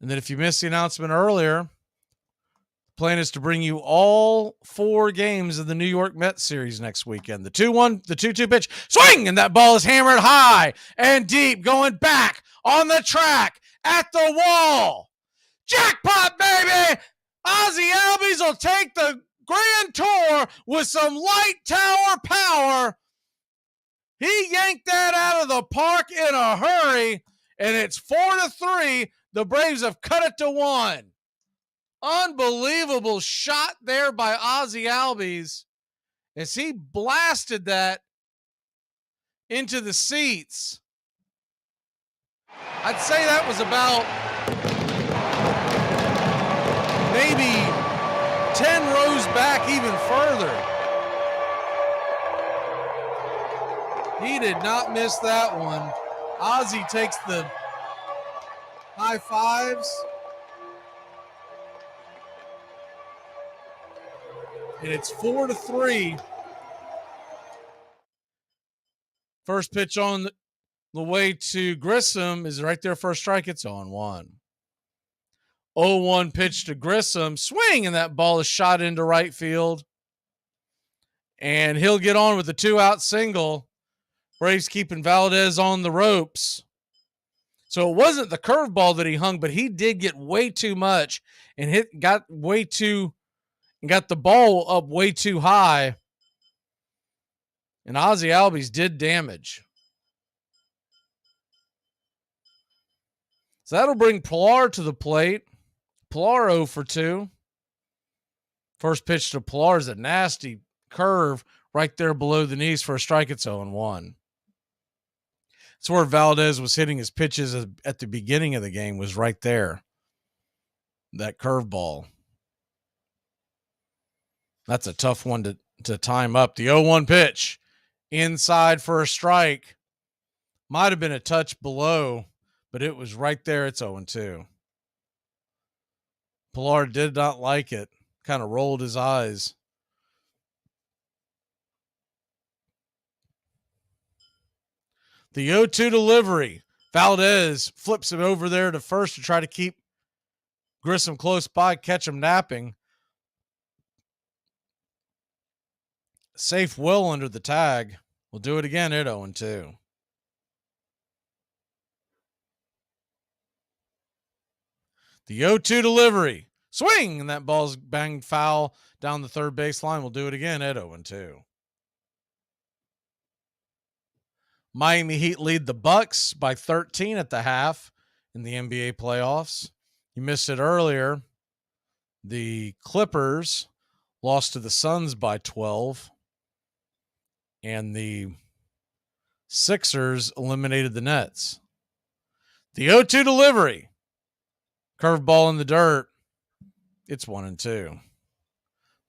And then if you missed the announcement earlier, the plan is to bring you all 4 games of the New York Mets series next weekend. The 2-1, the 2-2 pitch, swing, and that ball is hammered high and deep, going back on the track at the wall. Jackpot, baby! Ozzie Albies will take the Grand Tour with some light tower power. He yanked that out of the park in a hurry, and it's 4-3. The Braves have cut it to 1. Unbelievable shot there by Ozzie Albies as he blasted that into the seats. I'd say that was about maybe 10 rows back, even further. He did not miss that one. Ozzie takes the high fives. And it's 4-3. First pitch on the way to Grissom is right there for a strike. It's on 1. 0-1 pitch to Grissom. Swing, and that ball is shot into right field. And he'll get on with a 2-out single. Braves keeping Valdez on the ropes. So it wasn't the curveball that he hung, but he did get way too much and got the ball up way too high. And Ozzie Albies did damage. So that'll bring Pilar to the plate. Pilar 0 for 2. First pitch to Pilar is a nasty curve right there below the knees for a strike. It's 0-1. It's where Valdez was hitting his pitches at the beginning of the game, was right there. That curveball. That's a tough one to time up. The 0-1 pitch. Inside for a strike. Might have been a touch below, but it was right there. It's 0-2. Pilar did not like it. Kind of rolled his eyes. The 0-2 delivery. Valdez flips it over there to first to try to keep Grissom close by, catch him napping. Safe well under the tag. We'll do it again at 0-2. The 0-2 delivery. Swing, and that ball's banged foul down the third baseline. We'll do it again at 0-2. Miami Heat lead the Bucks by 13 at the half in the NBA playoffs. You missed it earlier. The Clippers lost to the Suns by 12. And the Sixers eliminated the Nets. The 0-2 delivery. Curveball in the dirt. It's 1-2.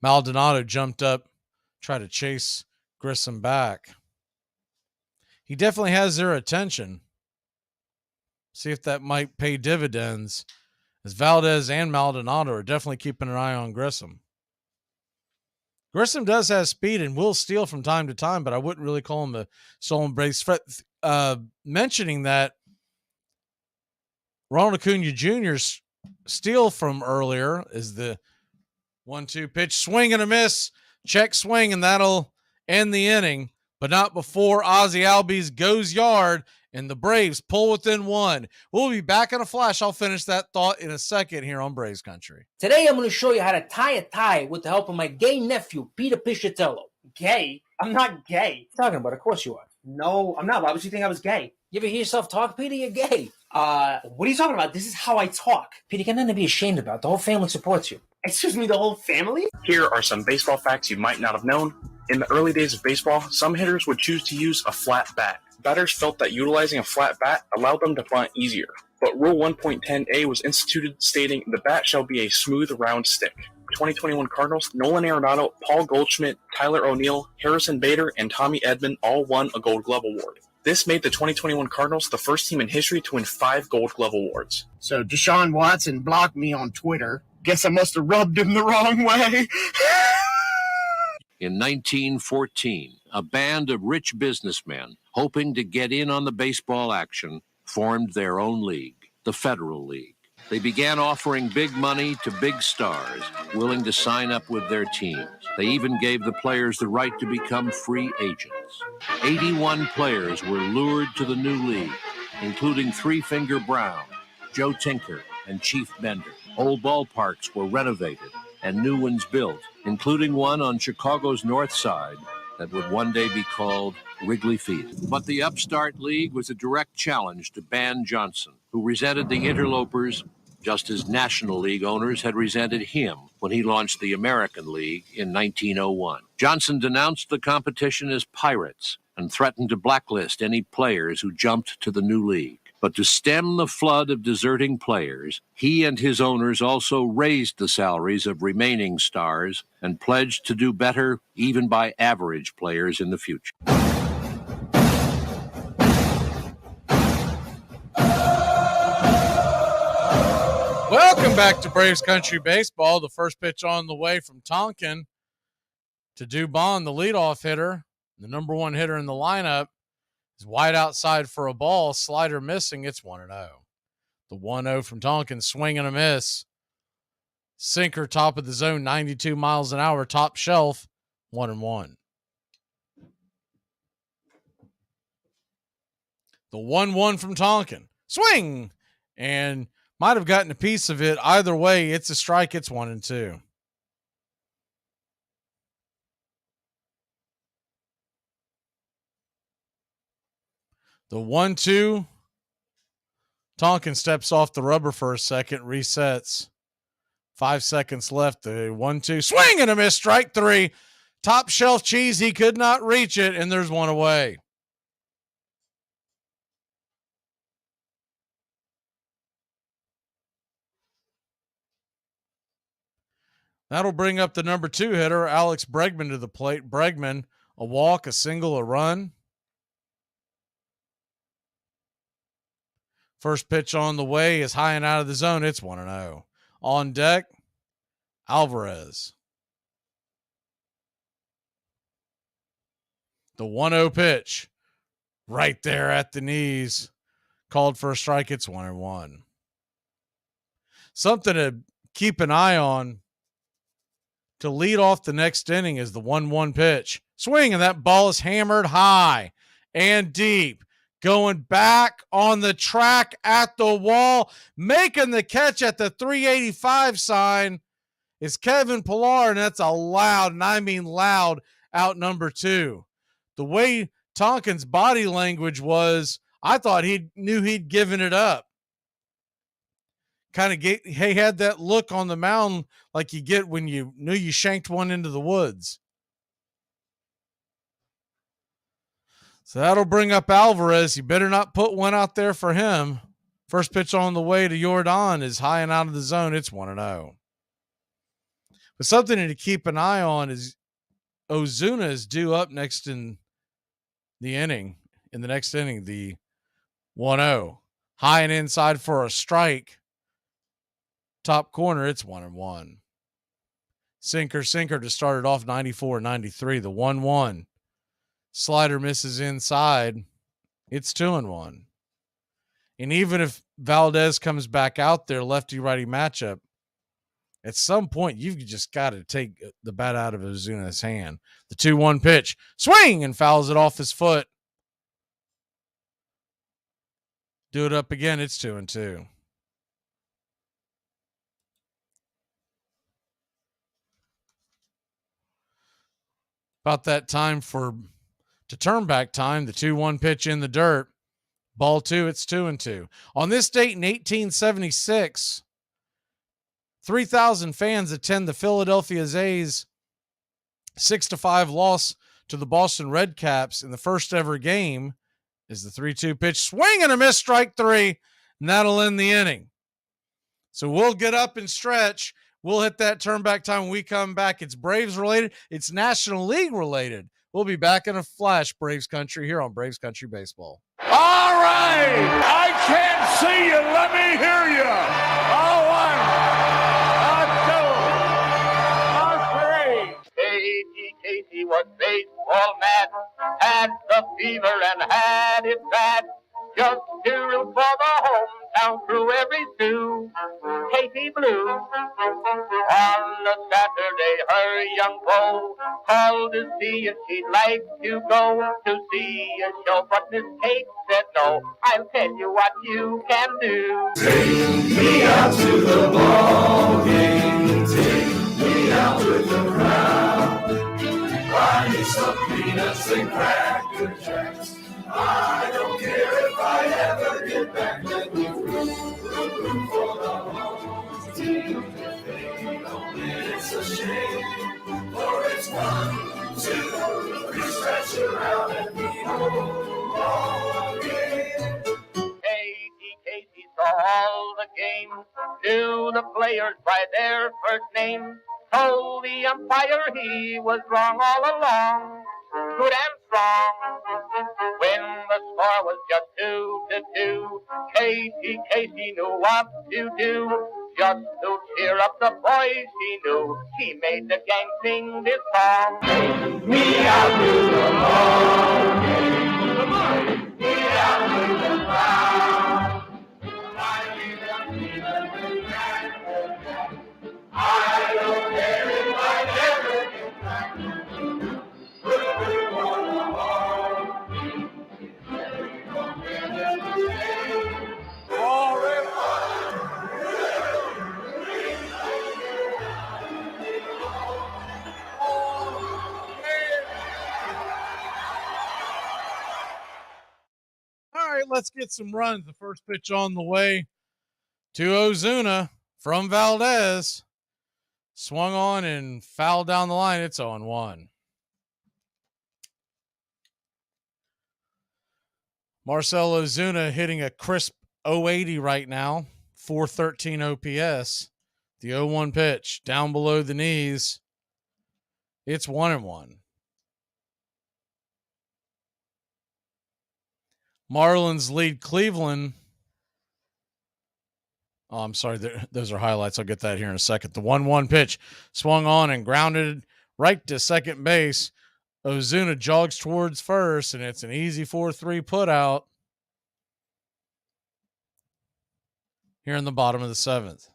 Maldonado jumped up, tried to chase Grissom back. He definitely has their attention. See if that might pay dividends, as Valdez and Maldonado are definitely keeping an eye on Grissom. Grissom does have speed and will steal from time to time, but I wouldn't really call him a stolen base threat. Mentioning that, Ronald Acuna Jr.'s steal from earlier is the 1-2 pitch, swing and a miss, check swing, and that'll end the inning, but not before Ozzie Albies goes yard and the Braves pull within one. We'll be back in a flash. I'll finish that thought in a second here on Braves Country. Today I'm going to show you how to tie a tie with the help of my gay nephew, Peter Piscitello. Gay? I'm not gay. What are you talking about? Of course you are. No, I'm not. Why would you think I was gay? You ever hear yourself talk, Peter? You're gay. What are you talking about? This is how I talk. Peter, you got nothing to be ashamed about. The whole family supports you. Excuse me, the whole family? Here are some baseball facts you might not have known. In the early days of baseball, some hitters would choose to use a flat bat. Batters felt that utilizing a flat bat allowed them to bunt easier. But Rule 1.10a was instituted stating the bat shall be a smooth, round stick. 2021 Cardinals, Nolan Arenado, Paul Goldschmidt, Tyler O'Neill, Harrison Bader, and Tommy Edman all won a Gold Glove award. This made the 2021 Cardinals the first team in history to win 5 Gold Glove awards. So Deshaun Watson blocked me on Twitter. Guess I must have rubbed him the wrong way. In 1914, a band of rich businessmen, hoping to get in on the baseball action, formed their own league, the Federal League. They began offering big money to big stars, willing to sign up with their teams. They even gave the players the right to become free agents. 81 players were lured to the new league, including Three Finger Brown, Joe Tinker, and Chief Bender. Old ballparks were renovated and new ones built, including one on Chicago's north side that would one day be called Wrigley Field. But the upstart league was a direct challenge to Ban Johnson, who resented the interlopers just as National League owners had resented him when he launched the American League in 1901. Johnson denounced the competition as pirates and threatened to blacklist any players who jumped to the new league. But to stem the flood of deserting players, he and his owners also raised the salaries of remaining stars and pledged to do better even by average players in the future. Welcome back to Braves Country Baseball. The first pitch on the way from Tonkin to Dubon, the leadoff hitter, the number one hitter in the lineup, is wide outside for a ball. Slider missing. It's 1-0. The 1-0 from Tonkin, swing and a miss. Sinker, top of the zone, 92 miles an hour, top shelf, 1-1. The 1-1 from Tonkin, swing, and might have gotten a piece of it. Either way, it's a strike. It's 1-2. The 1-2. Tonkin steps off the rubber for a second, resets. 5 seconds left. The 1-2. Swing and a miss. Strike 3. Top shelf cheese. He could not reach it, and there's one away. That'll bring up the number 2 hitter, Alex Bregman, to the plate. Bregman, a walk, a single, a run. First pitch on the way is high and out of the zone. It's 1-0. On deck, Alvarez. The 1-0 pitch, right there at the knees, called for a strike. It's 1-1. Something to keep an eye on to lead off the next inning is the 1-1 pitch. Swing, and that ball is hammered high and deep. Going back on the track at the wall, making the catch at the 385 sign is Kevin Pillar, and that's a loud, and I mean loud, out number 2. The way Tonkin's body language was, I thought he knew he'd given it up. He had that look on the mound like you get when you knew you shanked one into the woods. So that'll bring up Alvarez. You better not put one out there for him. First pitch on the way to Jordan is high and out of the zone. It's 1-0. But something to keep an eye on is Ozuna is due up next in the inning. In the next inning, the 1-0. High and inside for a strike. Top corner, it's 1-1. Sinker to start it off, 94-93. The 1-1. Slider misses inside. It's 2-1. And even if Valdez comes back out there, lefty-righty matchup, at some point, you've just got to take the bat out of Ozuna's hand. The 2-1 pitch, swing, and fouls it off his foot. Do it up again. It's 2-2. About that time to turn back time, the 2-1 pitch in the dirt. Ball 2, it's 2-2. On this date in 1876, 3,000 fans attend the Philadelphia A's 6-5 loss to the Boston Red Caps in the first ever game. Is the 3-2 pitch, swing and a miss, strike 3, and that'll end the inning. So we'll get up and stretch. We'll hit that turn back time when we come back. It's Braves related. It's National League related. We'll be back in a flash, Braves Country, here on Braves Country Baseball. All right. I can't see you. Let me hear you. A 1, a 2, a 3. Casey was baseball mad, had the fever and had it bad. Just to root for the hometown crew every stew. Casey Blue. On a Saturday, her young beau called to see if she'd like to go to see a show, but Miss Kate said no. I'll tell you what you can do. Take me out to the ball game. Take me out with the crowd. Buy me some peanuts and cracker jacks. I don't care if I ever get back. Let me root for the home team. If they don't win, it's a shame. For it's 1, 2, 3, stretch around and be home all game. Casey saw all the game, knew the players by their first name, told the umpire he was wrong all along, good and strong. When the score was just 2-2, Casey knew what to do. Just to cheer up the boys he knew, he made the gang sing this song. Take me out to the ball game. Take me out with the crowd. Buy me the peanuts and cracker jacks. I don't care if I never get back. Root for the home team. If we don't win, it's a shame. For it's 1, 2, 3, All right, let's get some runs. The first pitch on the way to Ozuna from Valdez. Swung on and fouled down the line. It's 0-1. Marcell Ozuna hitting a crisp 080 right now, 413 OPS. The 0-1 pitch down below the knees. It's 1-1. Marlins lead Cleveland. Oh, I'm sorry. Those are highlights. I'll get that here in a second. The 1-1 pitch swung on and grounded right to second base. Ozuna jogs towards first, and it's an easy 4-3 put out here in the bottom of the 7th.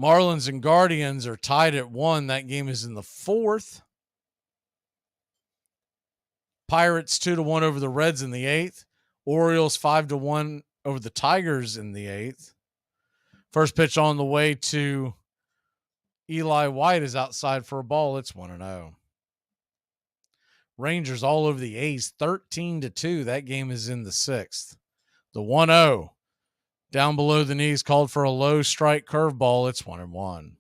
Marlins and Guardians are tied at 1. That game is in the 4th. Pirates 2-1 over the Reds in the 8th. Orioles 5-1 over the Tigers in the 8th. First pitch on the way to Eli White is outside for a ball. It's 1-0. Rangers all over the A's 13-2. That game is in the 6th. The 1-0 down below the knees called for a low strike curveball. It's 1-1.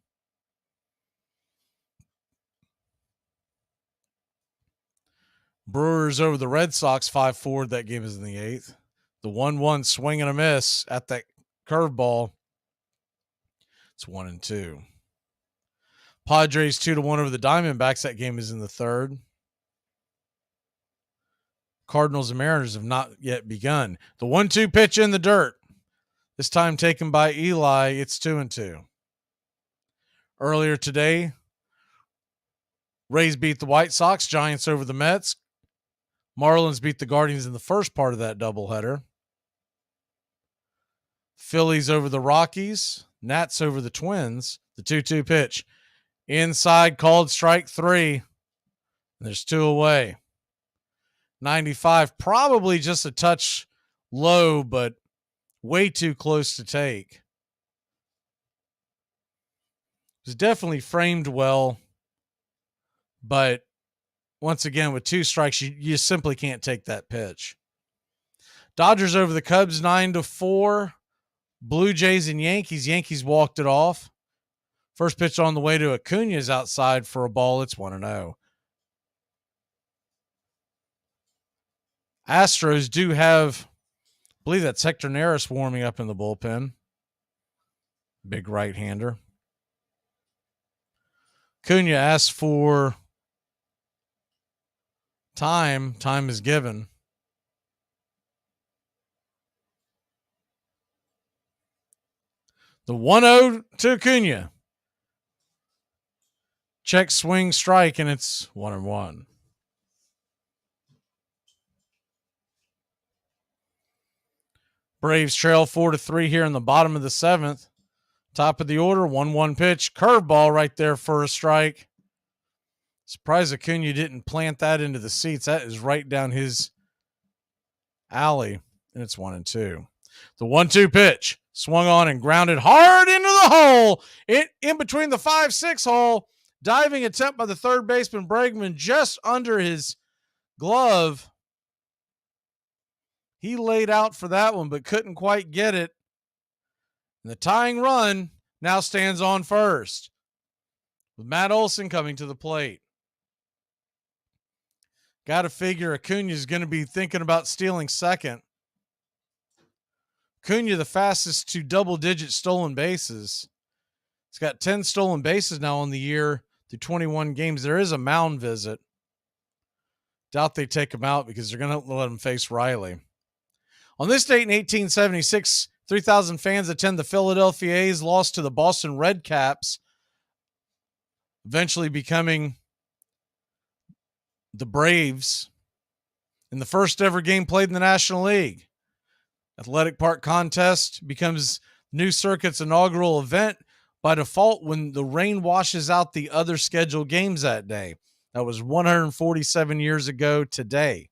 Brewers over the Red Sox 5-4. That game is in the 8th. The 1-1 swing and a miss at that curveball. It's 1-2. Padres 2-1 over the Diamondbacks. That game is in the 3rd. Cardinals and Mariners have not yet begun. The 1-2 pitch in the dirt. This time taken by Eli. It's 2-2. Earlier today, Rays beat the White Sox, Giants over the Mets. Marlins beat the Guardians in the first part of that doubleheader. Phillies over the Rockies, Nats over the Twins. The 2-2 pitch. Inside, called strike 3. And there's 2 away. 95, probably just a touch low, but way too close to take. It was definitely framed well, but once again, with 2 strikes, you simply can't take that pitch. Dodgers over the Cubs, 9-4. Blue Jays and Yankees. Yankees walked it off. First pitch on the way to Acuna is outside for a ball. It's 1-0. Astros do have, I believe that's Hector Neris warming up in the bullpen. Big right-hander. Acuna asks for time. Time is given. The 1-0 to Acuna. Check, swing, strike, and it's 1-1. Braves trail 4-3 here in the bottom of the 7th. Top of the order, 1-1 pitch. Curveball right there for a strike. Surprised Acuna didn't plant that into the seats. That is right down his alley, and it's 1-2. The 1-2 pitch. Swung on and grounded hard into the hole. In between the 5-6 hole. Diving attempt by the third baseman, Bregman, just under his glove. He laid out for that one, but couldn't quite get it. And the tying run now stands on first, with Matt Olson coming to the plate. Got to figure Acuna is going to be thinking about stealing second. Acuna, the fastest to double-digit stolen bases. He's got 10 stolen bases now on the year through 21 games. There is a mound visit. Doubt they take him out because they're going to let him face Riley. On this date in 1876, 3,000 fans attend the Philadelphia A's, lost to the Boston Red Caps, eventually becoming the Braves in the first ever game played in the National League. Athletic Park contest becomes new circuit's inaugural event by default when the rain washes out the other scheduled games that day. That was 147 years ago today.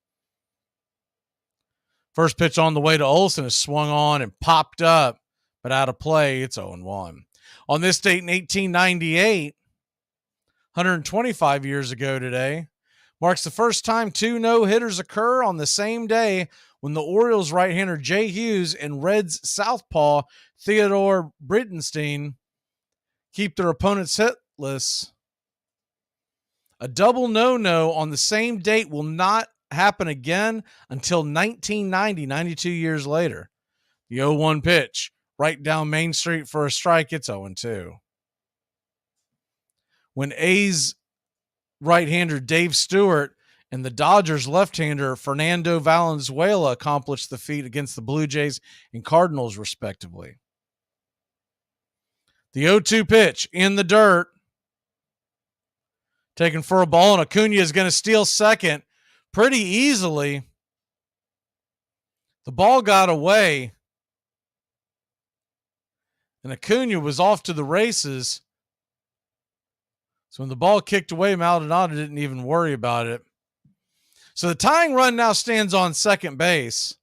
First pitch on the way to Olson is swung on and popped up, but out of play. It's 0-1. On this date in 1898, 125 years ago today, marks the first time 2 no-hitters occur on the same day when the Orioles right-hander Jay Hughes and Reds southpaw Theodore Brittenstein keep their opponents hitless. A double no-no on the same date will not happen again until 1990, 92 years later. The 0-1 pitch, right down Main Street for a strike. It's 0-2. When A's right-hander Dave Stewart and the Dodgers left-hander Fernando Valenzuela accomplished the feat against the Blue Jays and Cardinals, respectively. The 0-2 pitch in the dirt. Taken for a ball, and Acuna is going to steal second pretty easily. The ball got away, and Acuna was off to the races. So when the ball kicked away, Maldonado didn't even worry about it. So the tying run now stands on second base.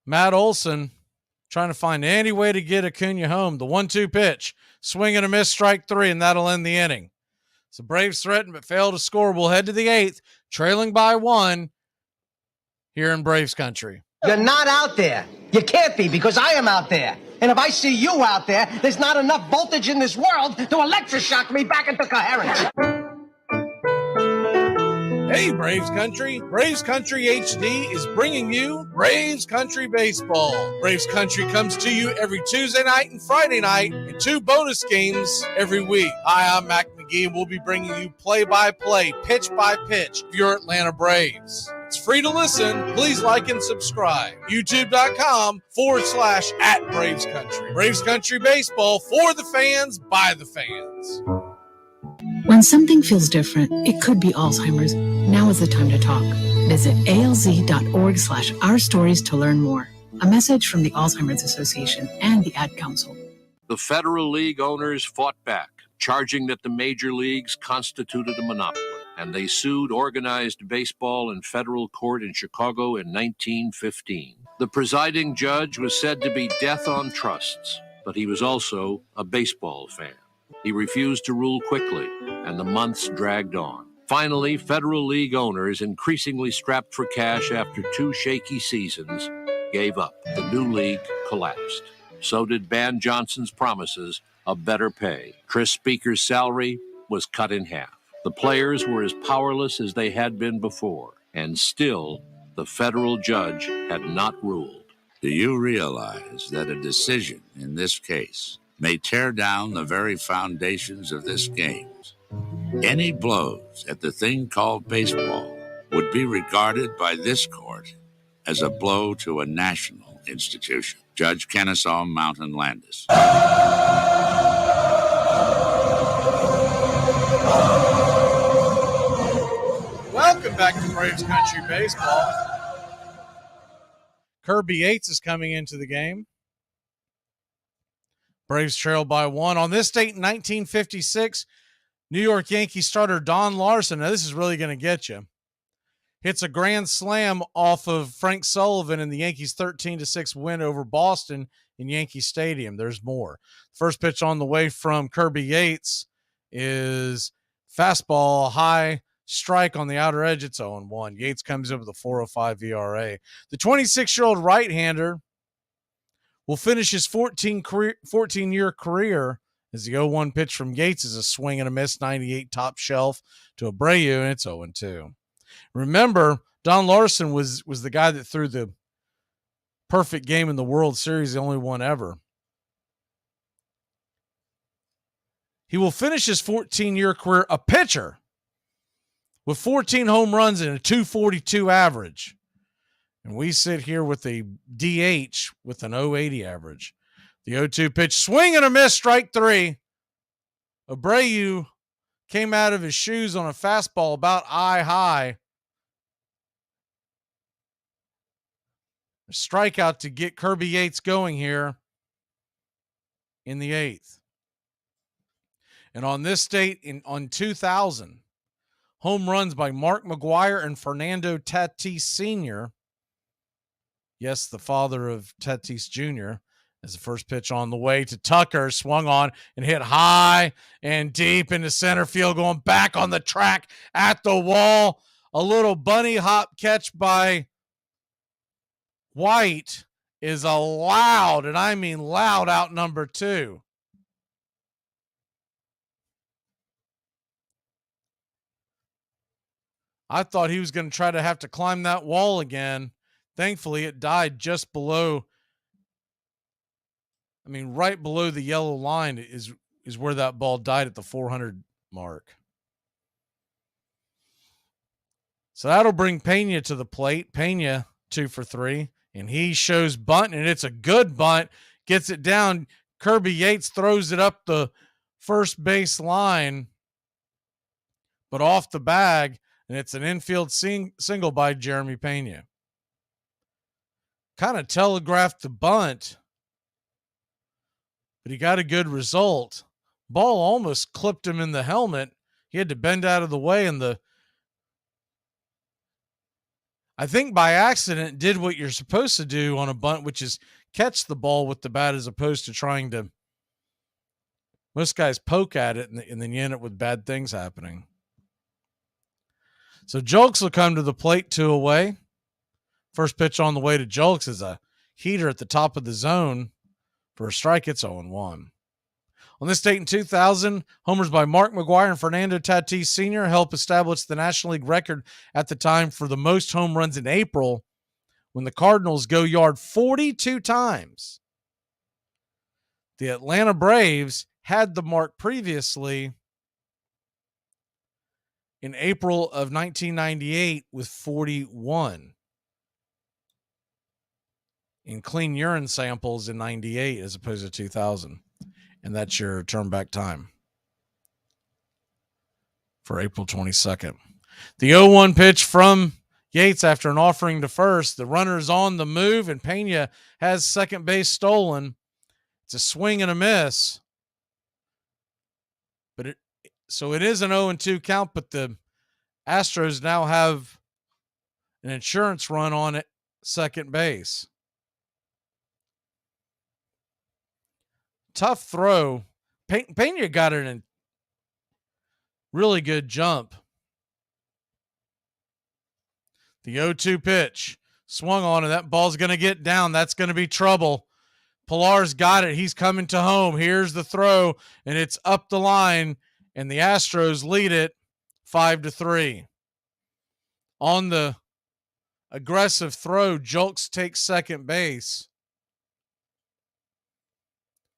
Matt Olson trying to find any way to get Acuna home. The 1-2 pitch, swing and a miss, strike 3, and that'll end the inning. So Braves threaten but fail to score. We'll head to the 8th, trailing by 1 here in Braves country. You're not out there. You can't be, because I am out there. And if I see you out there, there's not enough voltage in this world to electroshock me back into coherence. Hey, Braves Country. Braves Country HD is bringing you Braves Country Baseball. Braves Country comes to you every Tuesday night and Friday night, and 2 bonus games every week. Hi, I'm Mac Magee, and we'll be bringing you play-by-play, pitch-by-pitch of your Atlanta Braves. It's free to listen. Please like and subscribe. YouTube.com/@Braves Country. Braves Country Baseball for the fans, by the fans. When something feels different, it could be Alzheimer's. Now is the time to talk. Visit alz.org/ourstories to learn more. A message from the Alzheimer's Association and the Ad Council. The Federal League owners fought back, charging that the major leagues constituted a monopoly, and they sued organized baseball in federal court in Chicago in 1915. The presiding judge was said to be death on trusts, but he was also a baseball fan. He refused to rule quickly, and the months dragged on. Finally, Federal League owners, increasingly strapped for cash after 2 shaky seasons, gave up. The new league collapsed. So did Ban Johnson's promises of better pay. Chris Speaker's salary was cut in half. The players were as powerless as they had been before, and still the federal judge had not ruled. Do you realize that a decision in this case may tear down the very foundations of this game? Any blows at the thing called baseball would be regarded by this court as a blow to a national institution. Judge Kennesaw Mountain Landis. Welcome back to Braves Country Baseball. Kirby Yates is coming into the game. Braves trail by 1. On this date in 1956, New York Yankees starter Don Larson, now this is really going to get you, hits a grand slam off of Frank Sullivan in the Yankees' 13-6 win over Boston in Yankee Stadium. There's more. First pitch on the way from Kirby Yates is fastball, high strike on the outer edge. It's 0-1. Yates comes in with a 4.05 ERA. The 26-year-old right-hander will finish his 14-year career as the 0-1 pitch from Yates is a swing and a miss, 98 top shelf to Abreu, and it's 0-2. Remember, Don Larson was the guy that threw the perfect game in the World Series, the only one ever. He will finish his 14-year career a pitcher with 14 home runs and a 242 average. And we sit here with a DH with an 080 average. The 0-2 pitch, swing and a miss, strike 3. Abreu came out of his shoes on a fastball about eye high. A strikeout to get Kirby Yates going here in the 8th. And on this date, on 2000, home runs by Mark McGwire and Fernando Tatis Sr., yes, the father of Tatis Jr., as the first pitch on the way to Tucker, swung on and hit high and deep into center field, going back on the track at the wall. A little bunny hop catch by White is a loud, and I mean loud, out number 2. I thought he was going to try to have to climb that wall again. Thankfully, it died just below. I mean, right below the yellow line is where that ball died at the 400 mark. So that'll bring Pena to the plate. Pena 2 for 3, and he shows bunt, and it's a good bunt. Gets it down. Kirby Yates throws it up the first base line, but off the bag, and it's an infield single by Jeremy Pena. Kind of telegraphed the bunt, but he got a good result. Ball almost clipped him in the helmet. He had to bend out of the way, and I think by accident did what you're supposed to do on a bunt, which is catch the ball with the bat as opposed to trying to. Most guys poke at it, and then you end up with bad things happening. So Julks will come to the plate, 2 away. First pitch on the way to Julks is a heater at the top of the zone. For a strike, it's 0-1. On this date in 2000, homers by Mark McGwire and Fernando Tatis Sr. helped establish the National League record at the time for the most home runs in April, when the Cardinals go yard 42 times. The Atlanta Braves had the mark previously in April of 1998 with 41 in clean urine samples in 98 as opposed to 2000. And that's your turn back time for April 22nd. The 0-1 pitch from Yates after an offering to first. The runner's on the move, and Pena has second base stolen. It's a swing and a miss. So it is an 0-2 count, but the Astros now have an insurance run on at second base. Tough throw. Pena got it in really good jump. The 0-2 pitch swung on, and that ball's going to get down. That's going to be trouble. Pillar's got it. He's coming to home. Here's the throw, and it's up the line, and the Astros lead it 5-3. On the aggressive throw, Julks takes second base.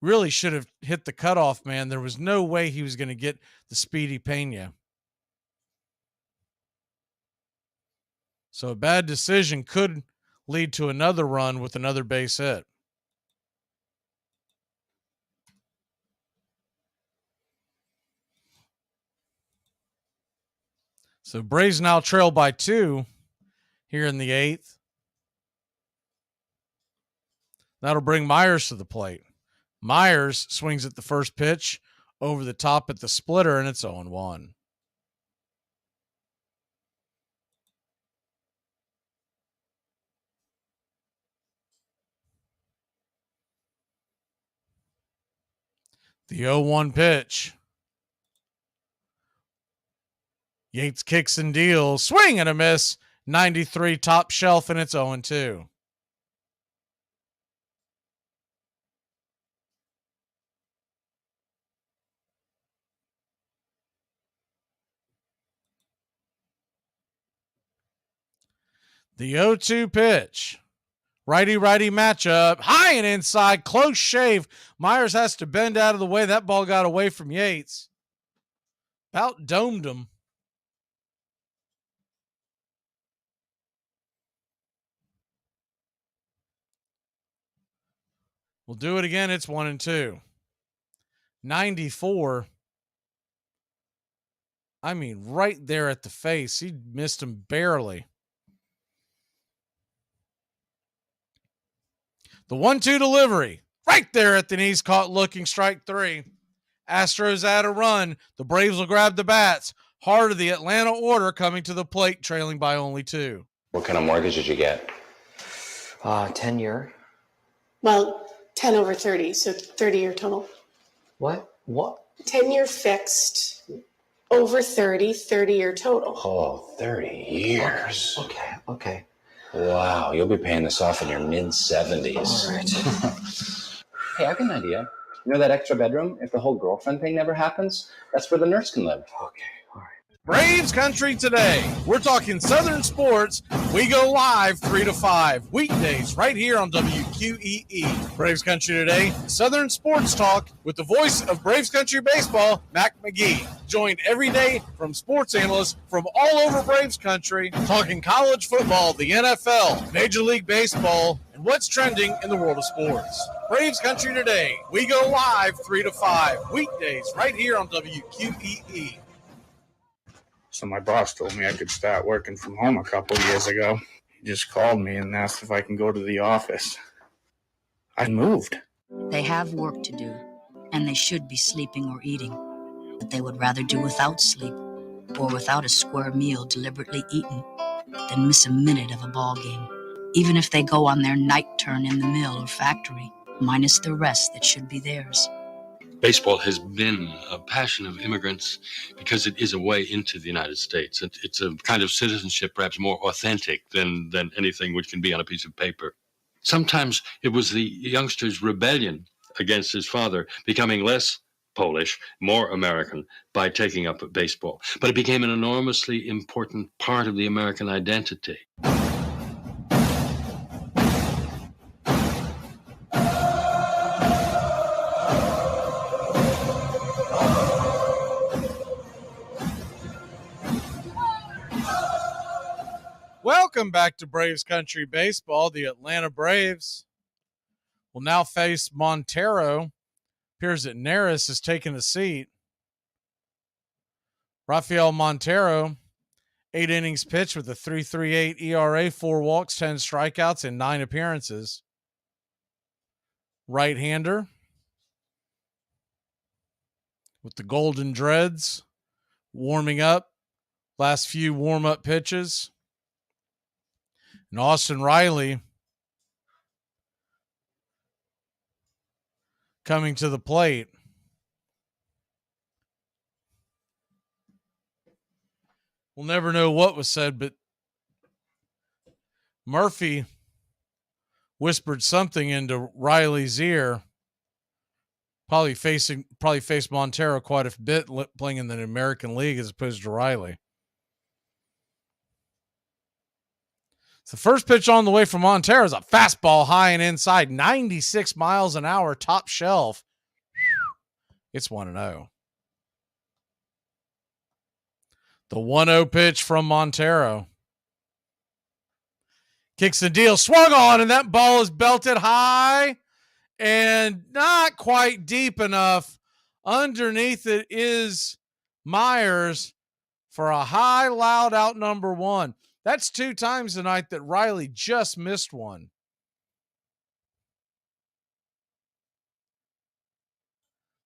Really should have hit the cutoff man. There was no way he was going to get the speedy Pena. So a bad decision could lead to another run with another base hit. So Braves now trail by 2 here in the 8th. That'll bring Myers to the plate. Myers swings at the first pitch over the top at the splitter, and it's 0-1. The 0-1 pitch. Yates kicks and deals. Swing and a miss. 93 top shelf, and it's 0-2. The 0-2 pitch. Righty-righty matchup. High and inside. Close shave. Myers has to bend out of the way. That ball got away from Yates. About domed him. We'll do it again. It's 1-2. 94. I mean, right there at the face. He missed him barely. The 1-2 delivery. Right there at the knees. Caught looking. Strike 3. Astros add a run. The Braves will grab the bats. Heart of the Atlanta order coming to the plate, trailing by only 2. What kind of mortgage did you get? 10-year. Well, 10 over 30, so 30-year total. What? 10-year fixed, over 30, 30-year total. Oh, 30 years. Okay. Wow, you'll be paying this off in your mid-70s. All right. Hey, I've got an idea. You know that extra bedroom? If the whole girlfriend thing never happens, that's where the nurse can live. Okay. Braves country today. We're talking Southern sports. We go live 3 to 5 weekdays right here on WQEE. Braves country today. Southern sports talk with the voice of Braves country baseball, Mac Magee. Joined every day from sports analysts from all over Braves country, talking college football, the NFL, Major League Baseball, and what's trending in the world of sports. Braves country today. We go live 3 to 5 weekdays right here on WQEE. So my boss told me I could start working from home a couple of years ago. He just called me and asked if I can go to the office. I moved. They have work to do, and they should be sleeping or eating. But they would rather do without sleep, or without a square meal deliberately eaten, than miss a minute of a ball game, even if they go on their night turn in the mill or factory, minus the rest that should be theirs. Baseball has been a passion of immigrants because it is a way into the United States. It's a kind of citizenship perhaps more authentic than anything which can be on a piece of paper. Sometimes it was the youngster's rebellion against his father becoming less Polish, more American by taking up baseball. But it became an enormously important part of the American identity. Welcome back to Braves Country Baseball. The Atlanta Braves will now face Montero. Appears that Neris has taken a seat. Rafael Montero, 8 innings pitched with a 3.38 ERA, 4 walks, 10 strikeouts, and 9 appearances. Right-hander with the Golden Dreads, warming up. Last few warm-up pitches. And Austin Riley coming to the plate. We'll never know what was said, but Murphy whispered something into Riley's ear. Probably faced Montero quite a bit playing in the American League as opposed to Riley. So the first pitch on the way from Montero is a fastball high and inside, 96 miles an hour, top shelf. It's 1-0. The 1-0 pitch from Montero. Kicks the deal, swung on, and that ball is belted high and not quite deep enough. Underneath it is Myers for a high, loud out number 1. That's 2 times tonight that Riley just missed one.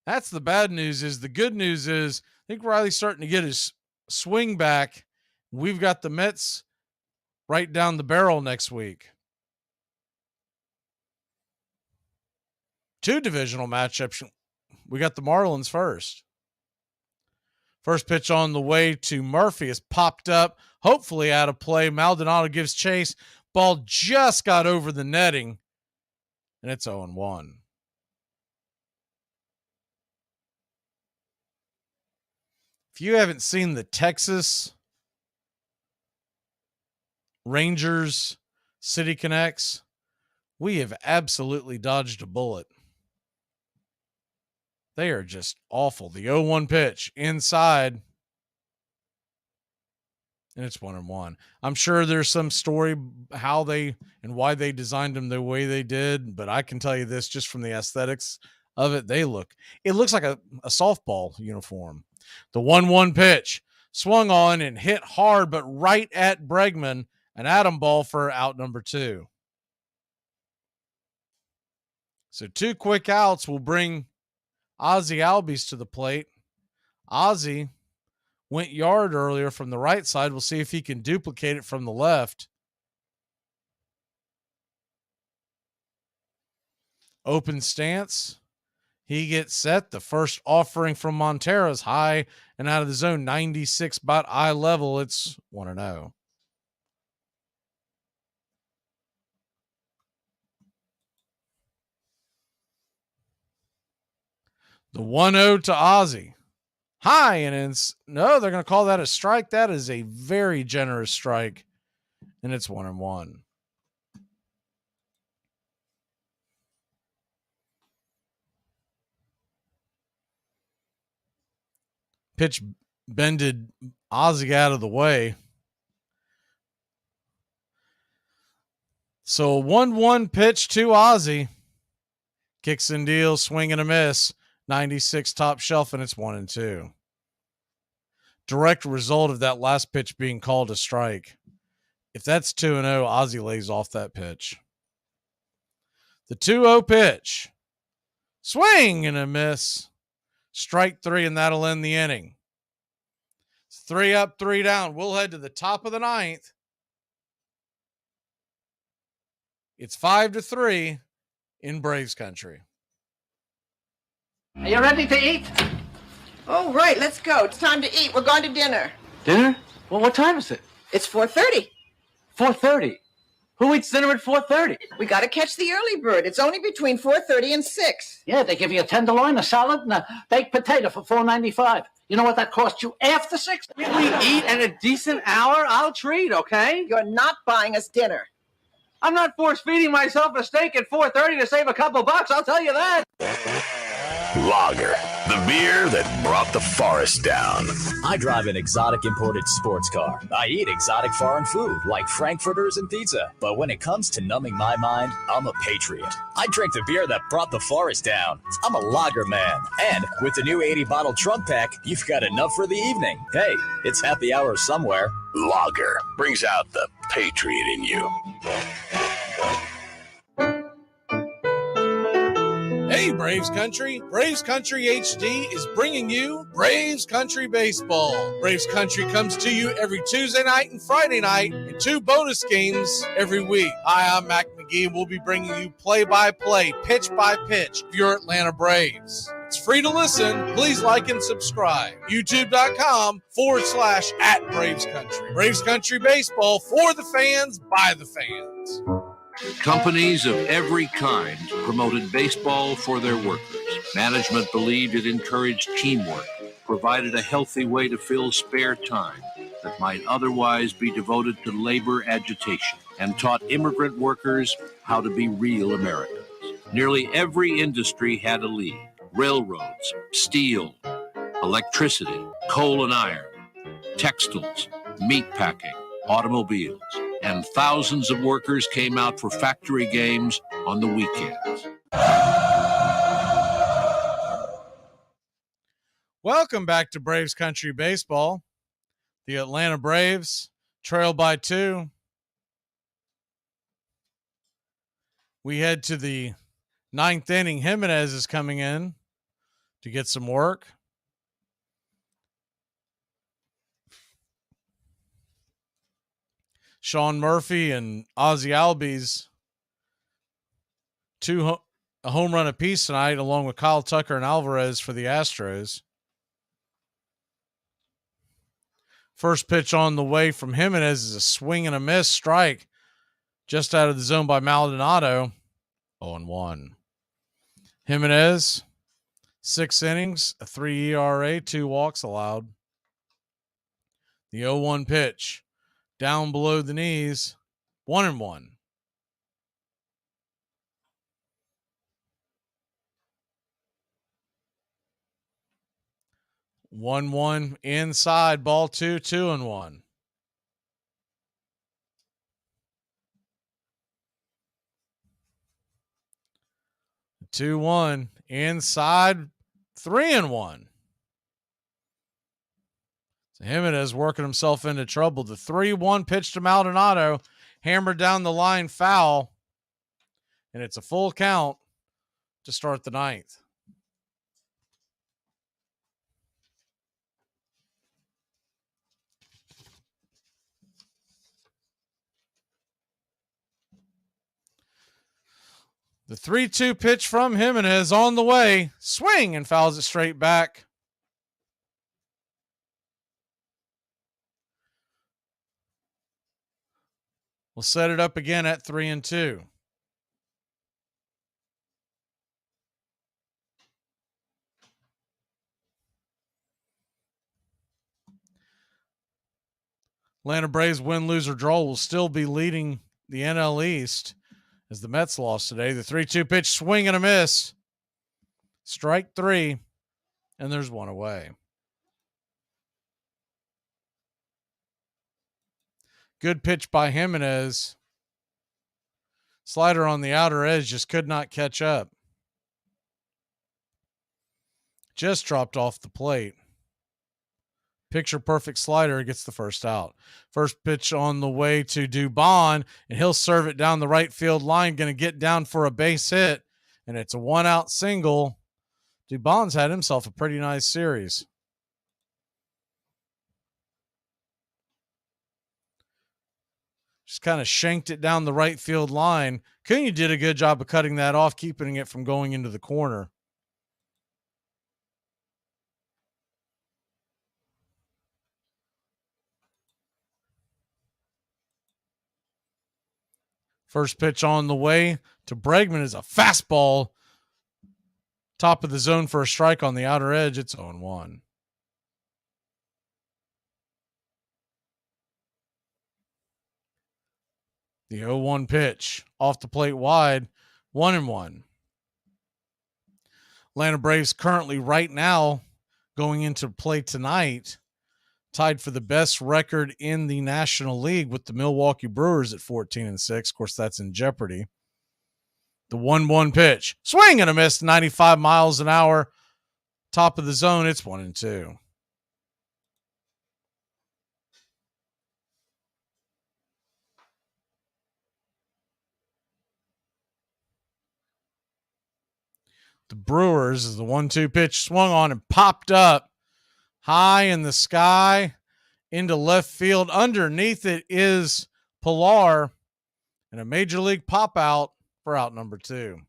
That's the bad news. The good news is I think Riley's starting to get his swing back. We've got the Mets right down the barrel next week. 2 divisional matchups. We got the Marlins first. First pitch on the way to Murphy is popped up, hopefully out of play. Maldonado gives chase. Ball just got over the netting, and it's 0-1. If you haven't seen the Texas Rangers City Connects, we have absolutely dodged a bullet. They are just awful. The 0-1 pitch inside, and it's 1-1. I'm sure there's some story how they and why they designed them the way they did, but I can tell you this just from the aesthetics of it, it looks like a softball uniform. The 1-1 pitch swung on and hit hard, but right at Bregman, an Adam ball for out number 2. So 2 quick outs will bring Ozzie Albies to the plate. Ozzie went yard earlier from the right side. We'll see if he can duplicate it from the left. Open stance. He gets set. The first offering from Montero is high and out of the zone. 96 about eye level. It's 1-0. The 1-0 to Ozzie. High, and no, they're going to call that a strike. That is a very generous strike, and it's 1-1. Pitch bended Ozzie out of the way. So 1-1 pitch to Ozzie. Kicks and deals, swing and a miss. 96 top shelf, and it's 1-2. Direct result of that last pitch being called a strike. If that's 2-0, Ozzie lays off that pitch. The 2-0 pitch. Swing and a miss. Strike 3, and that'll end the inning. It's 3 up, 3 down. We'll head to the top of the 9th. It's 5-3 in Braves country. Are you ready to eat? Oh, right. Let's go. It's time to eat. We're going to dinner. Dinner? Well, what time is it? It's 4:30. 4:30. Who eats dinner at 4:30? We got to catch the early bird. It's only between 4:30 and 6. Yeah, they give you a tenderloin, a salad, and a baked potato for $4.95. You know what that costs you after 6? We eat at a decent hour. I'll treat, okay? You're not buying us dinner. I'm not force-feeding myself a steak at 4:30 to save a couple bucks, I'll tell you that. Lager. The beer that brought the forest down. I drive an exotic imported sports car. I eat exotic foreign food like frankfurters and pizza. But when it comes to numbing my mind, I'm a patriot. I drink the beer that brought the forest down. I'm a lager man. And with the new 80-bottle trunk pack, you've got enough for the evening. Hey, it's happy hour somewhere. Lager brings out the patriot in you. Hey, Braves Country! Braves Country HD is bringing you Braves Country Baseball. Braves Country comes to you every Tuesday night and Friday night, and 2 bonus games every week. Hi, I'm Mac Magee, and we'll be bringing you play-by-play, pitch-by-pitch of your Atlanta Braves. It's free to listen. Please like and subscribe. YouTube.com/@Braves Country. Braves Country Baseball for the fans, by the fans. Companies of every kind promoted baseball for their workers. Management believed it encouraged teamwork, provided a healthy way to fill spare time that might otherwise be devoted to labor agitation, and taught immigrant workers how to be real Americans. Nearly every industry had a lead: railroads, steel, electricity, coal and iron, textiles, meat packing, automobiles, and thousands of workers came out for factory games on the weekends. Welcome back to Braves Country Baseball. The Atlanta Braves trail by 2. We head to the 9th inning. Jimenez is coming in to get some work. Sean Murphy and Ozzie Albies, a home run apiece tonight, along with Kyle Tucker and Alvarez for the Astros. First pitch on the way from Jimenez is a swing and a miss strike just out of the zone by Maldonado. 0-1. Jimenez, 6 innings, a 3 ERA, 2 walks allowed. The 0-1 pitch. Down below the knees, 1-1. One inside, ball 2, 2-1. Two one inside, 3-1. So Jimenez working himself into trouble. The 3-1 pitch to Maldonado, hammered down the line, foul, and it's a full count to start the 9th. The 3-2 pitch from Jimenez on the way, swing, and fouls it straight back. We'll set it up again at 3-2. Atlanta Braves win, lose, or draw will still be leading the NL East as the Mets lost today. The 3-2 pitch, swing and a miss. Strike 3, and there's one away. Good pitch by Jimenez. Slider on the outer edge just could not catch up. Just dropped off the plate. Picture perfect slider gets the first out. First pitch on the way to Dubon, and he'll serve it down the right field line. Going to get down for a base hit, and it's a 1-out single. Dubon's had himself a pretty nice series. Just kind of shanked it down the right field line. Cunha did a good job of cutting that off, keeping it from going into the corner. First pitch on the way to Bregman is a fastball. Top of the zone for a strike on the outer edge. It's 0-1. The 0-1 pitch off the plate wide, 1-1. Atlanta Braves currently right now going into play tonight, tied for the best record in the National League with the Milwaukee Brewers at 14-6. Of course, that's in jeopardy. The 1-1 pitch. Swing and a miss, 95 miles an hour. Top of the zone, it's 1-2. The Brewers, as the 1-2 pitch swung on and popped up high in the sky into left field. Underneath it is Pilar, and a major league pop out for out number 2.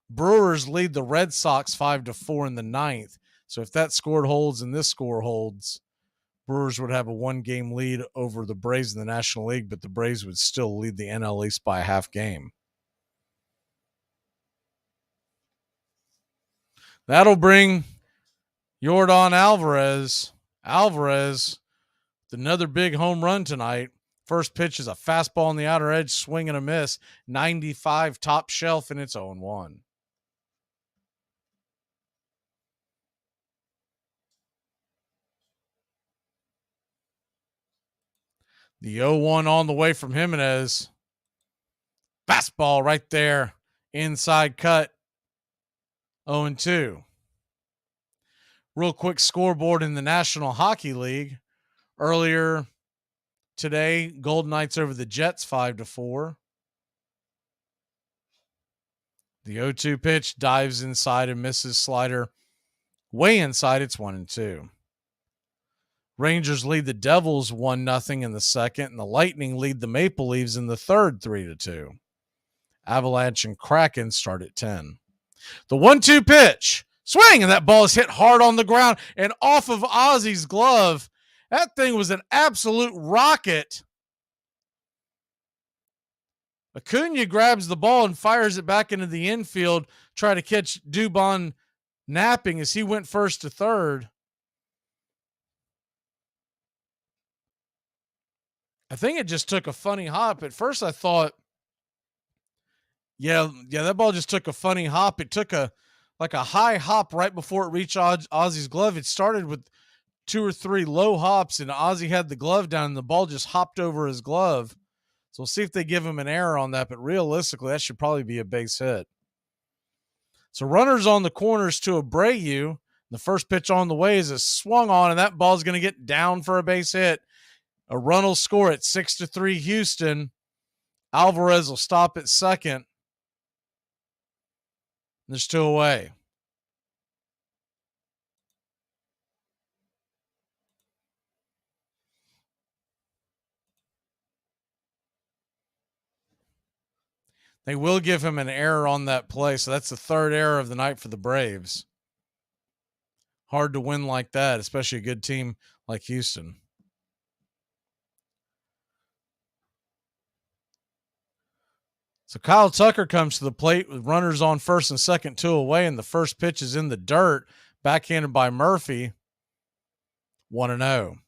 Brewers lead the Red Sox 5-4 in the 9th. So if that score holds and this score holds, Brewers would have a 1-game lead over the Braves in the National League, but the Braves would still lead the NL East by a half game. That'll bring Yordan Alvarez. Alvarez, with another big home run tonight. First pitch is a fastball on the outer edge, swing and a miss. 95 top shelf, and it's 0-1. The 0-1 on the way from Jimenez. Fastball right there. Inside cut. 0-2. Real quick scoreboard in the National Hockey League. Earlier today, Golden Knights over the Jets 5-4. The 0-2 pitch dives inside and misses slider. Way inside, it's 1-2. Rangers lead the Devils 1-0 in the second, and the Lightning lead the Maple Leafs in the third 3-2. Avalanche and Kraken start at 10. The 1-2 pitch. Swing, and that ball is hit hard on the ground and off of Ozzy's glove. That thing was an absolute rocket. Acuna grabs the ball and fires it back into the infield, try to catch Dubon napping as he went first to third. I think it just took a funny hop. At first I thought, yeah, that ball just took a funny hop. It took a high hop right before it reached Ozzy's glove. It started with 2 or 3 low hops, and Ozzy had the glove down, and the ball just hopped over his glove. So we'll see if they give him an error on that, but realistically, that should probably be a base hit. So runners on the corners to Abreu. The first pitch on the way is a swung on, and that ball's going to get down for a base hit. A run will score at 6-3 Houston. Alvarez will stop at second. There's 2 away. They will give him an error on that play, so that's the 3rd error of the night for the Braves. Hard to win like that, especially a good team like Houston. So Kyle Tucker comes to the plate with runners on first and second, 2 away, and the first pitch is in the dirt, backhanded by Murphy. 1-0.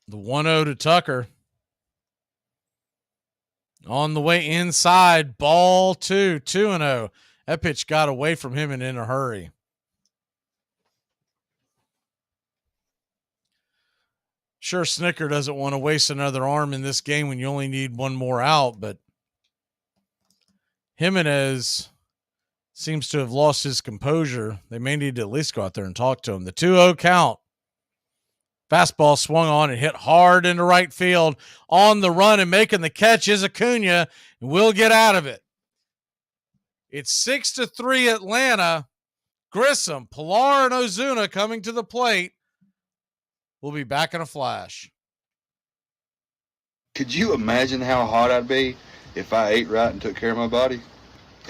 The 1-0 to Tucker. On the way inside, ball 2, 2-0. That pitch got away from him and in a hurry. Sure, Snicker doesn't want to waste another arm in this game when you only need one more out, but Jimenez seems to have lost his composure. They may need to at least go out there and talk to him. The 2-0 count. Fastball swung on and hit hard into right field. On the run and making the catch is Acuna, and we'll get out of it. It's 6-3 Atlanta. Grissom, Pilar, and Ozuna coming to the plate. We'll be back in a flash. Could you imagine how hot I'd be if I ate right and took care of my body?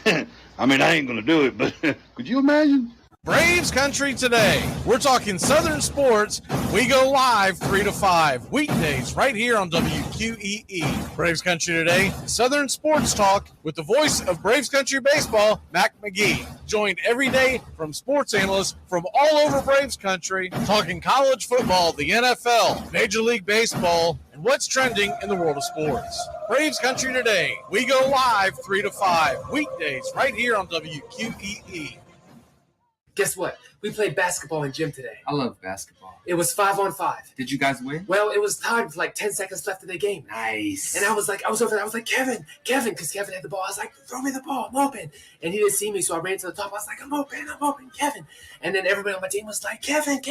I mean, I ain't going to do it, but could you imagine? Braves Country Today. We're talking Southern sports. We go live 3 to 5 weekdays right here on WQEE. Braves Country Today, Southern sports talk with the voice of Braves Country baseball, Mac Magee. Joined every day from sports analysts from all over Braves Country, talking college football, the NFL, Major League Baseball, and what's trending in the world of sports. Braves Country Today. We go live 3 to 5 weekdays right here on WQEE. Guess what? We played basketball in gym today. I love basketball. It was 5-on-5. Did you guys win? Well, it was tied with like 10 seconds left in the game. Nice. And I was over there. I was like, Kevin, because Kevin had the ball. I was like, throw me the ball. I'm open. And he didn't see me, so I ran to the top. I was like, I'm open, Kevin. And then everybody on my team was like, Kevin,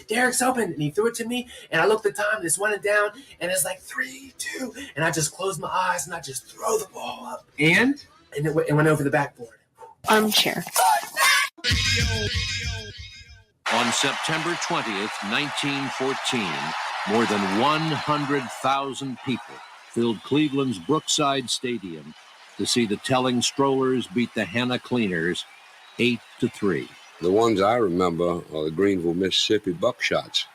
Derek's open. And he threw it to me, and I looked at the time, and it's running down, and it's like 3, 2. And I just closed my eyes, and I just throw the ball up. And it went over the backboard. Armchair. On September 20th, 1914, more than 100,000 people filled Cleveland's Brookside Stadium to see the Telling Strollers beat the Hannah Cleaners 8-3. The ones I remember are the Greenville, Mississippi Buckshots,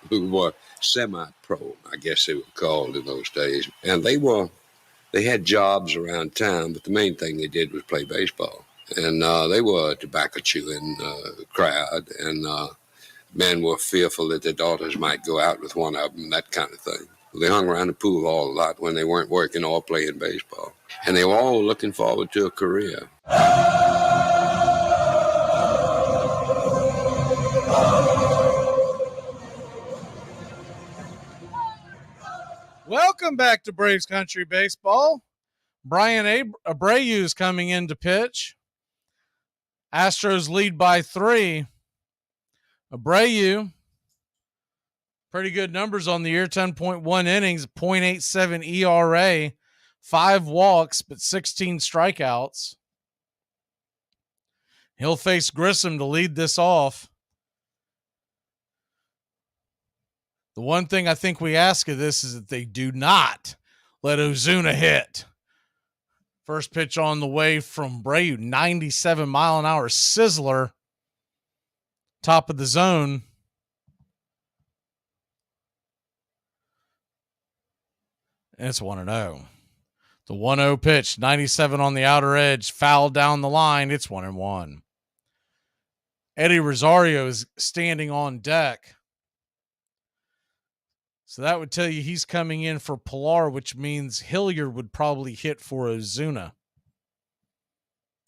who were semi-pro, I guess they were called in those days. And they had jobs around town, but the main thing they did was play baseball. And they were a tobacco-chewing crowd, and men were fearful that their daughters might go out with one of them, that kind of thing. They hung around the pool hall a lot when they weren't working or playing baseball. And they were all looking forward to a career. Welcome back to Braves Country Baseball. Brian Abreu is coming in to pitch. Astros lead by 3. Abreu, pretty good numbers on the year, 10.1 innings, 0.87 ERA, 5 walks, but 16 strikeouts. He'll face Grissom to lead this off. The one thing I think we ask of this is that they do not let Ozuna hit. First pitch on the way from Abreu, 97-mile-an-hour sizzler. Top of the zone. And it's 1-0. The 1-0 pitch, 97 on the outer edge, foul down the line. It's 1-1. Eddie Rosario is standing on deck. So that would tell you he's coming in for Pilar, which means Hilliard would probably hit for Ozuna.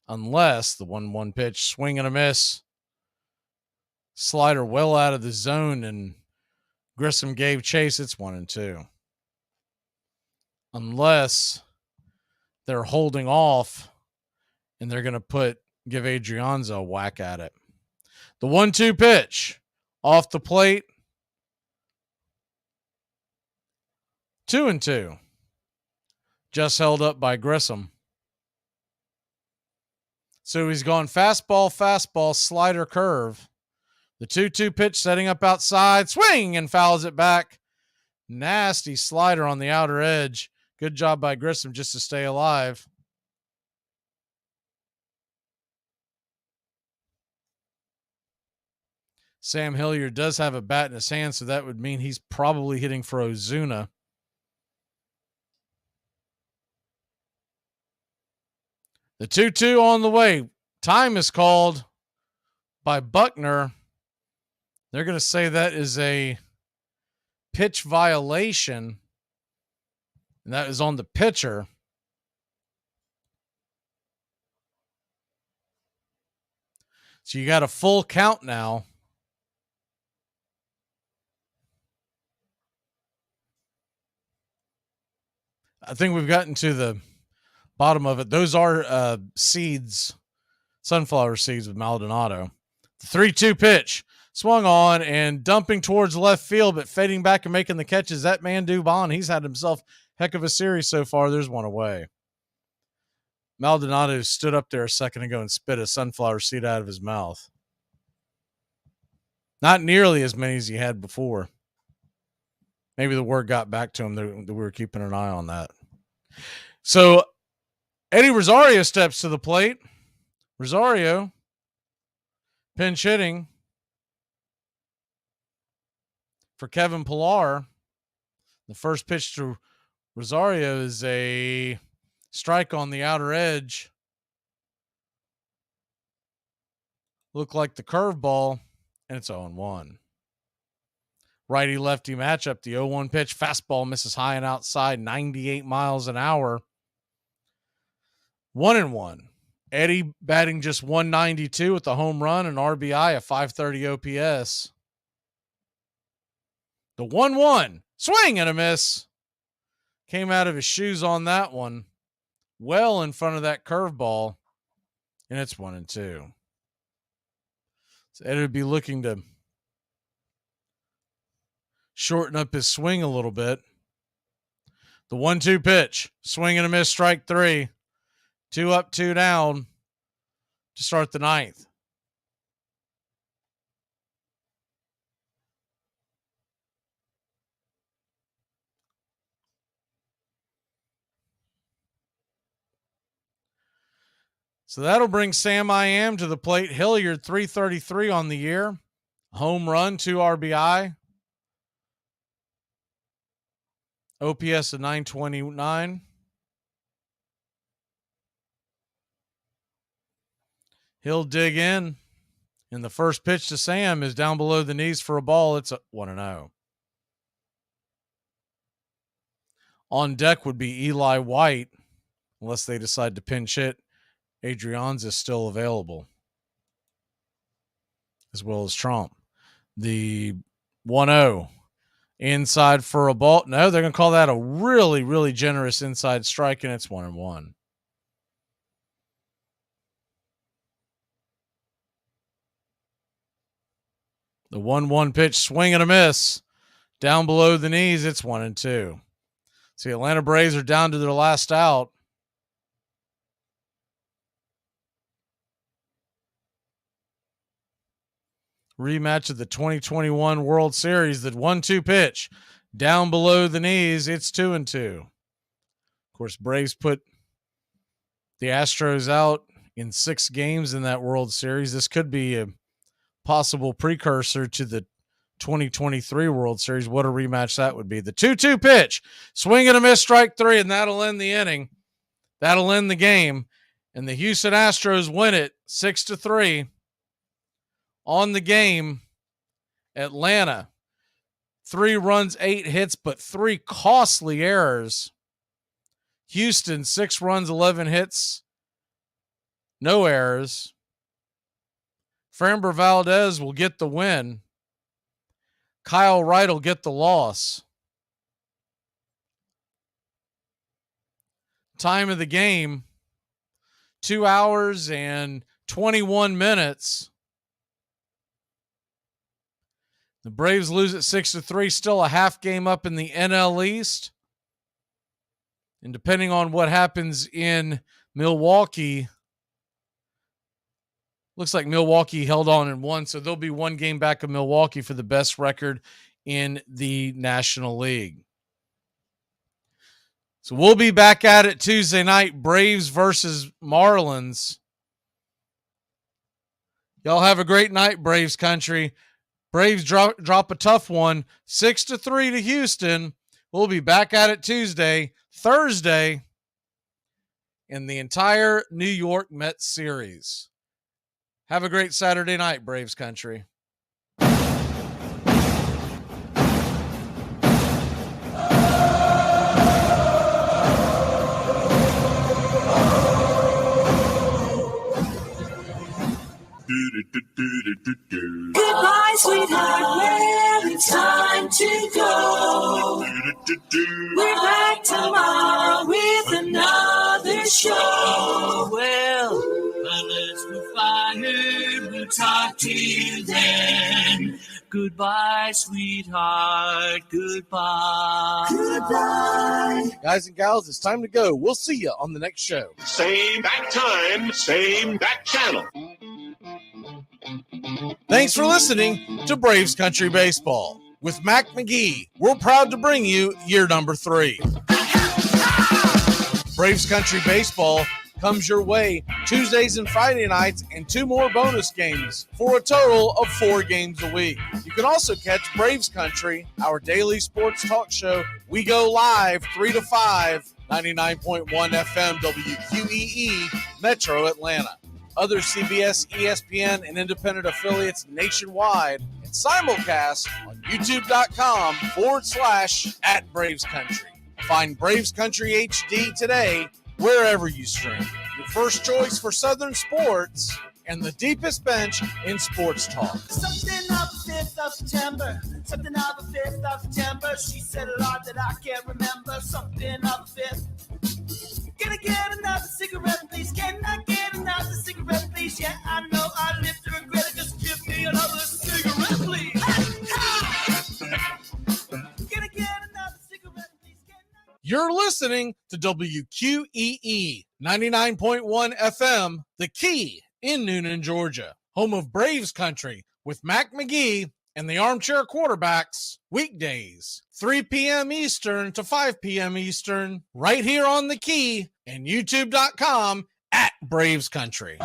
Unless the 1-1 pitch, swing and a miss. Slider well out of the zone, and Grissom gave chase. It's 1-2. Unless they're holding off and they're going to give Adrianza a whack at it. The 1-2 pitch off the plate. 2-2. Just held up by Grissom. So he's gone fastball, slider, curve. The 2-2 pitch setting up outside. Swing and fouls it back. Nasty slider on the outer edge. Good job by Grissom just to stay alive. Sam Hilliard does have a bat in his hand, so that would mean he's probably hitting for Ozuna. The 2-2 on the way. Time is called by Buckner. They're going to say that is a pitch violation, and that is on the pitcher. So you got a full count now. I think we've gotten to the bottom of it. Those are seeds, sunflower seeds with Maldonado. The 3-2 pitch swung on and dumping towards left field, but fading back and making the catches. That man Dubon, he's had himself heck of a series so far. There's one away. Maldonado stood up there a second ago and spit a sunflower seed out of his mouth. Not nearly as many as he had before. Maybe the word got back to him that we were keeping an eye on that. So Eddie Rosario steps to the plate. Rosario Pinch hitting for Kevin Pillar. The first pitch to Rosario is a strike on the outer edge. Looked like the curveball, and it's 0-1. Righty-lefty matchup. The 0-1 pitch, fastball misses high and outside, 98 miles an hour. 1-1. Eddie batting just 192 with the home run and RBI, a 530 OPS. The 1-1, swing and a miss. Came out of his shoes on that one. Well in front of that curveball, and it's 1-2. So Eddie would be looking to shorten up his swing a little bit. The 1-2 pitch, swing and a miss, strike 3. 2 up, 2 down to start the 9th. So that'll bring Sam I Am to the plate. Hilliard, 333 on the year. Home run, 2 RBI. OPS of 929. He'll dig in. And the first pitch to Sam is down below the knees for a ball. It's a 1-0. On deck would be Eli White, unless they decide to pinch hit. Adrian's is still available, as well as Trump. The 1-0 inside for a ball. No, they're going to call that a really, really generous inside strike, and it's 1-1. The 1-1 pitch, swing and a miss. Down below the knees, it's 1-2. So the Atlanta Braves are down to their last out. Rematch of the 2021 World Series. The 1-2 pitch, down below the knees, it's 2-2. Of course, Braves put the Astros out in 6 games in that World Series. This could be a possible precursor to the 2023 World Series. What a rematch that would be. The 2-2 pitch, swing and a miss, strike 3, and that'll end the inning. That'll end the game. And the Houston Astros win it 6-3. On the game, Atlanta, 3 runs, 8 hits, but 3 costly errors. Houston, 6 runs, 11 hits, no errors. Framber Valdez will get the win. Kyle Wright will get the loss. Time of the game, 2 hours and 21 minutes. The Braves lose at 6-3, still a half game up in the NL East. And depending on what happens in Milwaukee, looks like Milwaukee held on and won, so there'll be 1 game back of Milwaukee for the best record in the National League. So we'll be back at it Tuesday night, Braves versus Marlins. Y'all have a great night, Braves country. Braves drop a tough one, 6-3 to Houston. We'll be back at it Tuesday, Thursday, in the entire New York Mets series. Have a great Saturday night, Braves country. Goodbye, sweetheart, well, it's time to go. We're back tomorrow with another show. Well, unless we're fired, we'll talk to you then. Goodbye, sweetheart, goodbye. Goodbye. Guys and gals, it's time to go. We'll see you on the next show. Same back time, same back channel. Thanks for listening to Braves Country Baseball. With Mac Magee, we're proud to bring you year number 3. Braves Country Baseball comes your way Tuesdays and Friday nights, and 2 more bonus games for a total of 4 games a week. You can also catch Braves Country, our daily sports talk show. We go live 3 to 5, 99.1 FM WQEE, Metro Atlanta. Other CBS, ESPN, and independent affiliates nationwide, and simulcast on youtube.com/@BravesCountry. Find Braves Country HD today wherever you stream. Your first choice for Southern sports and the deepest bench in sports talk. Something of the 5th of September. Something of the 5th of September. She said a lot that I can't remember. Something of the 5th. Can I get another cigarette, please? Can I get another cigarette, please? Yeah, I know I live to regret it. Just give me another cigarette, please. Can I get another cigarette, please? You're listening to WQEE 99.1 FM, The Key in Noonan, Georgia, home of Braves Country with Mac Magee and the Armchair Quarterbacks, weekdays, 3 p.m. Eastern to 5 p.m. Eastern, right here on The Key and youtube.com/Braves Country.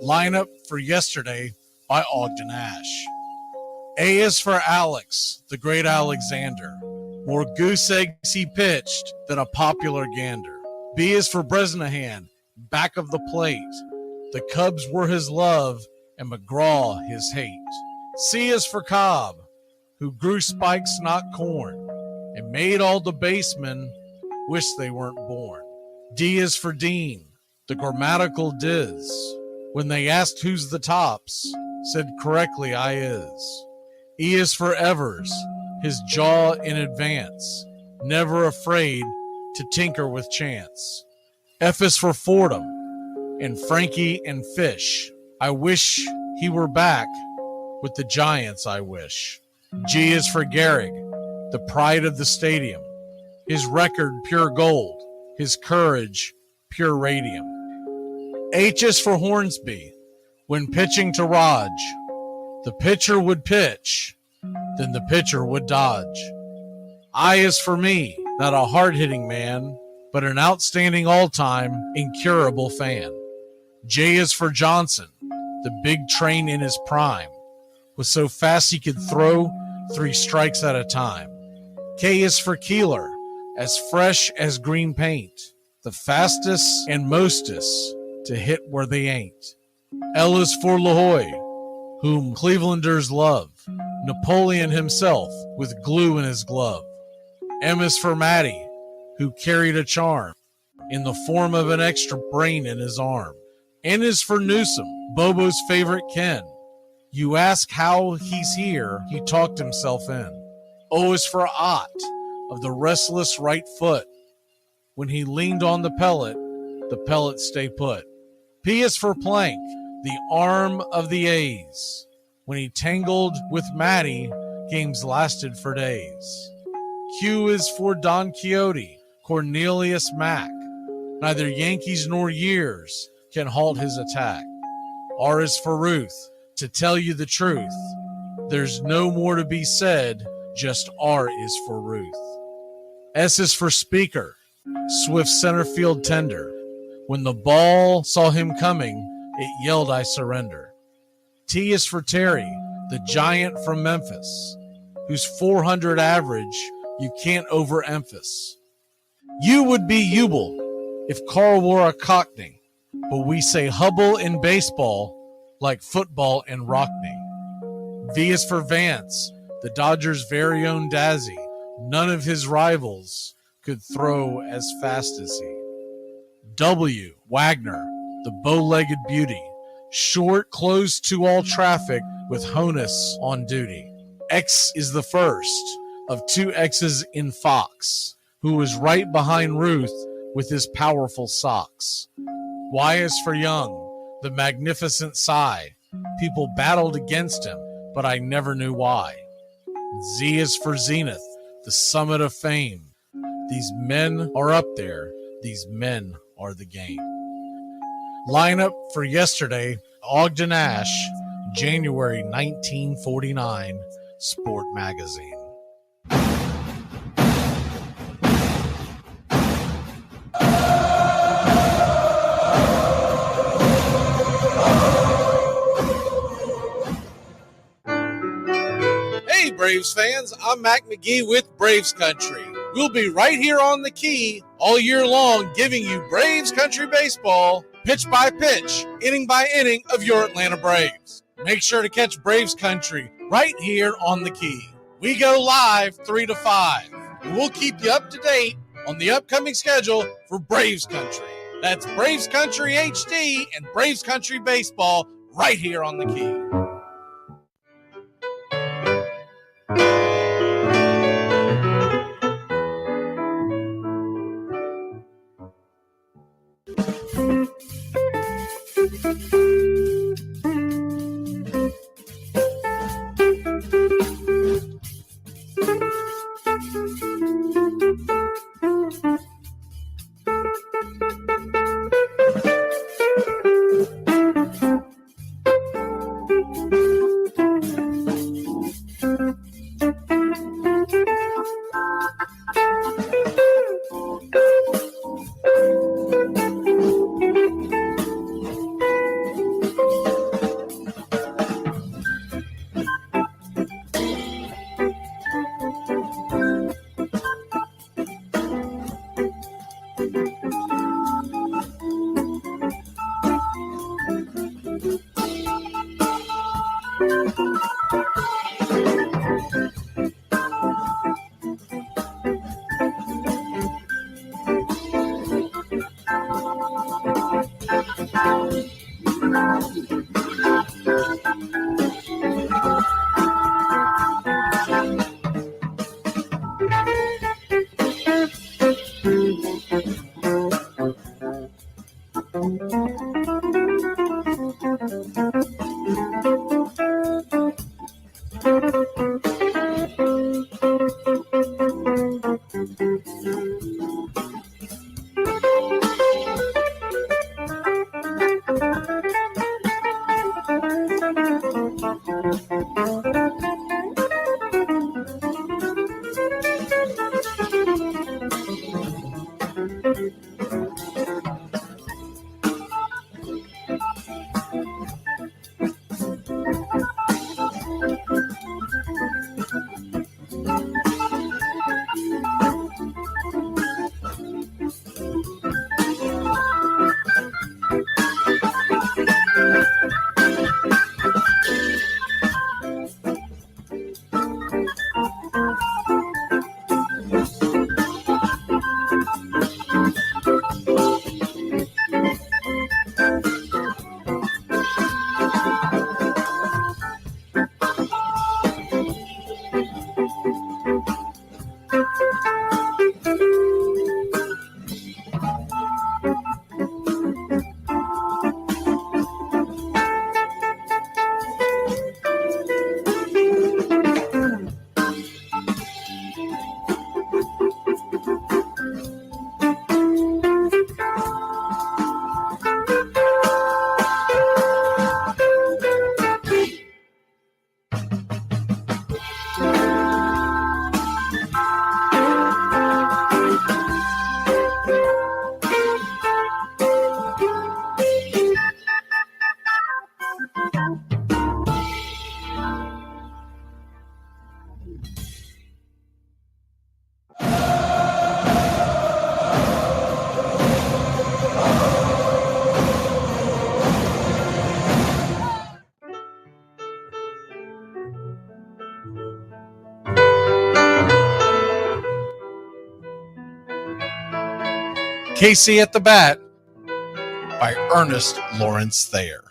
Lineup for yesterday by Ogden Ash. A is for Alex, the great Alexander. More goose eggs he pitched than a popular gander. B is for Bresnahan, back of the plate. The Cubs were his love and McGraw his hate. C is for Cobb, who grew spikes, not corn, and made all the basemen wish they weren't born. D is for Dean, the grammatical diz. When they asked who's the tops, said correctly I is. E is for Evers, his jaw in advance, never afraid to tinker with chance. F is for Fordham, and Frankie and Fish. I wish he were back with the Giants, I wish. G is for Gehrig, the pride of the stadium, his record pure gold, his courage pure radium. H is for Hornsby. When pitching to Raj, the pitcher would pitch, then the pitcher would dodge. I is for me, not a hard-hitting man, but an outstanding all-time, incurable fan. J is for Johnson, the big train in his prime, was so fast he could throw 3 strikes at a time. K is for Keeler, as fresh as green paint, the fastest and mostest to hit where they ain't. L is for LaHoy, whom Clevelanders love, Napoleon himself with glue in his glove. M is for Matty, who carried a charm in the form of an extra brain in his arm. N is for Newsom, Bobo's favorite Ken. You ask how he's here, he talked himself in. O is for Ott, of the restless right foot. When he leaned on the pellet stay put. P is for Plank, the arm of the A's. When he tangled with Matty, games lasted for days. Q is for Don Quixote, Cornelius Mack. Neither Yankees nor years can halt his attack. R is for Ruth, to tell you the truth. There's no more to be said, just R is for Ruth. S is for Speaker, swift center field tender. When the ball saw him coming, it yelled, I surrender. T is for Terry, the giant from Memphis, whose 400 average you can't overemphasize. U would be Ubel if Carl wore a Cockney, but we say Hubble in baseball like football in Rockney. V is for Vance, the Dodgers' very own Dazzy. None of his rivals could throw as fast as he. W, Wagner, the bow-legged beauty, short, closed to all traffic with Honus on duty. X is the first of 2 X's in Fox, who was right behind Ruth with his powerful socks. Y is for Young, the magnificent sigh. People battled against him, but I never knew why. Z is for Zenith, the summit of fame. These men are up there. These men are the game. Lineup for yesterday, Ogden Nash, January 1949, Sport Magazine. Hey, Braves fans, I'm Mac Magee with Braves Country. We'll be right here on the key all year long giving you Braves Country baseball, pitch by pitch, inning by inning of your Atlanta Braves. Make sure to catch Braves Country right here on the key. We go live 3 to 5. And we'll keep you up to date on the upcoming schedule for Braves Country. That's Braves Country HD and Braves Country baseball right here on the key. Casey at the Bat by Ernest Lawrence Thayer.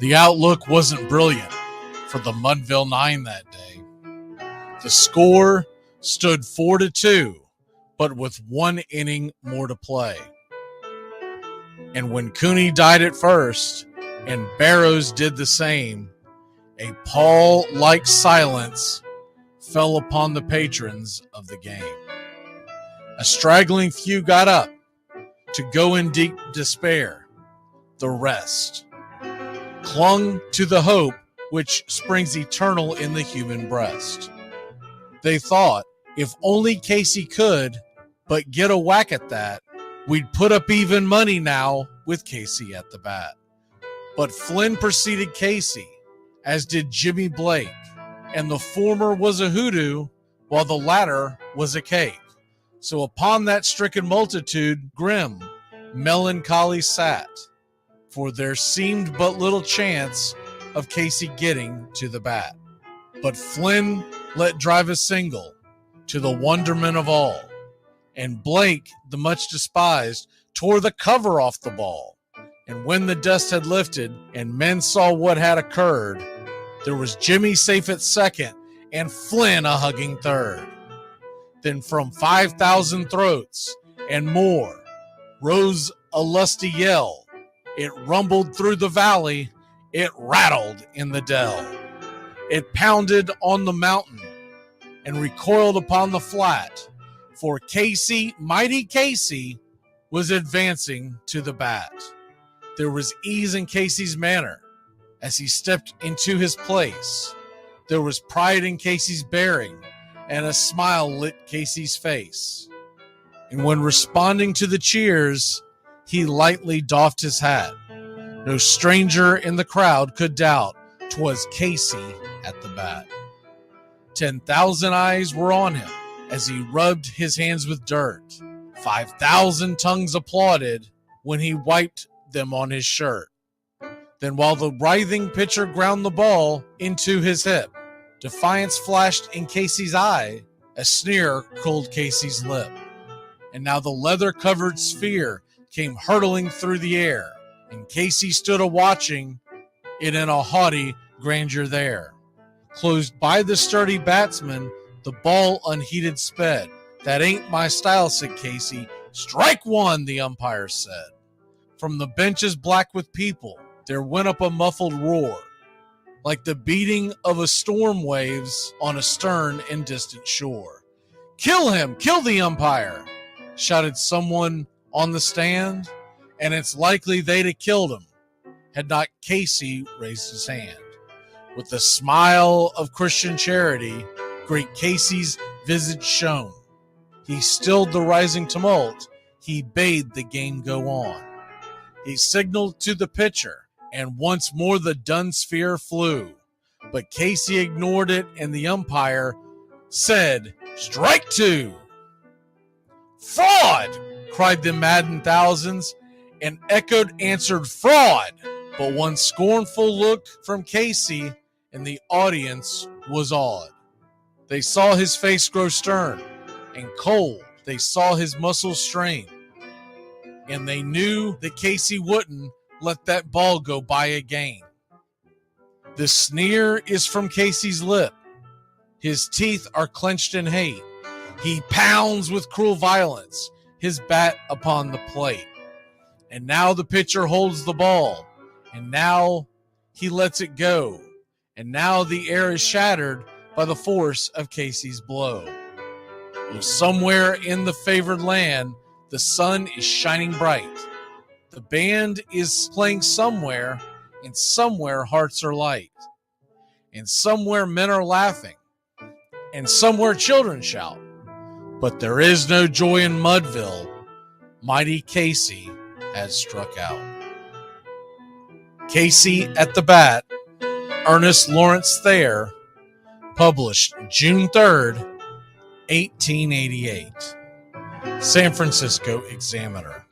The outlook wasn't brilliant for the Mudville Nine that day. The score stood 4-2, but with 1 inning more to play. And when Cooney died at first, and Barrows did the same, a pall-like silence fell upon the patrons of the game. A straggling few got up to go in deep despair. The rest clung to the hope which springs eternal in the human breast. They thought, if only Casey could but get a whack at that, we'd put up even money now with Casey at the bat. But Flynn preceded Casey, as did Jimmy Blake, and the former was a hoodoo, while the latter was a cake. So upon that stricken multitude, grim, melancholy sat, for there seemed but little chance of Casey getting to the bat. But Flynn let drive a single, to the wonderment of all, and Blake, the much despised, tore the cover off the ball. And when the dust had lifted, and men saw what had occurred, there was Jimmy safe at second, and Flynn a hugging third. Then from 5,000 throats and more rose a lusty yell. It rumbled through the valley, it rattled in the dell. It pounded on the mountain and recoiled upon the flat, for Casey, mighty Casey, was advancing to the bat. There was ease in Casey's manner as he stepped into his place. There was pride in Casey's bearing, and a smile lit Casey's face. And when responding to the cheers, he lightly doffed his hat. No stranger in the crowd could doubt 'twas Casey at the bat. 10,000 eyes were on him as he rubbed his hands with dirt. 5,000 tongues applauded when he wiped them on his shirt. Then while the writhing pitcher ground the ball into his hip, defiance flashed in Casey's eye, a sneer curled Casey's lip. And now the leather-covered sphere came hurtling through the air, and Casey stood a-watching it in a haughty grandeur there. Closed by the sturdy batsman, the ball unheeded sped. That ain't my style, said Casey. Strike one, the umpire said. From the benches black with people, there went up a muffled roar, like the beating of a storm waves on a stern and distant shore. Kill him! Kill the umpire! Shouted someone on the stand, and it's likely they'd have killed him had not Casey raised his hand. With a smile of Christian charity, great Casey's visage shone. He stilled the rising tumult. He bade the game go on. He signaled to the pitcher, and once more the dun sphere flew. But Casey ignored it, and the umpire said, "Strike two!" "Fraud!" cried the maddened thousands, and echoed answered, "Fraud!" But one scornful look from Casey, and the audience was awed. They saw his face grow stern and cold. They saw his muscles strain, and they knew that Casey wouldn't let that ball go by again. The sneer is from Casey's lip. His teeth are clenched in hate. He pounds with cruel violence his bat upon the plate. And now the pitcher holds the ball, and now he lets it go. And now the air is shattered by the force of Casey's blow. Though somewhere in the favored land, the sun is shining bright. The band is playing somewhere, and somewhere hearts are light. And somewhere men are laughing, and somewhere children shout. But there is no joy in Mudville. Mighty Casey has struck out. Casey at the Bat, Ernest Lawrence Thayer, published June 3rd, 1888. San Francisco Examiner.